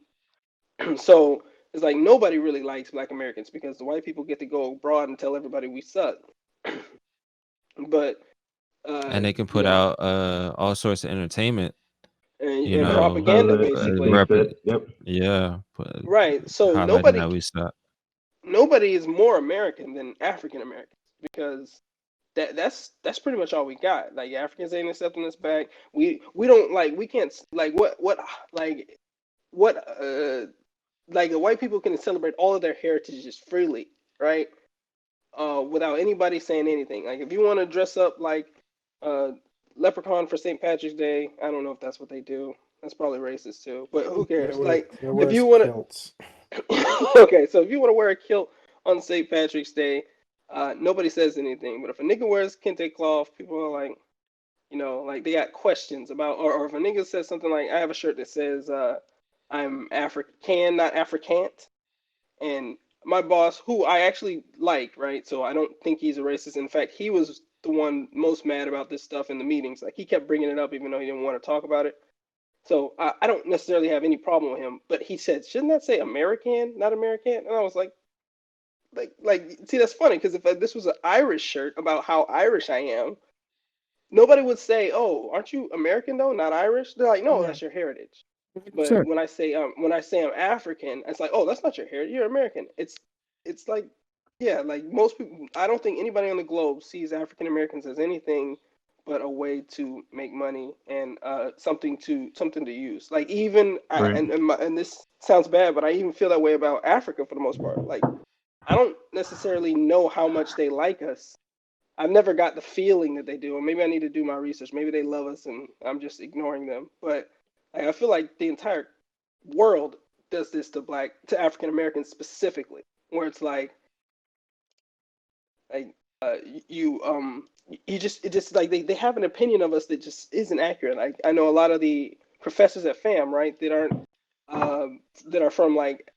So it's like nobody really likes black Americans because the white people get to go abroad and tell everybody we suck. But And they can put out all sorts of entertainment, you and know, propaganda basically. Yep. yeah, Right. So highlighting that we suck. nobody is more American than African Americans because that's pretty much all we got. Like Africans ain't accepting us back. We don't like we can't like what like the white people can celebrate all of their heritages freely, right? Without anybody saying anything. Like if you want to dress up like uh leprechaun for St. Patrick's Day, I don't know if that's what they do. That's probably racist too. But who cares? Like if you want to okay, so if you want to wear a kilt on St. Patrick's Day, nobody says anything. But if a nigga wears kente cloth, people are like, like they got questions about, or if a nigga says something like, I have a shirt that says, I'm African, not Africant. And my boss, who I actually like, right? So I don't think he's a racist. In fact, he was the one most mad about this stuff in the meetings. Like he kept bringing it up, even though he didn't want to talk about it. So I don't necessarily have any problem with him, but he said, shouldn't that say American, not American? And I was like, see, that's funny because if this was an Irish shirt about how Irish I am, nobody would say, oh, aren't you American though, not Irish? They're like, no, Yeah. that's your heritage. But Sure. when I say I'm African, it's like, oh, that's not your heritage. You're American. It's like, yeah, like most people. I don't think anybody on the globe sees African Americans as anything but a way to make money and something to use. Like even Right. and this sounds bad, but I even feel that way about Africa for the most part. Like I don't necessarily know how much they like us. I've never got the feeling that they do, or maybe I need to do my research. Maybe they love us and I'm just ignoring them. But like, I feel like the entire world does this to African Americans specifically, where it's like uh, you it just like they have an opinion of us that just isn't accurate. I know a lot of the professors at FAM, right, that aren't that are from like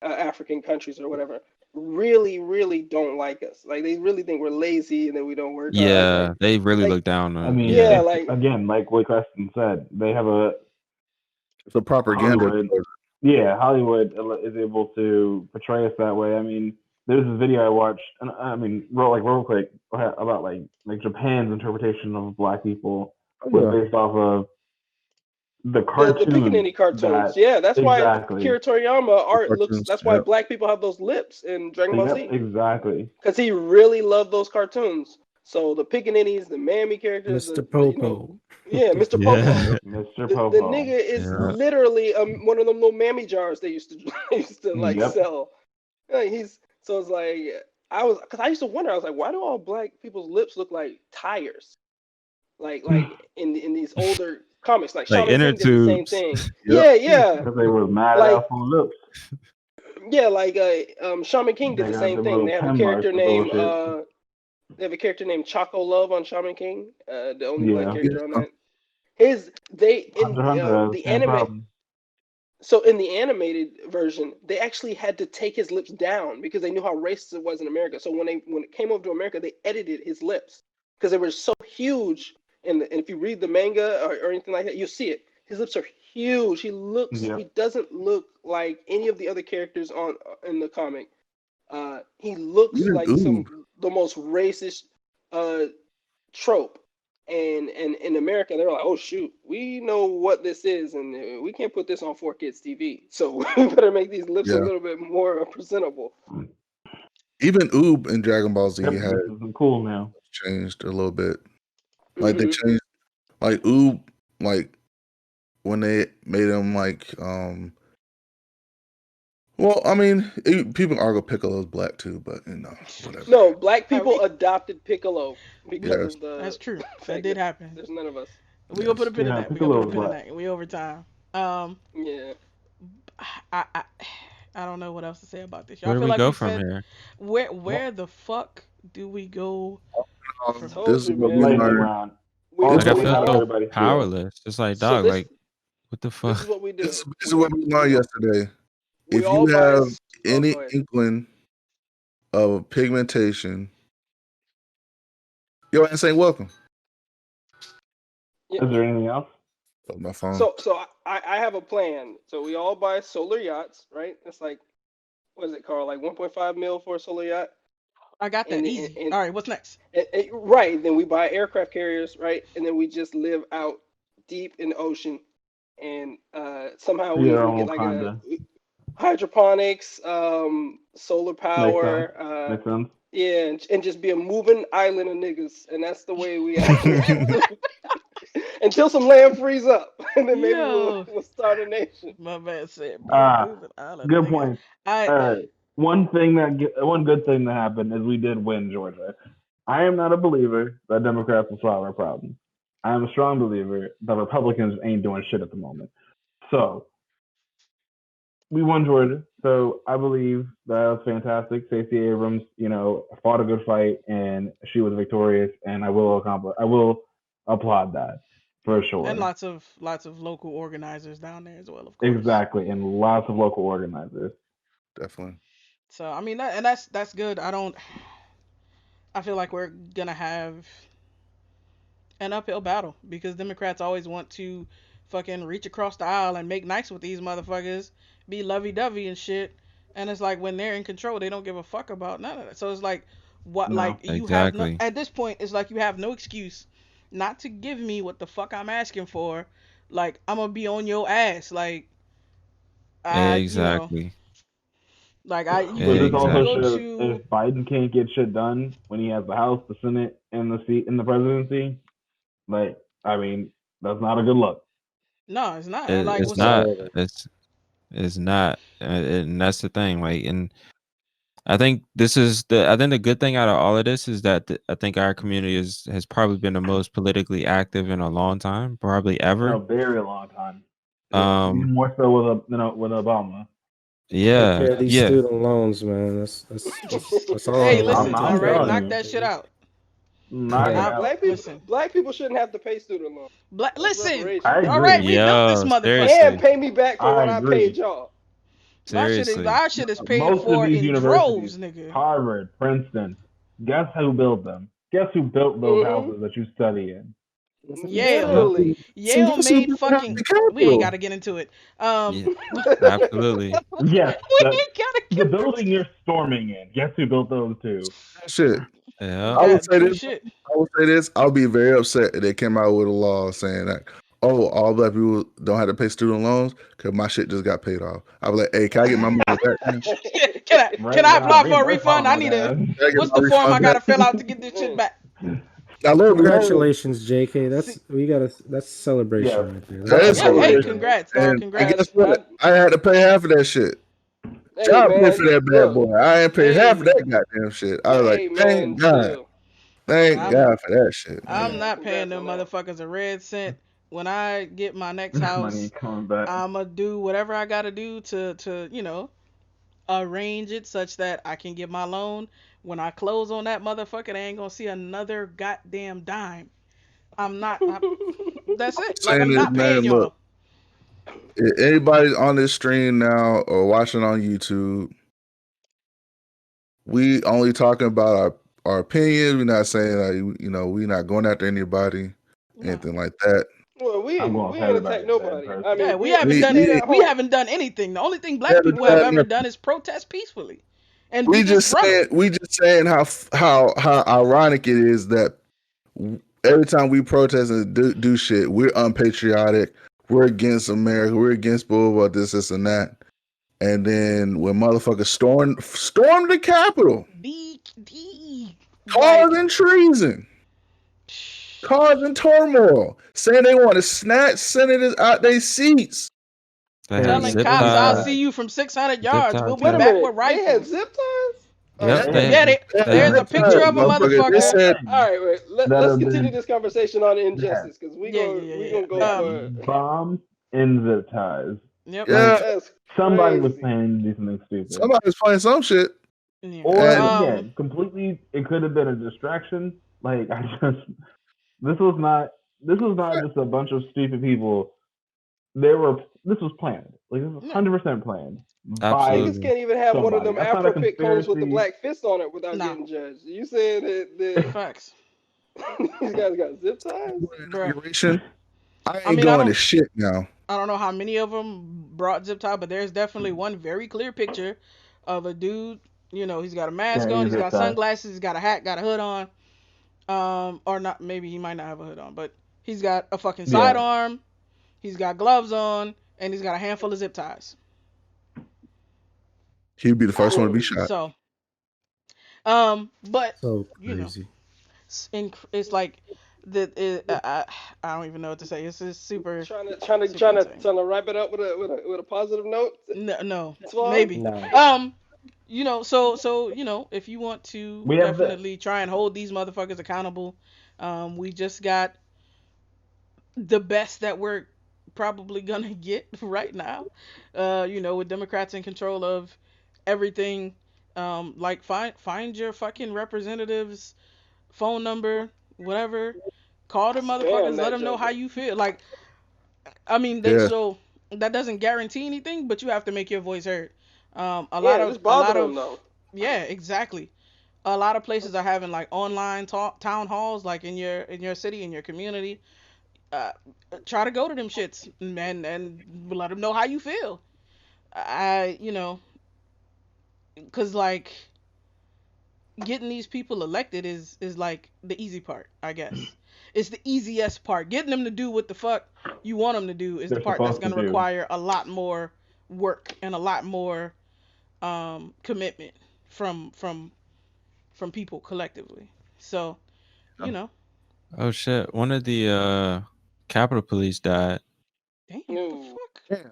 African countries or whatever, really don't like us. Like they really think we're lazy and that we don't work hard. Yeah, Like, they really look down on. I mean, yeah, it's, like again, like what Preston said, they have It's a propaganda. Hollywood is able to portray us that way. I mean, there's this video I watched, and I mean, real quick, about like Japan's interpretation of black people was based off of the cartoon. The Pickaninny cartoons. Yeah, that's exactly. why Akira Toriyama art looks. Cartoons, That's why black people have those lips in Dragon Ball Z. Exactly. Because he really loved those cartoons. So the Pickaninnies, the Mammy characters, Mr. Popo. Mr. Yeah. Popo. Mr. The Popo. nigga is Yeah. literally one of them little Mammy jars they used to like Yep. sell. Like, so it's like because I used to wonder. I was like, why do all black people's lips look like tires? Like in these older comics, like Like Shaman inner King did the same tubes. thing. Yep. Yeah. Because they were mad Like- out on lips. Yeah, like Shaman King did They the got same them thing. little They have a pen character marks and named bullshit. they have a character named Choco Love on Shaman King. The only black Yeah. character on that. In Hunter has the the same anime. problem. So in the animated version, they actually had to take his lips down because they knew how racist it was in America. So when it came over to America, they edited his lips because they were so huge. And if you read the manga or anything like that, you'll see it. His lips are huge. He doesn't look like any of the other characters in the comic. He looks Even like the most racist trope. And in America, they're like, oh shoot, we know what this is, and we can't put this on 4Kids TV. So we better make these lips a little bit more presentable. Even Oob in Dragon Ball Z Yep, had this is cool now. changed a little bit. Like they changed, like Oob, like when they made him like, well, I mean, people argue Piccolo's black too, but whatever. No, black people adopted Piccolo because of the. That's true. That did happen. There's none of us. We gonna put a pin in that. We gonna put a pin in that. We over time. Yeah. I don't know what else to say about this. Where do we go from here? Where the fuck do we go? This is what we Lightning learned. round. Like I we have feel everybody so powerless. It's like, dog, like what the fuck? This is what we do. This is what we learned yesterday. We If all you buy have s- any go ahead. inkling of pigmentation, yo, ain't saying welcome. Is there anything else? Oh, my phone. So I have a plan. So we all buy solar yachts, right? It's like, what is it, Carl? Like 1.5 mil for a solar yacht. I got that easy. All right, what's next? Right. Then we buy aircraft carriers, right? And then we just live out deep in the ocean, and somehow we get like a hydroponics, solar power. Makes sense. Yeah, and just be a moving island of niggas, and that's the way we until some land frees up, and then maybe we'll start a nation. My man said, good point. All right. One good thing that happened is we did win Georgia. I am not a believer that Democrats will solve our problems. I am a strong believer that Republicans ain't doing shit at the moment. So we won Georgia. So I believe that was fantastic. Stacey Abrams, fought a good fight and she was victorious, and I will applaud that for sure. And lots of local organizers down there as well, of course. Exactly, and lots of local organizers. Definitely. So I mean that's good. I feel like we're gonna have an uphill battle because Democrats always want to fucking reach across the aisle and make nice with these motherfuckers, be lovey-dovey and shit. And it's like when they're in control, they don't give a fuck about none of that. So it's like you have no, at this point it's like you have no excuse not to give me what the fuck I'm asking for. Like I'm gonna be on your ass. Like Exactly. Like this also shows if Biden can't get shit done when he has the House, the Senate, and the seat in the presidency, Like, I mean, that's not a good look. No, it's not. And like, It's what's not. up? It's not, and that's the thing. Like, and I think the good thing out of all of this is that I think our community has probably been the most politically active in a long time, probably In a ever. very long time. Um, Even more so with Obama. Take care of these yeah. student loans, man. That's all Hey, I listen, want. I'm all right, telling knock you. that shit out. Knock it Yeah. out. Listen, Black people shouldn't have to pay student loans. That's listen. I reparations. All agree. right, rebuild this Yo, motherfucker. seriously. And pay me back for I what I paid agree. y'all. Seriously. Our shit is paid Most of for these in universities, droves, nigga. Harvard, Princeton, guess who built them? Guess who built those houses that you study in? Yale. Literally. Yale Guess who made built fucking. the We ain't Capitol? got to get into it. Yeah, absolutely. Yes, We ain't got to the get building you're storming in. Guess who built those two? Shit. Yeah. I would say true this. shit. I would say this. I'll be very upset if they came out with a law saying that, oh, all black people don't have to pay student loans because my shit just got paid off. I'll be like, hey, can I get my money back, man? Can Right I now, apply for a refund? I my need a. dad. Can I get What's my the form I refund got to back? fill out to get this shit back? I love it. Congratulations, JK. See, That's celebration Yeah. right there. That is yeah, hey, celebration. congrats, dog. And guess Congrats. what? I had to pay half of that shit. Hey Child pay man, for that bad look. boy. I ain't paid half of Hey, that goddamn shit. I was like, Hey thank man, God. still. Thank I'm God for that shit, I'm man. not paying Congrats them on that. motherfuckers a red cent. When I get my next Money house, ain't coming back. I'ma do whatever I gotta do to arrange it such that I can get my loan. When I close on that motherfucker, they ain't gonna see another goddamn dime. I'm not. That's I'm it. Like, saying I'm this, not man. paying Look, y'all. if anybody on this stream now or watching on YouTube, we only talking about our opinions. We're not saying we're not going after anybody, No. anything like that. Well, I'm going we for ain't everybody attacked in bed nobody. first. I Yeah, mean, we we haven't We done we we, at we home. haven't done anything. The only thing we black haven't people have done ever nothing. done is protest peacefully and be We disgruntled. just saying how ironic it is that every time we protest and do shit, we're unpatriotic. We're against America. We're against blah, blah, blah, this and that. And then when motherfuckers storm the Capitol, Like, causing treason, causing turmoil, saying they want to snatch senators out their seats. They had telling And zip cops, "I'll ties. see you from 600 Zip yards. We'll ties, be Wait a yeah. back minute. with They had rifles." zip ties. Yep. they Yeah, had, They there's had a had picture two of a Motherfucker, they motherfucker. said, All right, wait. that Let's have continue been this conversation on yeah, injustice because Yeah, we yeah. gonna go for. bombs and zip ties. Yep. yeah, Like That's somebody was crazy. planning to do something stupid. somebody's playing some shit. Yeah. Or And Um. again, completely it could have been a distraction. Like I just this was not just a bunch of stupid people. This was planned. Like this was No. 100% planned by Niggas Absolutely. can't even have one of somebody. them That's not a Afro Pit cones with the conspiracy. black fist on it without Nah. getting judged. You saying that Facts, these guys got zip ties? bro. inauguration, I I ain't mean, going to shit now. I don't know how many of them brought zip tie, but there's definitely one very clear picture of a dude. He's got a mask on, Carrying he's zip got ties. sunglasses, he's got a hat, got a hood on. Or not, maybe he might not have a hood on, but he's got a fucking Yeah. sidearm, he's got gloves on, and he's got a handful of zip ties. He'd be the first one to be shot. So, but So you know, crazy. it's like I don't even know what to say. It's just super super Trying insane. to wrap it up with a positive note. No, Swan? maybe. No. So if you want to We have this. definitely try and hold these motherfuckers accountable, we just got the best that we're probably gonna get right now. With Democrats in control of everything. Like find your fucking representatives phone number, whatever. Call them Spam motherfuckers, let that them know how joker. you feel. Like, I mean, Yeah. so that doesn't guarantee anything, but you have to make your voice heard. Yeah, just A bother lot them of, though. yeah, exactly. A lot of places are having like online town halls, like in your city, in your community. Uh, Try to go to them shits and let them know how you feel. Cause like getting these people elected is like the easy part, I guess. It's the easiest part. Getting them to do what the fuck you want them to do is the They're part that's supposed to gonna do. require a lot more work and a lot more commitment from people collectively. So, you know, Oh shit! One of the Capitol Police died. Damn, what No. the fuck? Damn.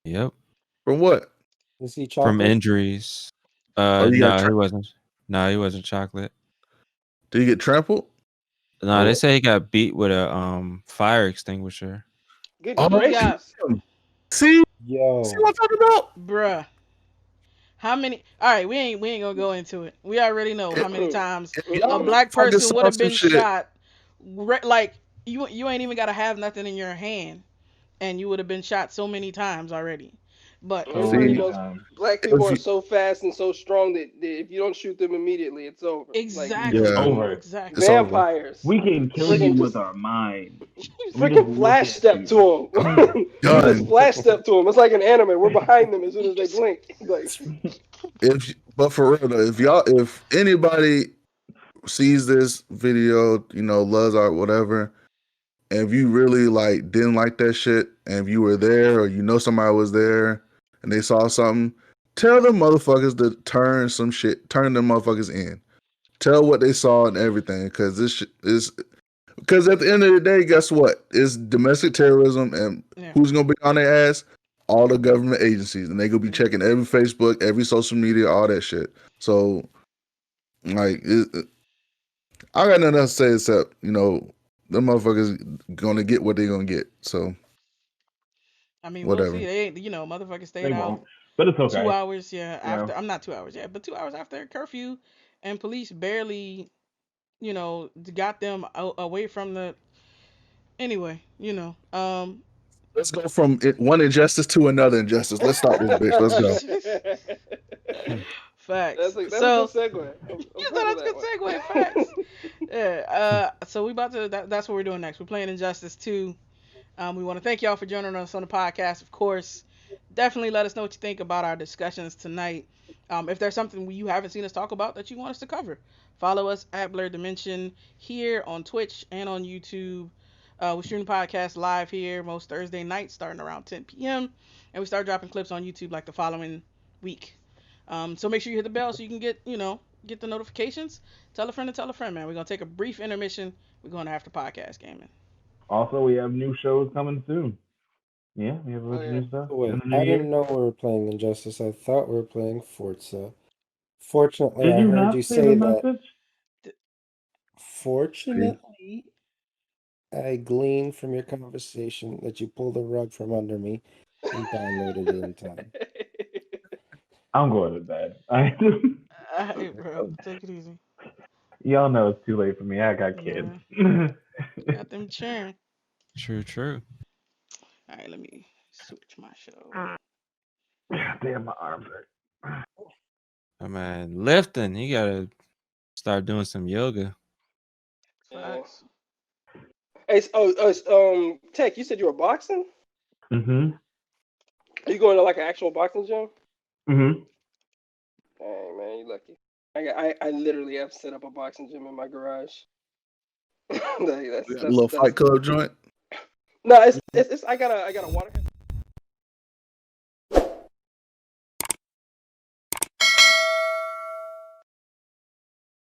Yep, From what? Is he from chocolate? injuries. Oh, you got No, he wasn't. No, he wasn't chocolate. Did he get trampled? No, Oh. they say he got beat with a fire extinguisher. Good Oh, We got, gracious. see Yo, what I'm talking about? bruh. How many? All right, we ain't gonna go into it. We already know how many times If a y'all black fucking person would saw have some been shit, shot. Like you ain't even gotta have nothing in your hand, and you would have been shot so many times already. But So Everybody many see, knows times. black people if are you, so fast and so strong that if you don't shoot them immediately, it's over. Like It's yeah, exactly, over. exactly. it's over. vampires. We can kill you Freaking with just our mind. We just freaking look flash at step you. to them. We just Done. flash step to them. It's like an anime. We're behind them as soon as they blink. Like But for real though, if anybody sees this video, loves art, whatever, and if you really like didn't like that shit, and if you were there or somebody was there and they saw something, tell them motherfuckers to turn them motherfuckers in. Tell what they saw and everything, because this shit is. Because at the end of the day, guess what? It's domestic terrorism, and Yeah. who's gonna be on their ass? All the government agencies, and they gonna be checking every Facebook, every social media, all that shit. So, like, I got nothing else to say except them motherfuckers gonna get what they gonna get. So, I mean, we'll whatever. see. They, motherfuckers stayed They out won't. But it's 2 okay. hours. Yeah, Yeah. after I'm not 2 hours. Yeah, but 2 hours after curfew, and police barely, got them away from the. Anyway, Let's go from one injustice to another injustice. Let's stop this bitch. Let's go. Facts. that's a So good segue. I'm yeah, proud that's of a that good segue. Facts. Yeah. So we about to. That's what we're doing next. We're playing Injustice 2. We want to thank y'all for joining us on the podcast. Of course, definitely let us know what you think about our discussions tonight. If there's something you haven't seen us talk about that you want us to cover, follow us at Blerdimension here on Twitch and on YouTube. We stream the podcast live here most Thursday nights starting around 10 p.m. And we start dropping clips on YouTube like the following week. So make sure you hit the bell so you can get the notifications. Tell a friend to tell a friend, man. We're going to take a brief intermission. We're going to after podcast gaming. Also, we have new shows coming soon. Yeah, we have a bunch of new stuff wait, in the new I year. didn't know we were playing Injustice. I thought we were playing Forza. Fortunately, Did I you heard not you see the say that. message? Fortunately, I gleaned from your conversation that you pulled the rug from under me and downloaded it in time. I'm going to bed. Alright, bro. Take it easy. Y'all know it's too late for me. I got kids. Yeah. Got them cheering. True. Alright, let me switch my show. Damn, my arms hurt. Oh man, lifting. You gotta start doing some yoga. Facts. Hey, Tech, you said you were boxing? Mm-hmm. Are you going to like an actual boxing gym? Mm-hmm. Hey man, you lucky. I literally have set up a boxing gym in my garage. We got a little Fight Club joint. No, it's I got a water.